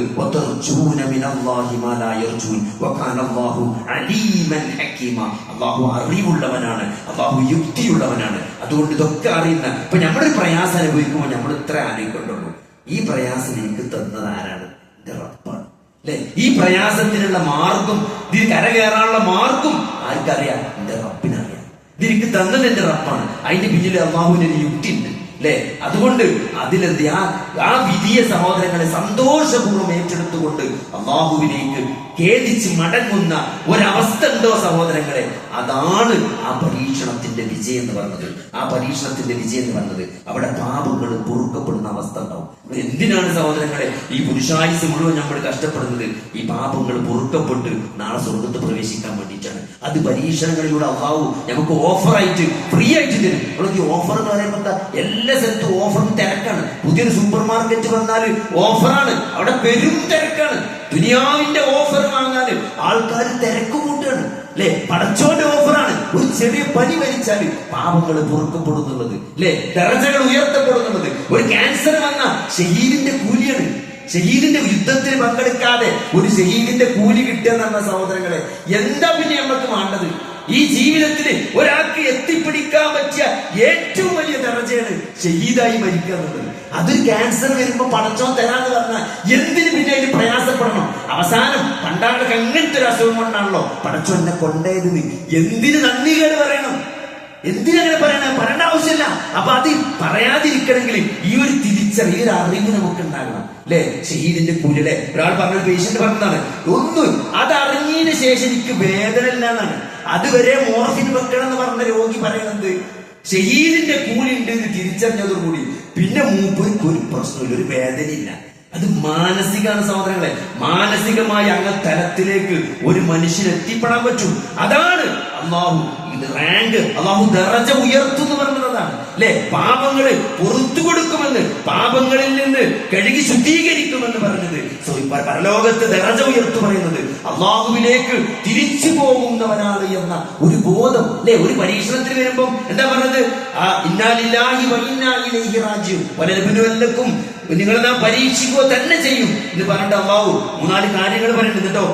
അല്ലാഹു അറിവുള്ളവനാണ്, അല്ലാഹു യുക്തിയുള്ളവനാണ്. അതുകൊണ്ട് ഇതൊക്കെ അറിയുന്ന ഇപ്പൊ നമ്മളൊരു പ്രയാസം അനുഭവിക്കുമ്പോൾ നമ്മൾ ഇത്ര ആലോചിക്കൊണ്ടുള്ളൂ, ഈ പ്രയാസം എനിക്ക് തന്നത് ആരാണ്? എന്റെ റബ്ബാണ്. അല്ലെ, ഈ പ്രയാസത്തിനുള്ള മാർഗം, ഇതിൽ കരകയറാനുള്ള മാർഗം ആർക്കറിയാം? എന്റെ റബ്ബിനറിയാം. ഇതിലേക്ക് തന്നത് എന്റെ റബ്ബാണ്. അതിന്റെ പിന്നിൽ അല്ലാഹുവിന് ഒരു യുക്തി ഉണ്ട്. അല്ലെ, അതുകൊണ്ട് അതിലെന്ത് ആ വിധിയ സഹോദരങ്ങളെ സന്തോഷപൂർവ്വം ഏറ്റെടുത്തുകൊണ്ട് അല്ലാഹുവിലേക്ക് ഖേദിച്ച് മടങ്ങുന്ന ഒരവസ്ഥ ഉണ്ടോ സഹോദരങ്ങളെ? അതാണ് ആ പരീക്ഷണത്തിന്റെ വിജയം എന്ന് പറഞ്ഞത്. അവിടെ പാപങ്ങൾ പൊറുക്കപ്പെടുന്ന അവസ്ഥ ഉണ്ടാവും. എന്തിനാണ് സഹോദരങ്ങളെ ഈ പുരുഷായുസ് മുഴുവൻ നമ്മൾ കഷ്ടപ്പെടുന്നത്? ഈ പാപങ്ങൾ പൊറുക്കപ്പെട്ട് നാളെ സ്വർഗത്ത് പ്രവേശിക്കാൻ വേണ്ടിയിട്ടാണ്. അത് പരീക്ഷണങ്ങളിലൂടെ അല്ലാഹു നമുക്ക് ഓഫറായിട്ട്, ഫ്രീ ആയിട്ട് തരും. ഈ ഓഫർ എന്ന് പറയുമ്പോൾ എന്താ? എല്ലാ സ്ഥലത്തും ഓഫറും തിരക്കാണ്. പുതിയൊരു സൂപ്പർ മാർക്കറ്റ് വന്നാൽ ഓഫറാണ്. അവിടെ പെരും തിരക്കാണ്. ദുനിയാവിന്റെ ഓഫർ വാങ്ങാൻ ആൾക്കാർ തിരക്ക് കൂട്ടാണ്. അല്ലെ? പടച്ചോന്റെ ഓഫറാണ്. ഒരു ചെറിയ പനി മരിച്ചാൽ പാപങ്ങൾ പൊറുക്കപ്പെടുന്നുള്ളത്, അല്ലെ? ദറജകൾ ഉയർത്തപ്പെടുന്നുള്ളത്. ഒരു ക്യാൻസർ വന്ന ഷഹീദിന്റെ കൂലിയാണ്. ഷഹീദിന്റെ യുദ്ധത്തിന് പങ്കെടുക്കാതെ ഒരു ഷഹീദിന്റെ കൂലി കിട്ടുക എന്ന് പറഞ്ഞ സഹോദരങ്ങളെ, എന്താ പിന്നെ നമുക്ക് വേണ്ടത്? ഈ ജീവിതത്തിന് ഒരാൾക്ക് എത്തിപ്പിടിക്കാൻ പറ്റിയ ഏറ്റവും വലിയ ദറജയാണ് ഷഹീദായി മരിക്കുക എന്നുള്ളത്. അതൊരു ക്യാൻസർ വരുമ്പോ പടച്ചോൻ തരാന്ന് പറഞ്ഞാൽ എന്തിനു പിന്നെ അതിന് പ്രയാസപ്പെടണം? അവസാനം പണ്ടാളൊക്കെ അങ്ങനത്തെ ഒരു അസുഖം കൊണ്ടാണല്ലോ പടച്ചോൻ എന്നെ കൊണ്ടേതെന്ന് എന്തിന് നന്ദികേട് പറയണം? എന്തിനങ്ങനെ പറയേണ്ട ആവശ്യമില്ല. അപ്പൊ അത് പറയാതിരിക്കണമെങ്കിൽ ഈ ഒരു തിരിച്ചറിവ്, ഈ ഒരു അറിവ് നമുക്ക് ഉണ്ടാകണം, അല്ലെ? ഷഹീദിന്റെ കൂലിയുടെ ഒരാൾ പറഞ്ഞ പേഷ്യന്റ് പറഞ്ഞതാണ്, ഒന്നും അതറിഞ്ഞതിന് ശേഷം എനിക്ക് വേദന ഇല്ല എന്നാണ്. അതുവരെ മോർഫിൻ വെക്കണം എന്ന് പറഞ്ഞ രോഗി പറയുന്നത് ഷഹീദിന്റെ കൂലി ഉണ്ട് എന്ന് തിരിച്ചറിഞ്ഞതോടുകൂടി പിന്നെ മൂപ്പർക്ക് ഒരു പ്രശ്നമില്ല, ഒരു വേദനയില്ല. അത് മാനസികമാണ് സഹോദരങ്ങളെ. മാനസികമായി അങ്ങ് തലത്തിലേക്ക് ഒരു മനുഷ്യന് എത്തിപ്പെടാൻ പറ്റും. അതാണ് അള്ളാഹു റാങ്ക്, അള്ളാഹു ദറജ ഉയർത്തുന്നു പറഞ്ഞതാണ്, അല്ലെ? പാപങ്ങള് പുറത്തു കൊടുക്കുമെന്ന്, പാപങ്ങളിൽ നിന്ന് കഴുകി ശുദ്ധീകരിക്കുമെന്ന് പറഞ്ഞത്. പരലോകത്ത് ദറജ ഉയർത്തു പറയുന്നത് അള്ളാഹുവിലേക്ക് തിരിച്ചു പോകുന്നവനാണ് എന്ന ഒരു ബോധം, അല്ലെ? ഒരു പരീക്ഷണത്തിന് വരുമ്പം എന്താ പറഞ്ഞത്? ഇന്നാ ലില്ലാഹി വ ഇന്നാ ഇലൈഹി റാജിഊൻ വലനബലുവന്നക്കും, നിങ്ങൾ നാം പരീക്ഷിക്കുക തന്നെ ചെയ്യും എന്ന് പറഞ്ഞിട്ട് അള്ളാഹു 3-4 കാര്യങ്ങൾ പറയുന്നുണ്ട് കേട്ടോ.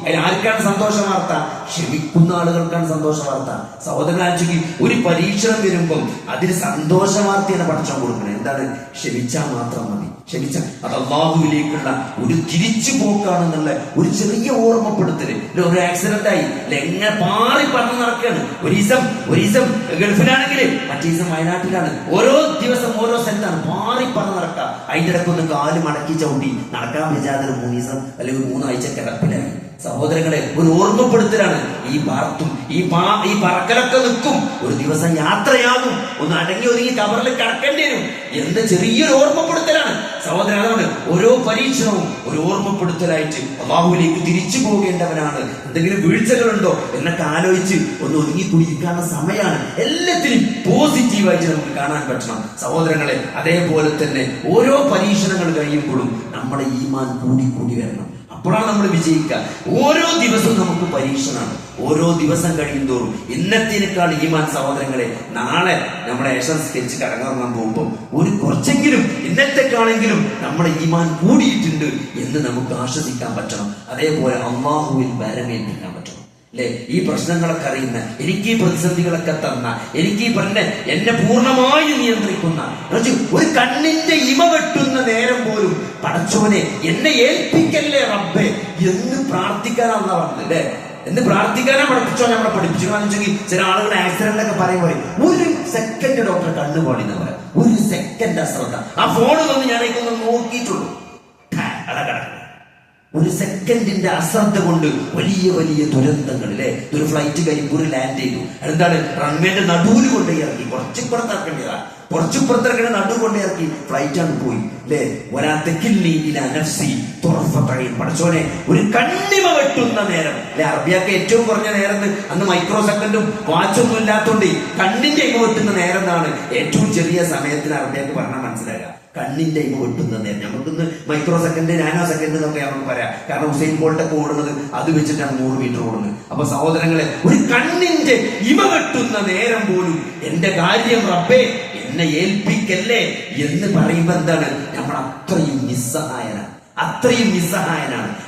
അതിൽ ആർക്കാണ് സന്തോഷ വാർത്ത? ക്ഷമിക്കുന്ന ആളുകൾക്കാണ് സന്തോഷ വാർത്ത. സഹോദരനാഴ്ചക്ക് ഒരു പരീക്ഷണം വരുമ്പം അതിന് സന്തോഷ വാർത്തയാണ് പഠിച്ചാൽ കൊടുക്കുന്നത്. എന്താണ്? ക്ഷമിച്ചാൽ മാത്രം മതി. ക്ഷമിച്ചാൽ അത് അള്ളാഹുവിലേക്കുള്ള ഒരു തിരിച്ചു പോക്കാണെന്നുള്ള ഒരു ചെറിയ ഓർമ്മപ്പെടുത്തല്. ഒരു ആക്സിഡന്റ് ആയി എങ്ങനെ പാറി പറന്ന് നടക്കുകയാണ്. ഒരു ദിവസം ഗൾഫിലാണെങ്കിൽ മറ്റേ ദിവസം വയനാട്ടിലാണ്. ഓരോ ദിവസം ഓരോ സ്ഥലത്താണ് പാറി പറന്ന് നടക്കുക. അതിന്റെ ഇടയ്ക്കൊന്ന് കാല് മടക്കി ചവിട്ടി നടക്കാൻ പറ്റാതെ 3 ദിവസം അല്ലെങ്കിൽ 3 ആഴ്ച കിടപ്പിലായി. സഹോദരങ്ങളെ, ഒരു ഓർമ്മപ്പെടുത്തലാണ്. ഈ പാർത്തും ഈ പറക്കലൊക്കെ നിൽക്കും, ഒരു ദിവസം യാത്രയാകും, ഒന്ന് അടങ്ങി ഒതുങ്ങി കബറിൽ കിടക്കേണ്ടി വരും എന്ന ചെറിയൊരു ഓർമ്മപ്പെടുത്തലാണ് സഹോദരൻ. അതാണ് ഓരോ പരീക്ഷണവും ഒരു ഓർമ്മപ്പെടുത്തലായിട്ട് അല്ലാഹുവിലേക്ക് തിരിച്ചു പോകേണ്ടവനാണ്. എന്തെങ്കിലും വീഴ്ചകളുണ്ടോ എന്നൊക്കെ ആലോചിച്ച് ഒന്ന് ഒതുങ്ങി കുടിക്കാനുള്ള സമയമാണ്. എല്ലാത്തിനും പോസിറ്റീവായിട്ട് നമുക്ക് കാണാൻ പറ്റണം സഹോദരങ്ങളെ. അതേപോലെ തന്നെ ഓരോ പരീക്ഷണങ്ങൾ കഴിയുമ്പോഴും നമ്മുടെ ഈമാൻ കൂടി വരണം. അപ്പോഴാണ് നമ്മൾ വിജയിക്കുക. ഓരോ ദിവസവും നമുക്ക് പരീക്ഷണമാണ്. ഓരോ ദിവസം കഴിയുന്തോറും ഇന്നത്തേക്കാൾ ഈമാൻ സഹോദരങ്ങളെ, നാളെ നമ്മുടെ ഏഷൻ സ്കെച്ച് കടങ്ങാൻ പോകുമ്പോൾ ഒരു കുറച്ചെങ്കിലും ഇന്നത്തെക്കാണെങ്കിലും നമ്മുടെ ഈമാൻ കൂടിയിട്ടുണ്ട് എന്ന് നമുക്ക് ആശ്വസിക്കാൻ പറ്റണം. അതേപോലെ അല്ലാഹുവിൽ വരമേൽപ്പിക്കാൻ പറ്റണം, അല്ലെ? ഈ പ്രശ്നങ്ങളൊക്കെ അറിയുന്ന, എനിക്ക് ഈ പ്രതിസന്ധികളൊക്കെ തന്ന, എനിക്ക് ഈ എന്നെ പൂർണ്ണമായി നിയന്ത്രിക്കുന്ന, ഒരു കണ്ണിന്റെ ഇമ വെട്ടുന്ന നേരം പോലും പടച്ചോനെ എന്നെ ഏൽപ്പിക്കല്ലേ റബ്ബേ എന്ന് പ്രാർത്ഥിക്കാനാണ് പറഞ്ഞത്, അല്ലെ? എന്ന് പ്രാർത്ഥിക്കാനാ പഠിപ്പിച്ചോ നമ്മളെ പഠിപ്പിച്ചു. ചില ആളുകൾ ആക്സിഡന്റ് ഒക്കെ പറയുമ്പോൾ 1 സെക്കൻഡ് ഡോക്ടർ കണ്ണു പാടിന്ന് പറയാം. 1 സെക്കൻഡ് അശ്രദ്ധ. ആ ഫോണ് വന്ന് ഞാനേക്കൊന്ന് നോക്കിയിട്ടുള്ളൂ, അടക്കട 1 സെക്കൻഡിന്റെ അശ്രദ്ധ കൊണ്ട് വലിയ വലിയ ദുരന്തങ്ങൾ, അല്ലെ? ഒരു ഫ്ലൈറ്റ് കരിപ്പൂർ ലാൻഡ് ചെയ്തു. അതെന്താണ്? റൺവേന്റെ നടുവിൽ കൊണ്ടേ ഇറക്കി, കുറച്ചുപുറത്തിറക്കേണ്ടതാ, കുറച്ചുപുറത്തിറക്കേണ്ട നടുവ് കൊണ്ടേ ഇറക്കി, ഫ്ലൈറ്റാണ് പോയി, അല്ലെ? പഠിച്ചോനെ ഒരു കണ്ണിമ വെട്ടുന്ന നേരം, അല്ലെ? അറബിയൊക്കെ ഏറ്റവും കുറഞ്ഞ നേരം അന്ന് മൈക്രോ സെക്കൻഡും വാച്ചൊന്നും ഇല്ലാത്തോണ്ട് കണ്ണിന്റെ ഇമ വെട്ടുന്ന നേരം എന്നാണ് ഏറ്റവും ചെറിയ സമയത്തിന് അറബിയൊക്കെ പറഞ്ഞാൽ മനസ്സിലാക്കുക. കണ്ണിന്റെ ഇമ വെട്ടുന്ന നേരം. നമുക്കിന്ന് മൈക്രോ സെക്കൻഡ്, നാനോ സെക്കൻഡ് എന്നൊക്കെ നമുക്ക് പറയാം. കാരണം ഹുസൈൻ ബോൾട്ടൊക്കെ ഓടുന്നത് അത് വെച്ചിട്ടാണ് 100 മീറ്റർ ഓടുന്നത്. അപ്പൊ സഹോദരങ്ങളെ, ഒരു കണ്ണിന്റെ ഇമ വെട്ടുന്ന നേരം പോലും എന്റെ കാര്യം റബ്ബേ എന്നെ ഏൽപ്പിക്കല്ലേ എന്ന് പറയുമ്പോ എന്താണ്? നമ്മൾ അത്രയും നിസ്സഹായനാണ്.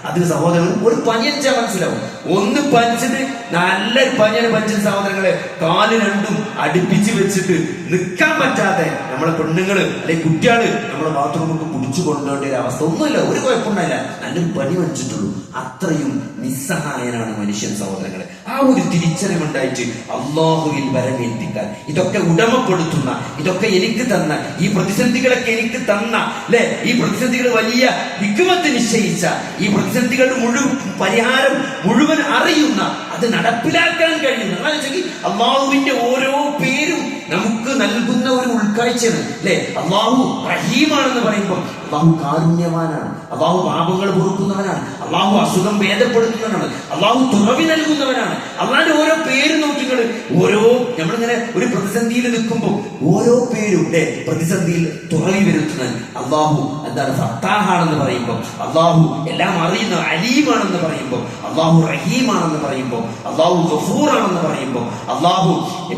അതിന് സഹോദരങ്ങൾ ഒരു പനിയടിച്ചാൽ മനസ്സിലാവും. ഒന്ന് പനിച്ചിട്ട് നല്ലൊരു പനിയാണ് പനിച്ചത് സഹോദരങ്ങളെ, കാല് രണ്ടും അടുപ്പിച്ച് വെച്ചിട്ട് നിൽക്കാൻ പറ്റാതെ നമ്മളെ പെണ്ണുങ്ങള് അല്ലെങ്കിൽ കുട്ടികള് നമ്മളെ ബാത്റൂമൊക്കെ കുടിച്ചു കൊണ്ടുപോകേണ്ട ഒരു അവസ്ഥ ഒന്നുമില്ല, ഒരു കുഴപ്പമുണ്ടായില്ല. നല്ലൊരു പനി വന്നിട്ടുള്ളൂ. അത്രയും നിസ്സഹായനാണ് മനുഷ്യൻ സഹോദരങ്ങളെ. ആ ഒരു തിരിച്ചറിവുണ്ടായിട്ട് അല്ലാഹുവിൽ വരമേൽപ്പിക്കാൻ, ഇതൊക്കെ ഉടമപ്പെടുത്തുന്ന, ഇതൊക്കെ എനിക്ക് തന്ന, ഈ പ്രതിസന്ധികളൊക്കെ എനിക്ക് തന്ന, അല്ലെ? ഈ പ്രതിസന്ധികൾ വലിയ ഹിക്മത്ത് നിശ്ചയിച്ച, ഈ പ്രതിസന്ധികളുടെ പരിഹാരം മുഴുവൻ അറിയുന്ന, അത് നടപ്പിലാക്കാൻ കഴിയുന്ന, അള്ളാഹുവിന്റെ ഓരോ പേരും നമുക്ക് നൽകുന്ന ഒരു ഉൾക്കാഴ്ചയാണ്, അല്ലെ? അള്ളാഹു റഹീമാണെന്ന് പറയുമ്പോൾ അള്ളാഹു കാരുണ്യവാനാണ്, അള്ളാഹു പാപങ്ങൾ പൊറുക്കുന്നവനാണ്, അള്ളാഹു അസുഖം ഭേദപ്പെടുത്തുന്നവനാണ്, അള്ളാഹു തുറവി നൽകുന്നവനാണ്. അള്ളാന്റെ ഓരോ പേര് നോക്കിങ്ങൾ, ഓരോ നമ്മളിങ്ങനെ ഒരു പ്രതിസന്ധിയിൽ നിൽക്കുമ്പോൾ ഓരോ പേരും പ്രതിസന്ധിയിൽ തുറവി വരുത്തുന്നത്. അള്ളാഹു എന്താണ് ഫത്താഹാണെന്ന് പറയുമ്പോൾ, അള്ളാഹു എല്ലാം അറിയുന്ന അലീമാണെന്ന് പറയുമ്പോൾ, അള്ളാഹു റഹീമാണെന്ന് പറയുമ്പോൾ, അള്ളാഹു ഗഫൂറാണെന്ന് പറയുമ്പോൾ, അള്ളാഹു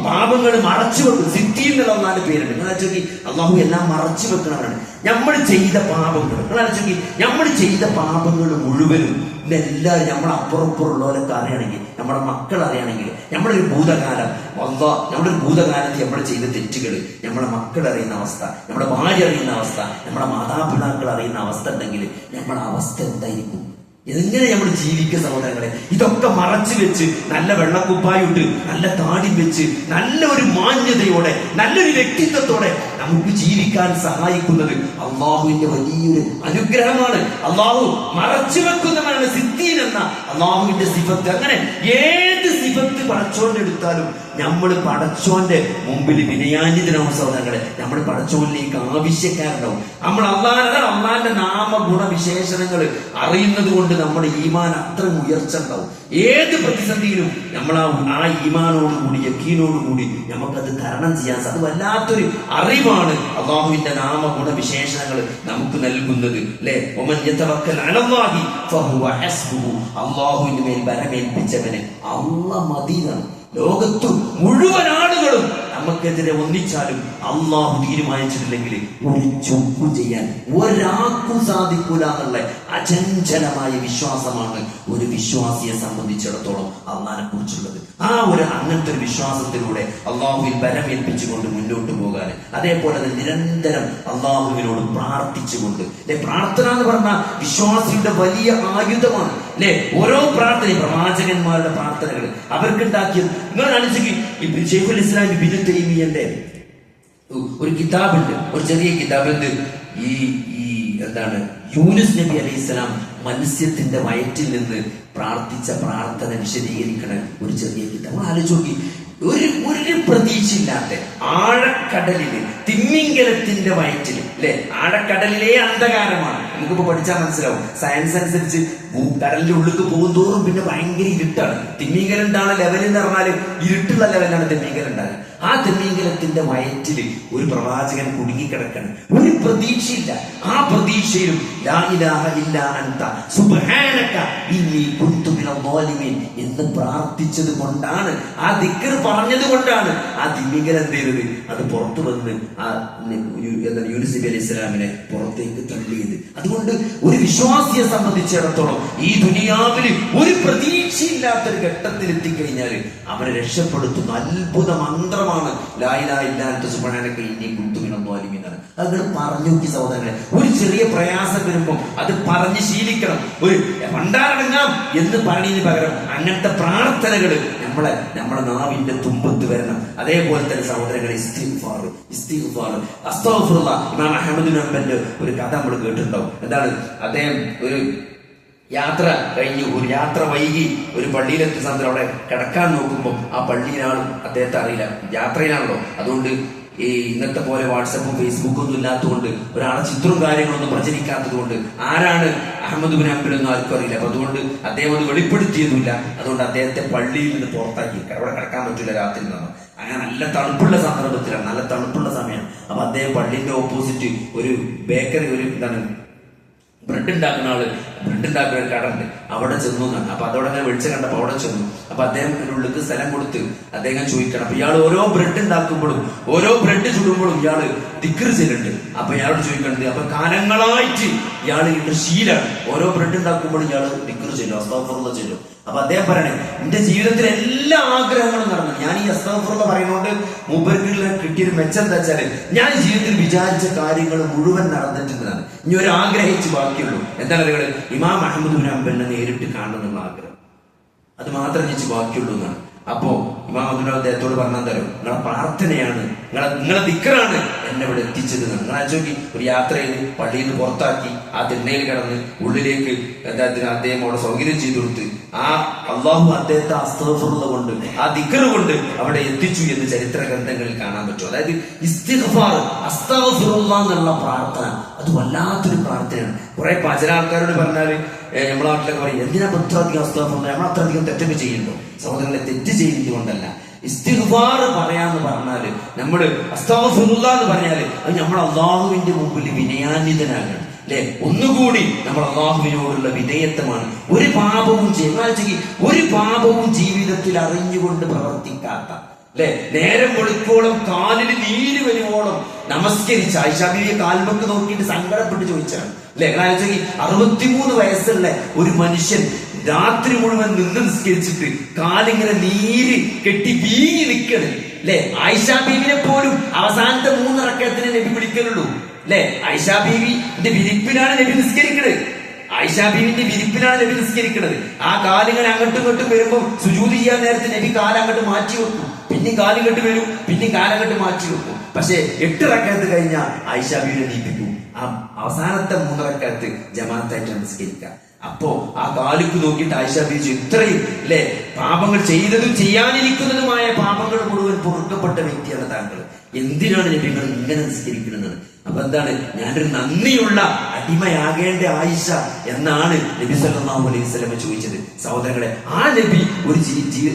പാപങ്ങൾ മറച്ചു വെക്കും. സിദ്ദീഖ് എന്നുള്ള അള്ളാന്റെ പേരുണ്ട്. നിങ്ങൾ ചോദിക്കി അള്ളാഹു എല്ലാം മറച്ചു വെക്കണവരാണ്. നമ്മൾ ചെയ്ത പാപങ്ങൾ, നിങ്ങൾ ചോദിക്കി നമ്മൾ ചെയ്ത പാപങ്ങൾ മുഴുവനും ഇതെല്ലാവരും നമ്മൾ അപ്പുറപ്പുറമുള്ളവരൊക്കെ അറിയണമെങ്കിൽ, നമ്മുടെ മക്കൾ അറിയണമെങ്കിൽ, നമ്മുടെ ഒരു ഭൂതകാലം നമ്മുടെ ഒരു ഭൂതകാലത്ത് നമ്മൾ ചെയ്ത തെറ്റുകൾ നമ്മുടെ മക്കൾ അറിയുന്ന അവസ്ഥ, നമ്മുടെ ഭാര്യ അറിയുന്ന അവസ്ഥ, നമ്മുടെ മാതാപിതാക്കൾ അറിയുന്ന അവസ്ഥ ഉണ്ടെങ്കിൽ നമ്മുടെ അവസ്ഥ എന്തായിരിക്കും? എങ്ങനെ നമ്മൾ ജീവിക്കുക സഹോദരങ്ങളെ? ഇതൊക്കെ മറച്ചു വെച്ച് നല്ല വെള്ളക്കുപ്പായിട്ട് നല്ല താടി വെച്ച് നല്ല ഒരു മാന്യതയോടെ നല്ലൊരു വ്യക്തിത്വത്തോടെ നമുക്ക് ജീവിക്കാൻ സഹായിക്കുന്നത് അള്ളാഹുവിന്റെ വലിയൊരു അനുഗ്രഹമാണ്. അള്ളാഹു മറച്ചു വെക്കുന്നവരാണ് സിദ്ദീൻ എന്ന അള്ളാഹുവിന്റെ സിഫത്ത്. അങ്ങനെ ഏത് സിഫത്ത് പടച്ചോണ്ടെടുത്താലും നമ്മൾ പടച്ചോന്റെ മുമ്പിൽ വിനയാന്വിതനാവും സഹോദരങ്ങളെ. നമ്മൾ പടച്ചോനിലേക്ക് ആവശ്യക്കാരുണ്ടാവും. നമ്മൾ അള്ളാന്റെ നാമഗുണവിശേഷണങ്ങൾ അറിയുന്നത് കൊണ്ട് നമ്മുടെ ഈമാൻ അത്രയും ഉയർച്ച ഉണ്ടാവും. ഏത് പ്രതിസന്ധിയിലും നമ്മൾ ആ ഈമാനോടുകൂടി യക്കീനോടുകൂടി നമുക്കത് തരണം ചെയ്യാൻ സാധിക്കും. വല്ലാത്തൊരു അറിവാണ് അള്ളാഹുവിന്റെ നാമഗുണവിശേഷണങ്ങൾ നമുക്ക് നൽകുന്നത്. അല്ലെ, അള്ളാഹുവിന്റെ മേൽ ബലമേൽപ്പിച്ചവന് അള്ളാഹ് മദീനാണ്. ലോകത്തു മുഴുവൻ ആളുകളും നമുക്കെതിരെ ഒന്നിച്ചാലും അള്ളാഹു തീരുമാനിച്ചിട്ടില്ലെങ്കിൽ ഒരു ചൊപ്പു ചെയ്യാൻ ഒരാൾക്കും സാധിക്കൂല എന്നുള്ള അചഞ്ചലമായ വിശ്വാസമാണ് ഒരു വിശ്വാസിയെ സംബന്ധിച്ചിടത്തോളം അള്ളാഹിനെ കുറിച്ചുള്ളത്. അങ്ങനത്തെ ഒരു വിശ്വാസത്തിലൂടെ അള്ളാഹുവിൽ ബലമേൽപ്പിച്ചുകൊണ്ട് മുന്നോട്ട് പോകാൻ, അതേപോലെ തന്നെ നിരന്തരം അള്ളാഹുവിനോട് പ്രാർത്ഥിച്ചുകൊണ്ട്, പ്രാർത്ഥന എന്ന് പറഞ്ഞാൽ വിശ്വാസിയുടെ വലിയ ആയുധമാണ്. അല്ലെ, ഓരോ പ്രാർത്ഥനയും പ്രവാചകന്മാരുടെ പ്രാർത്ഥനകൾ അവർക്കുണ്ടാക്കിയത്. നിങ്ങൾ ആലോചിക്ക്, ശൈഖുൽ ഇസ്ലാം ഇബ്നു തൈമിയ്യന്റെ ഒരു കിതാബുണ്ട്, ഒരു ചെറിയ കിതാബുണ്ട്. ഈ എന്താണ് യൂനുസ് നബി അലൈഹിസ്സലാം മത്സ്യത്തിന്റെ വയറ്റിൽ നിന്ന് പ്രാർത്ഥിച്ച പ്രാർത്ഥന വിശദീകരിക്കണ ഒരു ചെറിയ കിതാബ്. ആലോചിച്ച് നോക്കി, ഒരു പ്രതീക്ഷയില്ലാത്ത ആഴക്കടലില് തിമിംഗലത്തിന്റെ വയറ്റിൽ, അല്ലെ, ആഴക്കടലിലെ അന്ധകാരമാണ്. നമുക്കിപ്പോ പഠിച്ചാൽ മനസ്സിലാവും. സയൻസ് അനുസരിച്ച് കടലിന്റെ ഉള്ളിലേക്ക് പോകും തോറും പിന്നെ ഭയങ്കര ഇരുട്ടാണ്. തിമിംഗലണ്ടാണ് ലെവൽ എന്ന് പറഞ്ഞാല് ഇരുട്ടുള്ള ലെവലാണ് തിമിംഗലം ഉണ്ടാകുക. ആ തിമിംഗലത്തിന്റെ വയറ്റില് ഒരു പ്രവാചകൻ കുടുങ്ങിക്കിടക്കാണ്. ഒരു പ്രതീക്ഷയില്ല. ആ പ്രതീക്ഷയിലും ലാ ഇലാഹ ഇല്ലാ അൻത സുബ്ഹാനക ഇന്നി കുൻതു മിനൽ ളാലിമീൻ എന്ന് പ്രാർത്ഥിച്ചത് കൊണ്ടാണ്, ആ ദിക്ർ പറഞ്ഞത് കൊണ്ടാണ് ആ തിമിംഗലം എന്ത് ചെയ്തത്? അത് പുറത്തു വന്ന് യൂനുസ് നബി അലൈഹി സ്വലാമിനെ പുറത്തേക്ക് തള്ളിയത്. അതുകൊണ്ട് ഒരു വിശ്വാസിയെ സംബന്ധിച്ചിടത്തോളം ഈ ദുനിയാവിൽ ഒരു പ്രതീക്ഷയില്ലാത്തൊരു ഘട്ടത്തിൽ എത്തിക്കഴിഞ്ഞാൽ അവരെ രക്ഷപ്പെടുത്തുന്ന അത്ഭുത മന്ത്രമാണ് ലാ ഇലാഹ ഇല്ലാ അൻത സുബ്ഹാനക ഇന്നി കുൻതു മിനൽ ളാലിമീൻ. അത് പറഞ്ഞു നോക്കി സഹോദരങ്ങളെ. ഒരു ചെറിയ പ്രയാസം വരുമ്പോൾ അത് പറഞ്ഞ് ശീലിക്കണം. ഒരു പണ്ടാറടങ്ങാം എന്ന് പറഞ്ഞതിന് പകരം അങ്ങനത്തെ പ്രാർത്ഥനകൾ നമ്മളെ നാവിന്റെ തുമ്പത്ത് വരണം. അതേപോലെ തന്നെ സഹോദരങ്ങളെ ഇസ്തിഗ്ഫാർ, അസ്തഗ്ഫിറുല്ലാഹ്. ഇമാം അഹ്മദ് ബിൻ ഹംബലിന്റെ ഒരു കഥ നമ്മൾ കേട്ടിട്ടുണ്ടാവും. എന്താണ്, അദ്ദേഹം ഒരു യാത്ര കഴിഞ്ഞു, ഒരു യാത്ര വൈകി ഒരു പള്ളിയിലെത്തി സമയത്ത് അവിടെ കിടക്കാൻ നോക്കുമ്പോൾ ആ പള്ളിയിലാളും അദ്ദേഹത്തെ അറിയില്ല, യാത്രയിലാണല്ലോ. അതുകൊണ്ട് ഈ ഇന്നത്തെ പോലെ വാട്സപ്പും ഫേസ്ബുക്കും ഒന്നും ഇല്ലാത്തതുകൊണ്ട്, ഒരാളെ ചിത്രവും കാര്യങ്ങളൊന്നും പ്രചരിക്കാത്തത് കൊണ്ട് ആരാണ് അഹമ്മദ് ബിൻ ഹംബലൊന്നും ആർക്കും അറിയില്ല. അപ്പൊ അതുകൊണ്ട് അദ്ദേഹം അത് വെളിപ്പെടുത്തിയതുമില്ല. അതുകൊണ്ട് അദ്ദേഹത്തെ പള്ളിയിൽ നിന്ന് പുറത്താക്കി. അവിടെ കിടക്കാൻ പറ്റില്ല രാത്രി നിന്ന്. അങ്ങനെ നല്ല തണുപ്പുള്ള സന്ദർഭത്തിലാണ്, നല്ല തണുപ്പുള്ള സമയം. അപ്പൊ അദ്ദേഹം പള്ളിന്റെ ഓപ്പോസിറ്റ് ഒരു ബേക്കറി, ഒരു എന്താണ് ബ്രെഡ് ഉണ്ടാക്കുന്ന ഒരു കട ഉണ്ട്, അവിടെ ചെന്നു എന്നാണ്. അപ്പൊ അതോടെ അങ്ങനെ വിളിച്ചു കണ്ടപ്പോ അവിടെ ചെന്നു. അപ്പൊ അദ്ദേഹം ഉള്ളിക്ക് സ്ഥലം കൊടുത്ത് അദ്ദേഹം ചോദിക്കണം. അപ്പൊ ഇയാൾ ഓരോ ബ്രെഡ് ഉണ്ടാക്കുമ്പോഴും ഓരോ ബ്രെഡ് ചുടുമ്പോഴും ഇയാള് ദിക്ർ ചെല്ലുണ്ട്. അപ്പൊ ഇയാളോട് ചോദിക്കണത്, അപ്പൊ കാലങ്ങളായിട്ട് ഇയാൾ ശീലാണ്, ഓരോ ബ്രെഡ് ഉണ്ടാക്കുമ്പോഴും ഇയാള് ദിക്ർ ചെല്ലും, അസ്തഗ്ഫിറുല്ലാഹ് ചെല്ലും. അപ്പൊ അദ്ദേഹം പറയണേ, എന്റെ ജീവിതത്തിലെ എല്ലാ ആഗ്രഹങ്ങളും നടന്നു. ഞാൻ ഈ അസ്തഗ്ഫിറുല്ലാഹ് പറയുന്നതുകൊണ്ട് മൂപ്പർക്ക് കിട്ടിയൊരു മെച്ചം എന്താ വെച്ചാല് ഞാൻ ജീവിതത്തിൽ വിചാരിച്ച കാര്യങ്ങൾ മുഴുവൻ നടന്നിട്ടുള്ളതാണ്. ഇനി ഒരു ആഗ്രഹിച്ച് ബാക്കിയുള്ളൂ. എന്താണ് അറിയുന്നത്? ഇമാം അഹ്മദ് ബിൻ ഹംബലിനെ നേരിട്ട് കാണണമെന്നുള്ള ആഗ്രഹം, അത് മാത്രം വെച്ച് ബാക്കിയുള്ളൂ എന്നാണ്. അപ്പോ ഇമാം അബ്ദുൽ അദ്ദേഹത്തോട് പറഞ്ഞാൽ തരും, നിങ്ങളെ പ്രാർത്ഥനയാണ്, നിങ്ങളെ ദിക്റാണ് എന്നെ ഇവിടെ എത്തിച്ചത്. നിങ്ങൾ ആലോചിക്കി, ഒരു യാത്രയിൽ പള്ളിയിൽ നിന്ന് പുറത്താക്കി ആ തിണ്ണയിൽ കിടന്ന് ഉള്ളിലേക്ക് അദ്ദേഹം അവിടെ സൗകര്യം ചെയ്തു കൊടുത്ത് ആ അള്ളാഹു അദ്ദേഹത്തെ അസ്തഗ്ഫിറുല്ലാഹ് കൊണ്ട്, ആ ദിക്ർ കൊണ്ട് അവിടെ എത്തിച്ചു എന്ന് ചരിത്ര ഗ്രന്ഥങ്ങളിൽ കാണാൻ പറ്റും. അതായത് ഇസ്തിഗ്ഫാർ, അസ്തഗ്ഫിറുല്ലാഹ് എന്നുള്ള പ്രാർത്ഥന അത് അത് വല്ലാത്തൊരു പ്രാർത്ഥനയാണ്. കുറെ ചില ആൾക്കാരോട് പറഞ്ഞാല് നമ്മളെ നാട്ടിലൊക്കെ പറയും, എന്തിനാ അത്രയധികം അസ്തഗ്ഫിറുല്ലാഹ്, നമ്മൾ അത്രയധികം തെറ്റൊക്കെ ചെയ്യുന്നുണ്ടോ? സഹോദരങ്ങളെ, തെറ്റ് ചെയ്യുന്നത് കൊണ്ടല്ല. ഇസ്തിഗ്ഫാർ പറയാന്ന് പറഞ്ഞാല്, നമ്മള് അസ്തഗ്ഫിറുല്ലാഹ് എന്ന് പറഞ്ഞാല് അത് നമ്മൾ അള്ളാഹുവിന്റെ മുമ്പിൽ വിനയാന്വിതനാകണം, അല്ലെ? ഒന്നുകൂടി നമ്മൾ അള്ളാഹുവിനോടുള്ള വിധേയത്വമാണ്. ഒരു പാപവും ഒരു പാപവും ജീവിതത്തിൽ അറിഞ്ഞുകൊണ്ട് പ്രവർത്തിക്കാത്ത, അല്ലെ, നേരം വെളുക്കോളം കാലിൽ നീര് വരുവോളം നമസ്കരിച്ച ആയിഷാ ബീവിയെ കാൽമക്ക് നോക്കിയിട്ട് സങ്കടപ്പെട്ട് ചോദിച്ചാണ്, അല്ലെ? 63 വയസ്സുള്ള ഒരു മനുഷ്യൻ രാത്രി മുഴുവൻ നിന്ന് നിസ്കരിച്ചിട്ട് കാലിങ്ങനെ നീര് കെട്ടി വീങ്ങി നിൽക്കണ്, അല്ലെ? ആയിഷാ ബീവിനെ പോലും അവസാനത്തെ 3 റക്അത്തിന് നബി വിളിക്കലുള്ളൂ, അല്ലെ? ആയിഷാ ബീവിന്റെ വിരിപ്പിലാണ് നബി നിസ്കരിക്കുന്നത്. ആയിഷാ ബീവിന്റെ വിരിപ്പിലാണ് നബി നിസ്കരിക്കുന്നത്. ആ കാലിങ്ങനെ അങ്ങോട്ടും ഇങ്ങോട്ടും വരുമ്പോൾ സുജൂദ് ചെയ്യാൻ നേരത്തെ നബി കാലങ്ങോട്ട് മാറ്റി വെക്കും, പിന്നെ കാലിങ്ങോട്ട് വരും, പിന്നെ കാലങ്ങോട്ട് മാറ്റി വെക്കും. പക്ഷെ 8 റക്അത്ത് കഴിഞ്ഞാൽ ആയിഷാ ബീവിനെ നീപ്പിക്കും. ആ അവസാനത്തെ 3 റക്അത്ത് ജമാഅത്തായിട്ട് നിസ്കരിക്കുക. അപ്പോ ആ കാലിക്ക് നോക്കിയിട്ട് ആയിഷാ ബീവി ഇത്രയും, അല്ലെ, പാപങ്ങൾ ചെയ്തതും ചെയ്യാനിരിക്കുന്നതുമായ പാപങ്ങൾ മുഴുവൻ പൊറുക്കപ്പെട്ട വ്യക്തിയാണ് താങ്കൾ, എന്തിനാണ് നബി നിങ്ങൾ ഇങ്ങനെ നിസ്കരിക്കുന്നത്? അപ്പൊ എന്താണ്, ഞാനൊരു നന്ദിയുള്ള അടിമയാകേണ്ട ആയിഷ എന്നാണ് നബി സല്ലല്ലാഹു അലൈഹി വസല്ലം ചോദിച്ചത്. സഹോദരങ്ങളെ, ആ നബി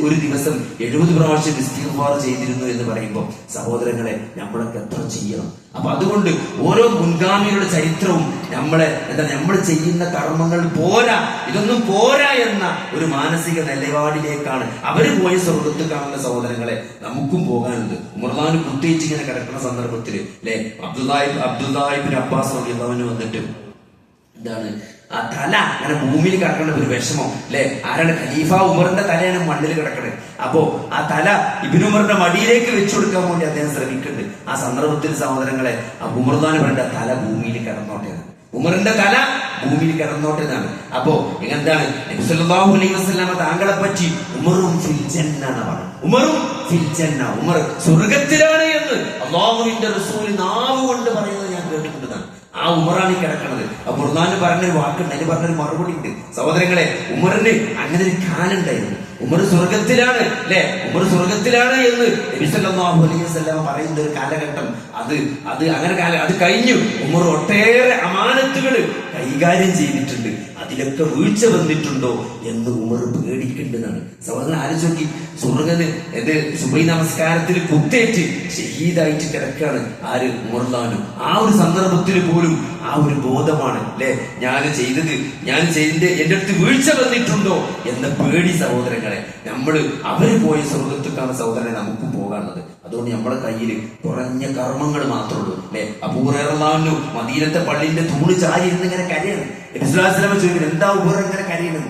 ഒരു ദിവസം 70 പ്രാവശ്യം ഇസ്തിഗ്ഫാർ ചെയ്തിരുന്നു എന്ന് പറയുമ്പോൾ സഹോദരങ്ങളെ, നമ്മളൊക്കെ എത്ര ചെയ്യണം? അപ്പൊ അതുകൊണ്ട് ഓരോ മുൻഗാമികളുടെ ചരിത്രവും നമ്മൾ ചെയ്യുന്ന കർമ്മങ്ങൾ പോരാ, ഇതൊന്നും പോരാ എന്ന ഒരു മാനസിക നിലപാടിലേക്കാണ് അവര് പോയ സ്വർഗത്ത് കാണുന്ന സഹോദരങ്ങളെ നമുക്കും പോകാനുണ്ട്. ഉമർദാന് കുത്തേറ്റ് ഇങ്ങനെ കിടക്കുന്ന സന്ദർഭത്തിൽ, അല്ലെ, അബ്ദുല്ലാഹിബ്നു അബ്ബാസ് റളിയല്ലാഹു അൻഹു വന്നിട്ട് എന്താണ്, ആ തല അങ്ങനെ ഭൂമിയിൽ കിടക്കേണ്ട ഒരു വിഷമം, അല്ലെ? ആരാണ്? ഖലീഫ ഉമറിന്റെ തലയാണ് മണ്ണിൽ കിടക്കണത്. അപ്പോ ആ തല ഇബ്നു ഉമറിന്റെ മടിയിലേക്ക് വെച്ചു കൊടുക്കാൻ വേണ്ടി അദ്ദേഹം ശ്രമിക്കുന്നുണ്ട്. ആ സന്ദർഭത്തിൽ സഹോദരങ്ങളെ, ആ ഉമർദാന് വേണ്ട തല ഭൂമിയിൽ കിടന്നോട്ടെ, ഉമറിന്റെ തല ഭൂമിയിൽ കിടന്നോട്ടെ എന്നാണ്. അപ്പോ എന്താണ്, നബി സല്ലല്ലാഹു അലൈഹി വസല്ലം താങ്കളെ പറ്റി ഉമറും ഫിൽ ജന്ന എന്ന് പറഞ്ഞു. ഉമറും ഫിൽ ജന്ന, ഉമർ സ്വർഗത്തിലാണ് എന്ന് അല്ലാഹുവിന്റെ റസൂൽ നാവ് കൊണ്ട് പറയുന്നത് ഞാൻ കേട്ടിട്ടുള്ളതാണ്. ആ ഉമറാണ് കിടക്കുന്നത്. അപ്പൊ ഖുർആനിൽ പറഞ്ഞൊരു വാക്കുണ്ട്, അതിന് പറഞ്ഞൊരു മറുപടി ഉണ്ട്. സഹോദരങ്ങളെ, ഉമറിന് അങ്ങനെ ഒരു കാലുണ്ടായിരുന്നു. ഉമർ സ്വർഗത്തിലാണ്, അല്ലെ? ഉമർ സ്വർഗത്തിലാണ് എന്ന് നബി സല്ലല്ലാഹു അലൈഹി വസല്ലം പറയുന്ന ഒരു കാലഘട്ടം അത് കഴിഞ്ഞു. ഉമർ ഒട്ടേറെ അമാനത്തുകൾ കൈകാര്യം ചെയ്തിട്ടുണ്ട്. അതിലൊക്കെ വീഴ്ച വന്നിട്ടുണ്ടോ എന്ന് ഉമർ പേടിക്കേണ്ടതാണ്. സഹോദരൻ ആലോചിച്ച് നോക്കി, സ്വർഗന് സുബഹി നമസ്കാരത്തിൽ കുത്തേറ്റ് ഷഹീദായിട്ട് കിടക്കാണ് ആര്? ഉമർദാനും. ആ ഒരു സന്ദർഭത്തിൽ പോലും ആ ഒരു ബോധമാണ്, അല്ലെ, ഞാൻ ചെയ്തതിന്റെ എന്റെ അടുത്ത് വീഴ്ച വന്നിട്ടുണ്ടോ എന്ന പേടി. സഹോദരങ്ങളെ, അവര് പോയ സ്വർഗത്തേക്കാണ് സഹോദരനെ നമുക്കും പോകാനുള്ളത്. അതുകൊണ്ട് നമ്മുടെ കയ്യിൽ കുറഞ്ഞ കർമ്മങ്ങൾ മാത്രമേ ഉള്ളൂ, അല്ലെ? അബൂ ഹുറൈറ റളിയല്ലാഹു അൻഹു മദീനത്തെ പള്ളിന്റെ തൂണ് ചാരി ഇരുന്ന് ഇങ്ങനെ കരയാണ്. നബി സല്ലല്ലാഹു അലൈഹി വസല്ലം ചോദിക്കുന്നത്, എന്താ ഉമർ ഇങ്ങനെ കരയുന്നത്?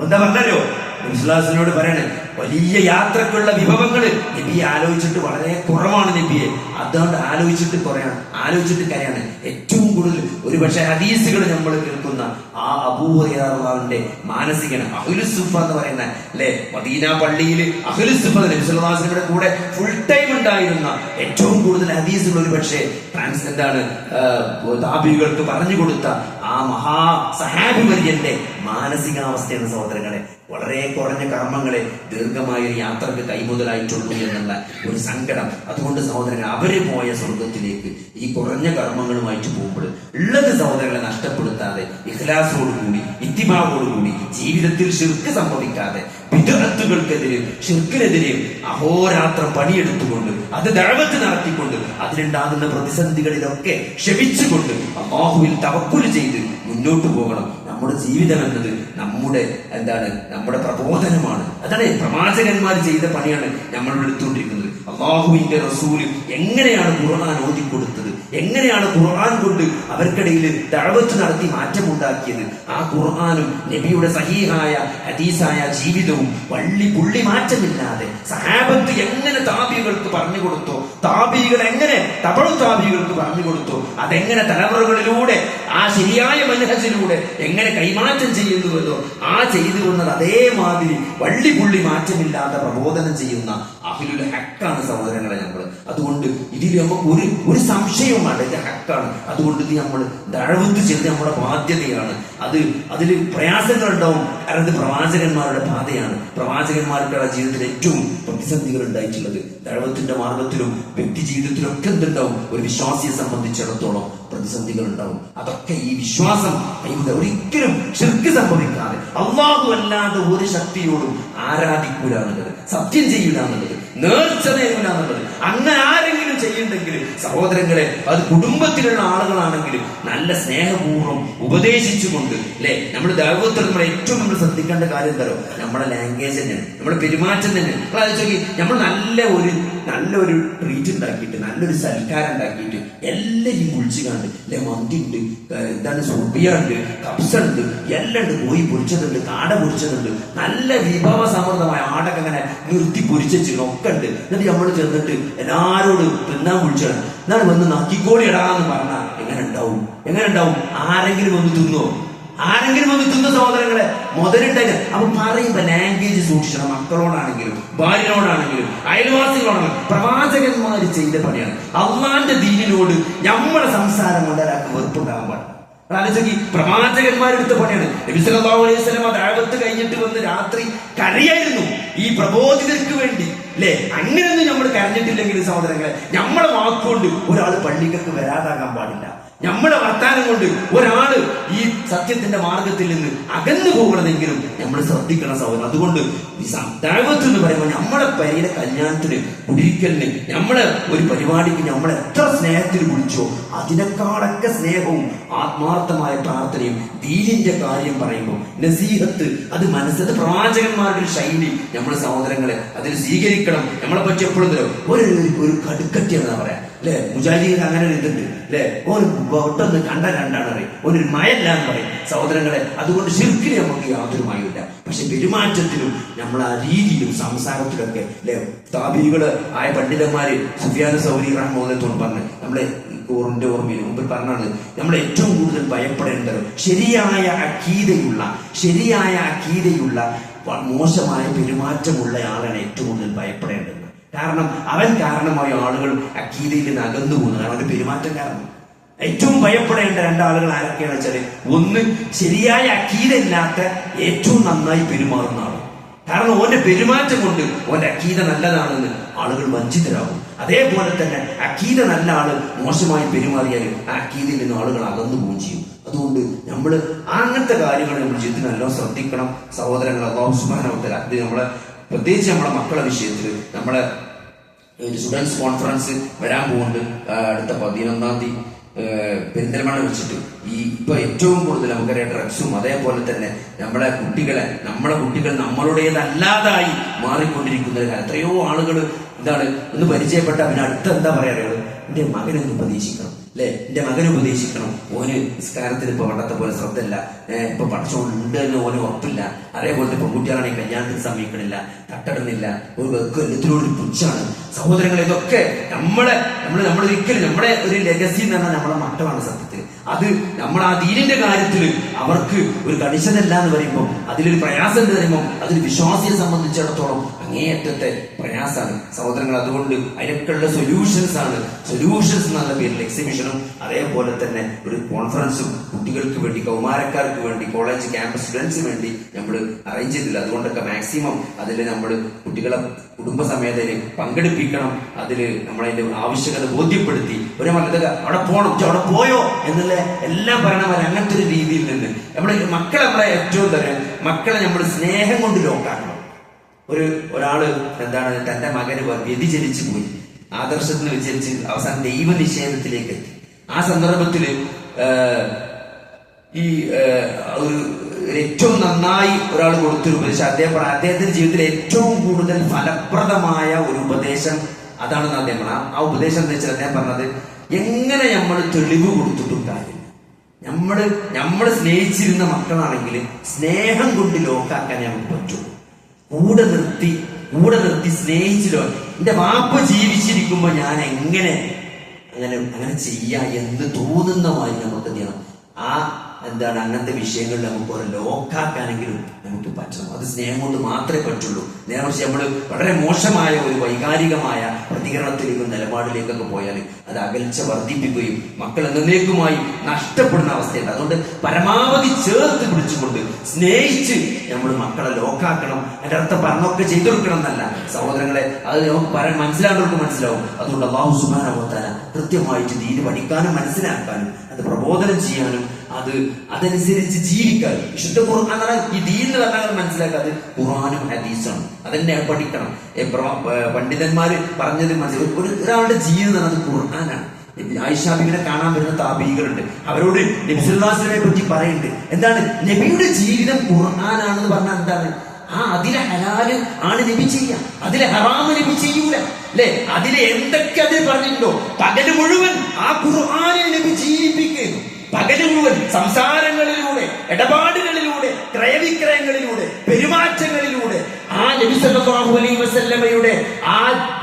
എന്താ പറഞ്ഞല്ലോ? നബി സല്ലല്ലാഹു അലൈഹി വസല്ലമയോട് പറയണേ, വലിയ യാത്രക്കുള്ള വിഭവങ്ങൾ നബിയെ ആലോചിച്ചിട്ട് വളരെ കുറവാണ് നബിയെ, അതുകൊണ്ട് ആലോചിച്ചിട്ട് കരയാണ്. ഏറ്റവും കൂടുതൽ ഒരു പക്ഷേ ഹദീസുകൾ നമ്മൾ കേൾക്കുന്ന ആ അബൂ ഹുറൈറ റളിയല്ലാഹു അൻഹുവിന്റെ മാനസികമാണ്. അഹ്ലുസ് സുഫ എന്ന് പറയുന്ന, അല്ലെ, മദീന പള്ളിയിൽ അഹ്ലുസ് സുഫ നബി സല്ലല്ലാഹു അലൈഹി വസല്ലമയുടെ കൂടെ ഫുൾ ടൈം ഉണ്ടായിരുന്ന ഏറ്റവും കൂടുതൽ ഹദീസുകൾ ഒരു പക്ഷേ താബികൾക്ക് പറഞ്ഞു കൊടുത്ത ആ മഹാ സഹാബി വര്യന്റെ മാനസികാവസ്ഥയാണ് സഹോദരങ്ങളെ. വളരെ കുറഞ്ഞ കർമ്മങ്ങളെ ദീർഘമായ ഒരു യാത്രക്ക് കൈമുതലായിട്ടുള്ളൂ എന്നുള്ള ഒരു സങ്കടം. അതുകൊണ്ട് സഹോദരങ്ങൾ, അവര് പോയ സ്വർഗത്തിലേക്ക് ഈ കുറഞ്ഞ കർമ്മങ്ങളുമായിട്ട് പോകുമ്പോൾ ഉള്ളത് സഹോദരങ്ങളെ നഷ്ടപ്പെടുത്താതെ ഇഖ്ലാസോടുകൂടി ഇത്തിബാവോടുകൂടി ജീവിതത്തിൽ ശിർക്ക് സംഭവിക്കാതെ ബിദ്അത്തുകൾക്കെതിരെയും ശിർക്കിനെതിരെയും അഹോരാത്രം പണിയെടുത്തുകൊണ്ട് അത് ദഅവത്ത് നടത്തിക്കൊണ്ട് അതിലുണ്ടാകുന്ന പ്രതിസന്ധികളിലൊക്കെ ക്ഷമിച്ചുകൊണ്ട് അല്ലാഹുവിൽ തവക്കുൽ ചെയ്ത് മുന്നോട്ട് പോകണം. നമ്മുടെ ജീവിതം എന്നത് നമ്മുടെ പ്രബോധനമാണ്. അതാണ് പ്രവാചകന്മാർ ചെയ്ത പണിയാണ് നമ്മൾ എടുത്തുകൊണ്ടിരിക്കുന്നത്. അല്ലാഹുവിന്റെ റസൂല് എങ്ങനെയാണ് ഖുർആൻ ഓതിക്കൊടുത്തത്, എങ്ങനെയാണ് ഖുർആൻ കൊണ്ട് അവർക്കിടയിൽ ദഅവത്ത് നടത്തി മാറ്റമുണ്ടാക്കിയത്, ആ ഖുർആനും നബിയുടെ സഹീഹായ ഹദീസായ ജീവിതവും പുള്ളി മാറ്റമില്ലാതെ സഹാബത്ത് എങ്ങനെ താബികൾക്ക് പറഞ്ഞു കൊടുത്തോ, താബികൾ എങ്ങനെ താബികൾക്ക് പറഞ്ഞു കൊടുത്തോ, അതെങ്ങനെ തലമുറകളിലൂടെ ആ ശരിയായ മനഹജിലൂടെ എങ്ങനെ കൈമാറ്റം ചെയ്യുന്നുവെന്നോ ആ ചെയ്തു വന്നത് അതേമാതിരി പുള്ളി മാറ്റമില്ലാതെ പ്രബോധനം ചെയ്യുന്ന അഹ്ലുൽ ഹഖാണ് സഹോദരങ്ങളെ നമ്മൾ. അതുകൊണ്ട് ഇതിൽ നമുക്ക് ഒരു സംശയവും വേണ്ട, ഇത് ഹക്കാണ്. അതുകൊണ്ട് ഇത് നമ്മൾ ദഅവത്ത് ചെയ്ത് നമ്മുടെ ബാധ്യതയാണ്. അതിൽ പ്രയാസങ്ങൾ ഉണ്ടാവും, കാരണം ഇത് പ്രവാചകന്മാരുടെ പാതയാണ്. പ്രവാചകന്മാരുടെ ജീവിതത്തിൽ ഏറ്റവും പ്രതിസന്ധികൾ ഉണ്ടായിട്ടുള്ളത് ദഅവത്തിന്റെ മാർഗത്തിലും വ്യക്തി ജീവിതത്തിലും ഒക്കെ എന്തുണ്ടാവും? ഒരു വിശ്വാസിയെ സംബന്ധിച്ചിടത്തോളം പ്രതിസന്ധികൾ ഉണ്ടാവും. അതൊക്കെ ഈ വിശ്വാസം ഒരിക്കലും ശിർക്ക് സംഭവിക്കാതെ അല്ലാഹു അല്ലാതെ ഒരു ശക്തിയോടും ആരാധിക്കൂല എന്നുള്ളത്, സത്യം ചെയ്യൂല എന്നുള്ളത്, നേർച്ച നേരില്ല എന്നുള്ളത്. അങ്ങനെ ആരെങ്കിലും ചെയ്യുന്നുണ്ടെങ്കിൽ സഹോദരങ്ങളെ, അത് കുടുംബത്തിലുള്ള ആളുകളാണെങ്കിലും നല്ല സ്നേഹപൂർവ്വം ഉപദേശിച്ചുകൊണ്ട്, അല്ലെ, നമ്മുടെ ദഅവത്തിൽ നമ്മൾ ഏറ്റവും നമ്മൾ ശ്രദ്ധിക്കേണ്ട കാര്യം എന്താണോ? നമ്മുടെ ലാംഗ്വേജ് തന്നെയാണ്, നമ്മുടെ പെരുമാറ്റം തന്നെ. നമ്മൾ നല്ലൊരു ട്രീറ്റ് ഉണ്ടാക്കിയിട്ട്, നല്ലൊരു സൽക്കാരം ഉണ്ടാക്കിയിട്ട് എല്ലാവരും വിളിച്ചു കണ്ട്, അല്ലെ, മന്തി ഉണ്ട്, എന്താണ് സുബിയുണ്ട്, കബ്സുണ്ട്, എല്ലാം ഉണ്ട്, കോഴി പൊരിച്ചതുണ്ട്, കാട പൊരിച്ചതുണ്ട്, നല്ല വിഭവ സമൃദ്ധമായ ആടൊക്കെ അങ്ങനെ നിർത്തി പൊരിച്ചു ഒക്കെ ഉണ്ട്. എന്നിട്ട് നമ്മൾ ചെന്നിട്ട് എല്ലാരോടും തിന്നാൻ വിളിച്ചാണ്, എന്നാണ് വന്ന് നക്കിക്കോളി ഇടാന്ന് പറഞ്ഞാൽ എങ്ങനെ ഉണ്ടാവും? ആരെങ്കിലും ഒന്ന് തിന്നോ? ആരെങ്കിലും ഒന്ന് തിന്ന സഹോദരങ്ങളെ? മുതലുണ്ടായില്ല. അപ്പൊ പറയുമ്പോ ലാംഗ്വേജ് സൂക്ഷിക്കണം. മക്കളോടാണെങ്കിലും ഭാര്യനോടാണെങ്കിലും അയൽവാസികളോടാണെങ്കിലും പ്രവാചകന്മാര് ചെയ്ത പണിയാണ്. അള്ളാന്റെ ദീനിനോട് നമ്മുടെ സംസാരം കൊണ്ട് ഒരാൾക്ക് വെറുപ്പുണ്ടാകാൻ പാടില്ല. ആലോചിക്ക്, പ്രവാചകന്മാരെടുത്ത പണിയാണ്. നബി സല്ലല്ലാഹു അലൈഹി വസല്ലം ദഅവത്ത് കഴിഞ്ഞിട്ട് വന്ന് രാത്രി കരയായിരുന്നു ഈ പ്രബോധിതർക്ക് വേണ്ടി, അല്ലെ? അങ്ങനെയൊന്നും നമ്മൾ കരഞ്ഞിട്ടില്ലെങ്കിൽ സഹോദരങ്ങളെ, നമ്മളെ വാക്കുകൊണ്ട് ഒരാൾ പള്ളിക്കൾക്ക് വരാതാകാൻ പാടില്ല. നമ്മുടെ വർത്താനം കൊണ്ട് ഒരാള് ഈ സത്യത്തിന്റെ മാർഗത്തിൽ നിന്ന് അകന്നു പോകണമെങ്കിലും നമ്മൾ ശ്രദ്ധിക്കണം സഹോദരൻ. അതുകൊണ്ട് ദഅവത്ത് എന്ന് പറയുമ്പോൾ നമ്മളെ പരിയുടെ കല്യാണത്തിന്, കുടിയിരിക്കലിന്, നമ്മളെ ഒരു പരിപാടിക്ക് നമ്മൾ എത്ര സ്നേഹത്തിൽ വിളിച്ചോ അതിനേക്കാളൊക്കെ സ്നേഹവും ആത്മാർത്ഥമായ പ്രാർത്ഥനയും ദീനിന്റെ കാര്യം പറയുമ്പോൾ നസീഹത്ത്, അത് മനസ്സിൽ പ്രവാചകന്മാരുടെ ശൈലി നമ്മൾ സഹോദരങ്ങളെ അതിൽ സ്വീകരിക്കണം. നമ്മളെ പറ്റി എപ്പോഴും ഒരു കടുക്കറ്റി എന്നാ പറയാ, അല്ലെ? മുജാഹിദീൻ അങ്ങനെ ഒരു ഇതുണ്ട്, അല്ലെ? ഒരു ഒട്ടൊന്ന് കണ്ടാണ് അറിയും, ഒരു മയല്ല എന്ന് പറയും സഹോദരങ്ങളെ. അതുകൊണ്ട് ശിർക്കിന് നമുക്ക് യാതൊരു മയമില്ല. പക്ഷെ പെരുമാറ്റത്തിലും നമ്മൾ ആ രീതിയിലും സംസാരത്തിലൊക്കെ, അല്ലെ, താബീകള് ആയ പണ്ഡിതന്മാര് സുഫിയാൻ സൗരി റഹ്മത്തുള്ളാഹി പറഞ്ഞ് നമ്മളെ ഓറിന്റെ ഓർമ്മയിൽ മുമ്പ് പറഞ്ഞാണ്, നമ്മൾ ഏറ്റവും കൂടുതൽ ഭയപ്പെടേണ്ടത് ശരിയായ അഖീദയുള്ള മോശമായ പെരുമാറ്റമുള്ള ആളാണ് ഏറ്റവും കൂടുതൽ ഭയപ്പെടേണ്ടത്. കാരണം അവൻ കാരണമായ ആളുകൾ അഖീദയിൽ നിന്ന് അകന്നു പോകുന്നത്, കാരണം അവന്റെ പെരുമാറ്റം കാരണം. ഏറ്റവും ഭയപ്പെടേണ്ട രണ്ടാളുകൾ ആരൊക്കെയാണെന്ന് വെച്ചാല്, ഒന്ന് ശരിയായ അഖീദ ഇല്ലാത്ത ഏറ്റവും നന്നായി പെരുമാറുന്ന ആൾ. കാരണം ഓന്റെ പെരുമാറ്റം കൊണ്ട് ഓന്റെ അഖീദ നല്ലതാണെന്ന് ആളുകൾ വഞ്ചിതരാകും. അതേപോലെ തന്നെ അഖീദ നല്ല ആള് മോശമായി പെരുമാറിയാൽ ആ അഖീദയിൽ നിന്ന് ആളുകൾ അകന്നു പോവുകയും ചെയ്യും. അതുകൊണ്ട് നമ്മൾ അങ്ങനത്തെ കാര്യങ്ങൾ നമ്മൾ ജീവിതത്തിൽ നല്ലോണം ശ്രദ്ധിക്കണം സഹോദരങ്ങൾ. അല്ലാഹു സുബ്ഹാനഹു വ തആല അത് നമ്മളെ പ്രത്യേകിച്ച് നമ്മളെ മക്കളുടെ വിഷയത്തിൽ നമ്മളെ ഒരു സ്റ്റുഡൻസ് കോൺഫറൻസ് വരാൻ പോകുന്നുണ്ട് അടുത്ത 11-ാം തീയതി പെരിന്തൽമണ്ണ വെച്ചിട്ട്. ഇപ്പൊ ഏറ്റവും കൂടുതൽ നമുക്കറിയാം ഡ്രഗ്സും അതേപോലെ തന്നെ നമ്മളെ കുട്ടികൾ നമ്മളുടേതല്ലാതായി മാറിക്കൊണ്ടിരിക്കുന്ന എത്രയോ ആളുകൾ എന്താണ് ഒന്ന് പരിചയപ്പെട്ട പിന്നെ അടുത്ത എന്താ പറയാ, എന്റെ മകനൊന്ന് ഉപദേശിക്കണം, അല്ലെ? എന്റെ മകനെ ഉപദേശിക്കണം, ഓന് നിസ്കാരത്തിന് ഇപ്പൊ പണ്ടത്തെ പോലെ ശ്രദ്ധയില്ല, ഇപ്പൊ പഠിച്ചോണ്ട് എന്ന് ഓന് ഉറപ്പില്ല. അതേപോലത്തെ പെൺകുട്ടികളാണെങ്കിൽ കല്യാണത്തിന് സമീപിക്കണില്ല, തട്ടടുന്നില്ല, ഒരു വെക്ക് എല്ലാത്തിനോട് പുച്ഛാണ്. സഹോദരങ്ങളെ, ഇതൊക്കെ നമ്മളൊരിക്കലും നമ്മുടെ ഒരു ലെഗസി എന്ന് പറഞ്ഞാൽ നമ്മളെ മക്കളാണ് സത്യത്തിൽ. അത് നമ്മൾ ആ ദീനിന്റെ കാര്യത്തിൽ അവർക്ക് ഒരു കണിശനല്ല എന്ന് പറയുമ്പോൾ, അതിലൊരു പ്രയാസം എന്ന് പറയുമ്പോൾ, അതൊരു വിശ്വാസിയെ സംബന്ധിച്ചിടത്തോളം അങ്ങേയറ്റത്തെ പ്രയാസമാണ് സഹോദരങ്ങൾ. അതുകൊണ്ട് അതിനൊക്കെയുള്ള സൊല്യൂഷൻസ് എന്നുള്ള പേരിൽ എക്സിബിഷനും അതേപോലെ തന്നെ ഒരു കോൺഫറൻസും കുട്ടികൾക്ക് വേണ്ടി, കൗമാരക്കാർക്ക് വേണ്ടി, കോളേജ് ക്യാമ്പസ് സ്റ്റുഡൻസിന് വേണ്ടി നമ്മൾ അറേഞ്ച് ചെയ്തില്ല. അതുകൊണ്ടൊക്കെ മാക്സിമം അതിൽ നമ്മൾ കുട്ടികളെ കുടുംബസമേതന് പങ്കെടുപ്പിക്കണം. അതിൽ നമ്മളതിന്റെ ആവശ്യകത ബോധ്യപ്പെടുത്തി ഒരു മക്കളെ അവിടെ പോകണം, അവിടെ പോയോ എന്നുള്ള എല്ലാം പറയണമാരെ അങ്ങനത്തെ ഒരു രീതിയിൽ നിന്ന് നമ്മളെ ഏറ്റവും തരാൻ മക്കളെ നമ്മൾ സ്നേഹം കൊണ്ട് ലോക്കാക്കണം. ഒരാള് എന്താണ് തന്റെ മകന് വ്യതിചലിച്ചു പോയി, ആദർശത്തിന് വിചരിച്ച് അവസാനം ദൈവനിഷേധത്തിലേക്ക് എത്തി. ആ സന്ദർഭത്തില് ഒരു ഏറ്റവും നന്നായി ഒരാൾ കൊടുത്തൊരു ഉപദേശം, അദ്ദേഹത്തിന്റെ ജീവിതത്തിൽ ഏറ്റവും കൂടുതൽ ഫലപ്രദമായ ഒരു ഉപദേശം അതാണെന്ന് അദ്ദേഹം പറഞ്ഞത്. ആ ഉപദേശം എന്താ വെച്ചാൽ അദ്ദേഹം പറഞ്ഞത്, എങ്ങനെ നമ്മൾ തെളിവ് കൊടുത്തിട്ടും കാര്യമില്ല. നമ്മള് സ്നേഹിച്ചിരുന്ന മക്കളാണെങ്കിൽ സ്നേഹം കൊണ്ട് ലോക്കാക്കാൻ നമുക്ക് പറ്റുള്ളൂ. കൂടെ നിർത്തി സ്നേഹിച്ചില്ലോ. എന്റെ വാപ്പ ജീവിച്ചിരിക്കുമ്പോ ഞാൻ എങ്ങനെ അങ്ങനെ ചെയ്യാ എന്ന് തോന്നുന്ന മാതിരി നമുക്ക് എന്ത് ചെയ്യണം, ആ എന്താണ് അങ്ങനത്തെ വിഷയങ്ങളിൽ നമുക്ക് ഓരോ ലോക്കാക്കാനെങ്കിലും നമുക്ക് പറ്റണം. അത് സ്നേഹം കൊണ്ട് മാത്രമേ പറ്റുള്ളൂ. നേരെ മറിച്ച് നമ്മൾ വളരെ മോശമായ ഒരു വൈകാരികമായ പ്രതികരണത്തിലേക്കും നിലപാടിലേക്കൊക്കെ പോയാൽ അത് അകൽച്ച വർദ്ധിപ്പിക്കുകയും മക്കൾ എന്നേക്കുമായി നഷ്ടപ്പെടുന്ന അവസ്ഥയുണ്ട്. അതുകൊണ്ട് പരമാവധി ചേർത്ത് പിടിച്ചുകൊണ്ട് സ്നേഹിച്ച് നമ്മൾ മക്കളെ ലോക്കാക്കണം. അതിന്റെ അർത്ഥം പറഞ്ഞൊക്കെ ചെയ്തു കൊടുക്കണം എന്നല്ല സഹോദരങ്ങളെ, അത് നമുക്ക് മനസ്സിലാകുന്നവർക്ക് മനസ്സിലാവും. അതുകൊണ്ട് അല്ലാഹു സുബ്ഹാനഹു വ തആല കൃത്യമായിട്ട് ദീന് പഠിക്കാനും മനസ്സിലാക്കാനും അത് പ്രബോധനം ചെയ്യാനും അതനുസരിച്ച് ജീവിക്കാൻ വിശുദ്ധ ഖുർആൻ ഈ ദീൻ പറഞ്ഞാൽ മനസ്സിലാക്കാതെ ഖുർആനും ഹദീസാണ്. അതെന്നെ പഠിക്കണം. പണ്ഡിതന്മാര് പറഞ്ഞത് മനസ്സിലാക്കി ഒരാളുടെ ജീവിതം അത് ഖുർആനാണ്. ആയിഷ ബീവിനെ കാണാൻ വരുന്ന താബീകളുണ്ട്. അവരോട് നബി സല്ലല്ലാഹു അലൈഹി വസല്ലമയെ പറ്റി പറയുന്നുണ്ട്. എന്താണ് നബിയുടെ ജീവിതം ഖുർആനാണെന്ന് പറഞ്ഞാൽ എന്താണ്? അതിലെ ഹലാല് ആണ് നബി ചെയ്യുക, അതിലെ ഹറാമ് നബി ചെയ്യൂല അല്ലെ. അതിലെ എന്തൊക്കെ അതിൽ പറഞ്ഞിട്ടുണ്ടോ പകല് മുഴുവൻ ആ ഖുർആനെ നബി ജീവിപ്പിക്കുന്നു. പകല് മുഴുവൻ സംസാരങ്ങളിലൂടെ, ഇടപാടുകളിലൂടെ, ക്രയവിക്രയങ്ങളിലൂടെ, പെരുമാറ്റങ്ങളിലൂടെ ആ നബി സല്ലല്ലാഹു അലൈഹി വസല്ലമയുടെ ആ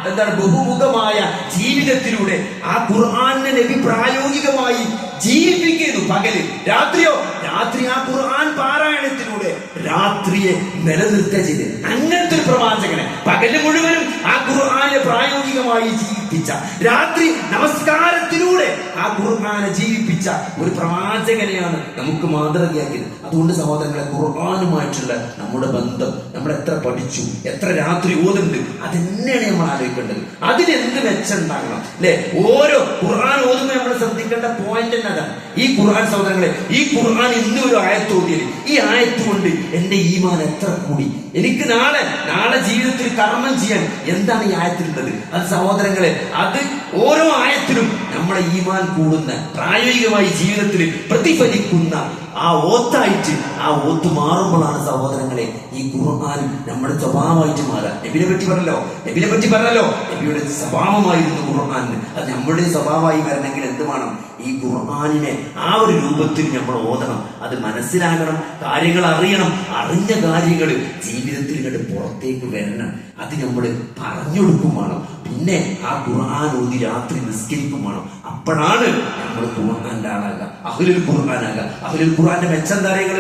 എന്താണ് ബഹുമുഖമായ ജീവിതത്തിലൂടെ ആ ഖുർആനെ നബി പ്രായോഗികമായി ജീവിപ്പിക്കുന്നു. പകല് രാത്രിയോ രാത്രി ആ ഖുർആൻ പാരായണത്തിലൂടെ രാത്രിയെ നിലനിർത്തുക ചെയ്ത് അങ്ങനത്തെ ഒരു പ്രവാചകനെ പകല് മുഴുവനും ആ ഖുർആനെ പ്രായോഗികമായി ജീവിപ്പിച്ച, രാത്രി നമസ്കാരത്തിലൂടെ ആ ഖുർആനെ ജീവിപ്പിച്ച ഒരു പ്രവാചകനെയാണ് നമുക്ക് മാതൃകയാക്കിയത്. അതുകൊണ്ട് സഹോദരങ്ങളെ, ഖുർആനുമായിട്ടുള്ള നമ്മുടെ ബന്ധം, നമ്മൾ എത്ര പഠിച്ചു, എത്ര രാത്രി ഓതുന്നുണ്ട്, അതെന്നെയാണ് നമ്മൾ ആലോചിക്കേണ്ടത്. അതിനെന്ത് മെച്ചുണ്ടാകണം അല്ലെ? ഓരോ ഖുർആൻ ഓതുമ്പോൾ നമ്മൾ ശ്രദ്ധിക്കേണ്ട പോയിന്റ് തന്നെ അതാണ്. ഈ ഖുർആൻ സഹോദരങ്ങളെ, ഈ ഖുർആൻ ഇന്ന് ഒരു ആയത്ത് ഓതിയത്, ഈ ആയത്ത് കൊണ്ട് എന്റെ ഈമാൻ എത്ര കൂടി, എനിക്ക് നാളെ ജീവിതത്തിൽ കർമ്മം ചെയ്യാൻ എന്താണ് ഈ ആയത്തിലുള്ളത്? അത് സഹോദരങ്ങളെ, അത് ഓരോ ആയത്തിലും നമ്മുടെ ഈമാൻ കൂടുന്ന, പ്രായോഗികമായി ജീവിതത്തിൽ പ്രതിഫലിക്കുന്ന ആ ഓത്തായിട്ട് ആ ഓത്ത് മാറുമ്പോഴാണ് സഹോദരങ്ങളെ ഈ ഖുർആൻ നമ്മുടെ സ്വഭാവമായിട്ട് മാറുക. നബിനെ പറ്റി പറഞ്ഞല്ലോ, നബിയുടെ സ്വഭാവമായിരുന്നു ഖുർആൻ. അത് നമ്മുടെ സ്വഭാവമായി വരണമെങ്കിൽ എന്ത് വേണം? ഈ ഖുർആനിനെ ആ ഒരു രൂപത്തിൽ നമ്മൾ ഓതണം, അത് മനസ്സിലാകണം, കാര്യങ്ങൾ അറിയണം, അറിഞ്ഞ കാര്യങ്ങൾ ജീവിതത്തിൽ ഇങ്ങോട്ട് പുറത്തേക്ക് വരണം. അത് നമ്മൾ പറഞ്ഞു കൊടുക്കും വേണം. പിന്നെ ആ ഖുർആൻ ഓതി രാത്രി നിസ്കരിക്കും വേണം. അപ്പോഴാണ് നമ്മൾ ഖുർആന്റെ ആളാകുക, അഹ്ലുൽ ഖുർആനാകുക. അഹ്ലുൽ ഖുർആന്റെ മെച്ചന്താരങ്ങൾ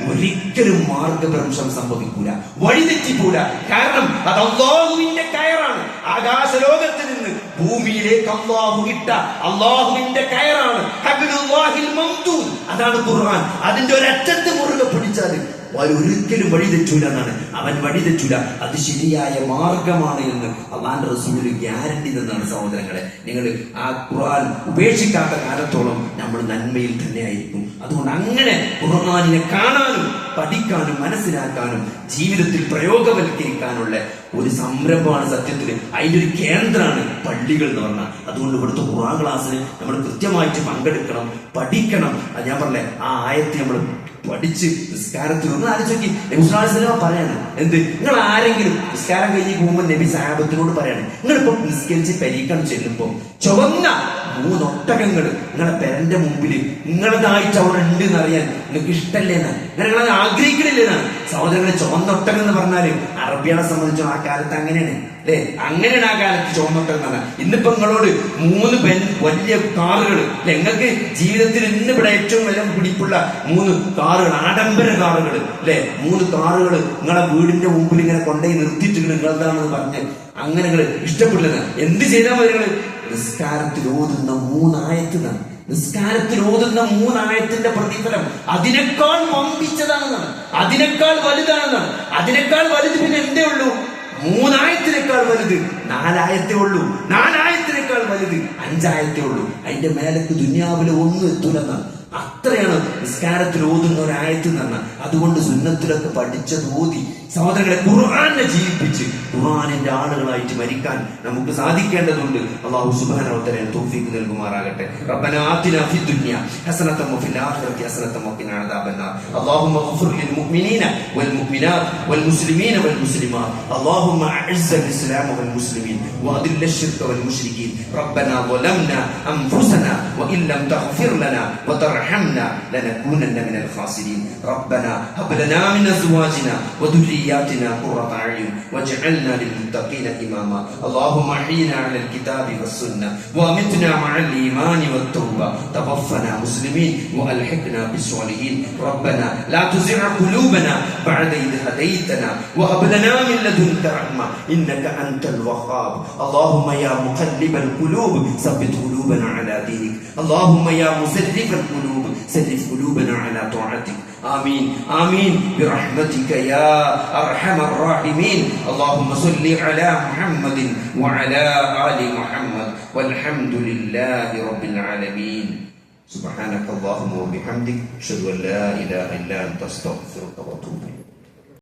ഒരിക്കലും മാർഗഭ്രംശം സംഭവിക്കൂല, വഴിതെറ്റിക്കൂല. കാരണം അത് അല്ലാഹുവിന്റെ കയറാണ്. ആകാശലോകത്ത് നിന്ന് ഭൂമിയിലേക്ക് അല്ലാഹു ഇട്ട അല്ലാഹുവിന്റെ കയറാണ്. ഹബ്ലുല്ലാഹിൽ മംദൂദ്, അതാണ് ഖുർആൻ. അതിന്റെ ഒരറ്റത്ത് മുറുകെ പിടിച്ചാൽ ഒരിക്കലും വഴിതെറ്റൂല എന്നാണ്. അവൻ വഴിതെറ്റൂല, അത് ശരിയായ മാർഗമാണ് എന്ന് അല്ലാഹുവിന്റെ റസൂൽ ഗ്യാരണ്ടി തന്നാണ്. സഹോദരങ്ങളെ, നിങ്ങൾ ആ ഖുർആൻ ഉപേക്ഷിക്കാത്ത കാലത്തോളം നമ്മൾ നന്മയിൽ തന്നെ ആയിരിക്കും. അതുകൊണ്ട് അങ്ങനെ ഖുർആനിനെ കാണാനും പഠിക്കാനും മനസ്സിലാക്കാനും ജീവിതത്തിൽ പ്രയോഗവൽക്കരിക്കാനുള്ള ഒരു സംരംഭമാണ് സത്യത്തിൽ. അതിന്റെ ഒരു കേന്ദ്രമാണ് പള്ളികൾ എന്ന് പറഞ്ഞാൽ. അതുകൊണ്ട് ഇവിടുത്തെ ഖുർആൻ ക്ലാസ്സിന് നമ്മൾ കൃത്യമായിട്ട് പങ്കെടുക്കണം, പഠിക്കണം. അത് ഞാൻ പറഞ്ഞേ, ആ ആയത്തെ നമ്മൾ പഠിച്ച് നിസ്കാരത്തിൽ ഒന്ന് ആലോചിക്കി. നബി സല്ലല്ലാഹു അലൈഹി വസല്ലം പറയാണ്, എന്ത്, നിങ്ങൾ ആരെങ്കിലും നിസ്കാരം കഴിഞ്ഞ് പോകുമ്പോൾ നബി സഹാബത്തിനോട് പറയാണ്, നിങ്ങളിപ്പോ നിസ്കരിച്ച് പരീക്ഷണം ചെല്ലുമ്പോ ചുവന്ന 3 ഒട്ടകങ്ങൾ നിങ്ങളെ പെരന്റെ മുമ്പിൽ നിങ്ങളതായിട്ട് അവിടെ ഉണ്ട് എന്നറിയാൻ നിങ്ങൾക്ക് ഇഷ്ടമല്ലേന്നാ, നിങ്ങളത് ആഗ്രഹിക്കണില്ലേന്നാണ്. സഹോദരങ്ങളെ, ചുവന്ന ഒട്ടകം എന്ന് പറഞ്ഞാല് അറബികളെ സംബന്ധിച്ചോ ആ കാലത്ത് അങ്ങനെയാണ് അല്ലെ, അങ്ങനെയാണ് ആ കാലത്ത് ചുവന്നൊട്ടകം എന്ന് പറഞ്ഞാൽ. ഇന്നിപ്പോ നിങ്ങളോട് 3 വലിയ കാറുകൾ, നിങ്ങൾക്ക് ജീവിതത്തിൽ ഇന്ന് ഇവിടെ ഏറ്റവും വില പിടിപ്പുള്ള 3 കാറുകൾ, ആഡംബര കാറുകൾ അല്ലെ, 3 കാറുകൾ നിങ്ങളെ വീടിന്റെ മുമ്പിൽ ഇങ്ങനെ കൊണ്ടുപോയി നിർത്തിയിട്ടുണ്ട്. നിങ്ങൾ എന്താണെന്ന് പറഞ്ഞ് അങ്ങനെ നിങ്ങൾ ഇഷ്ടപ്പെടില്ല. എന്ത് ചെയ്താൽ മതി? നിങ്ങൾ നിസ്കാരത്തിൽ ഓതുന്ന 3 ആയത്തിനാണ്. നിസ്കാരത്തിൽ ഓതുന്ന 3 ആയത്തിന്റെ പ്രതിഫലം അതിനേക്കാൾ വമ്പിച്ചതാണെന്നാണ്, അതിനേക്കാൾ വലുതാണെന്നാണ്. അതിനേക്കാൾ വലുത് പിന്നെ എന്തേ ഉള്ളൂ? 3 ആയത്തിനേക്കാൾ വലുത് 4 ആയത്തേ ഉള്ളൂ. 4 ആയത്തിനേക്കാൾ വലുത് 5 ആയത്തേ ഉള്ളൂ. അതിന്റെ മേലേക്ക് ദുനിയാവിലെ ഒന്നും എത്തൂലെന്നാണ്. അത്രയാണ് നിസ്കാരത്തിൽ ഓതുന്ന ഒരു ആയത്ത് എന്നാണ്. അതുകൊണ്ട് സുന്നത്തിലൊക്കെ പഠിച്ചത് ഓതി സഹോദരങ്ങളെ ഖുർആനെ ജീവിപ്പിച്ച് ഖുർആനിന്റെ ആളുകളായിട്ട് മരിക്കാൻ നമുക്ക് സാധിക്കേണ്ടതുണ്ട്. അല്ലാഹു സുബ്ഹാനഹു വ തആല തൗഫീഖ് നൽകുമാറാകട്ടെ. റബ്ബനാ ആതിനാ ഫിദ് ദുനിയ ഹസനതൻ വഫിൽ ആഖിറതി ഹസനതൻ വഖിനാ അദാബന്നാർ. അല്ലാഹുമ്മ ഗ്ഫിർ ലിൽ മുഅ്മിനീന വൽ മുഅ്മിനാത്ത് വൽ മുസ്ലിമീന വൽ മുസ്ലിമാത്ത്. അല്ലാഹുമ്മ അഇസ്സൽ ഇസ്ലാമ വൽ മുസ്ലിമീൻ വഅദില്ല അശ്ശിർക വൽ മുശ്രികീൻ. റബ്ബനാ ളലംനാ അൻഫുസനാ വഇൻ ലം തഗ്ഫിർ ലനാ വതർഹം ترحمنا لنكونن من الخاسرين ربنا هب لنا من أزواجنا وذرياتنا قرة أعين واجعلنا للمتقين إماما اللهم أحينا على الكتاب والسنة وأمتنا مع الإيمان والتوبة توفنا مسلمين وألحقنا بالصالحين ربنا لا تزغ قلوبنا بعد إذ هديتنا وهب لنا من لدنك رحمة إنك أنت الوهاب اللهم يا مقلب القلوب ثبت قلوبنا على دينك اللهم يا مصرف القلوب صرف قلوبنا على طاعتك آمين آمين برحمتك يا أرحم الراحمين اللهم صل على محمد وعلى آل محمد والحمد لله رب العالمين سبحانك اللهم وبحمدك أشهد أن لا إله إلا أنت أستغفرك وأتوب إليك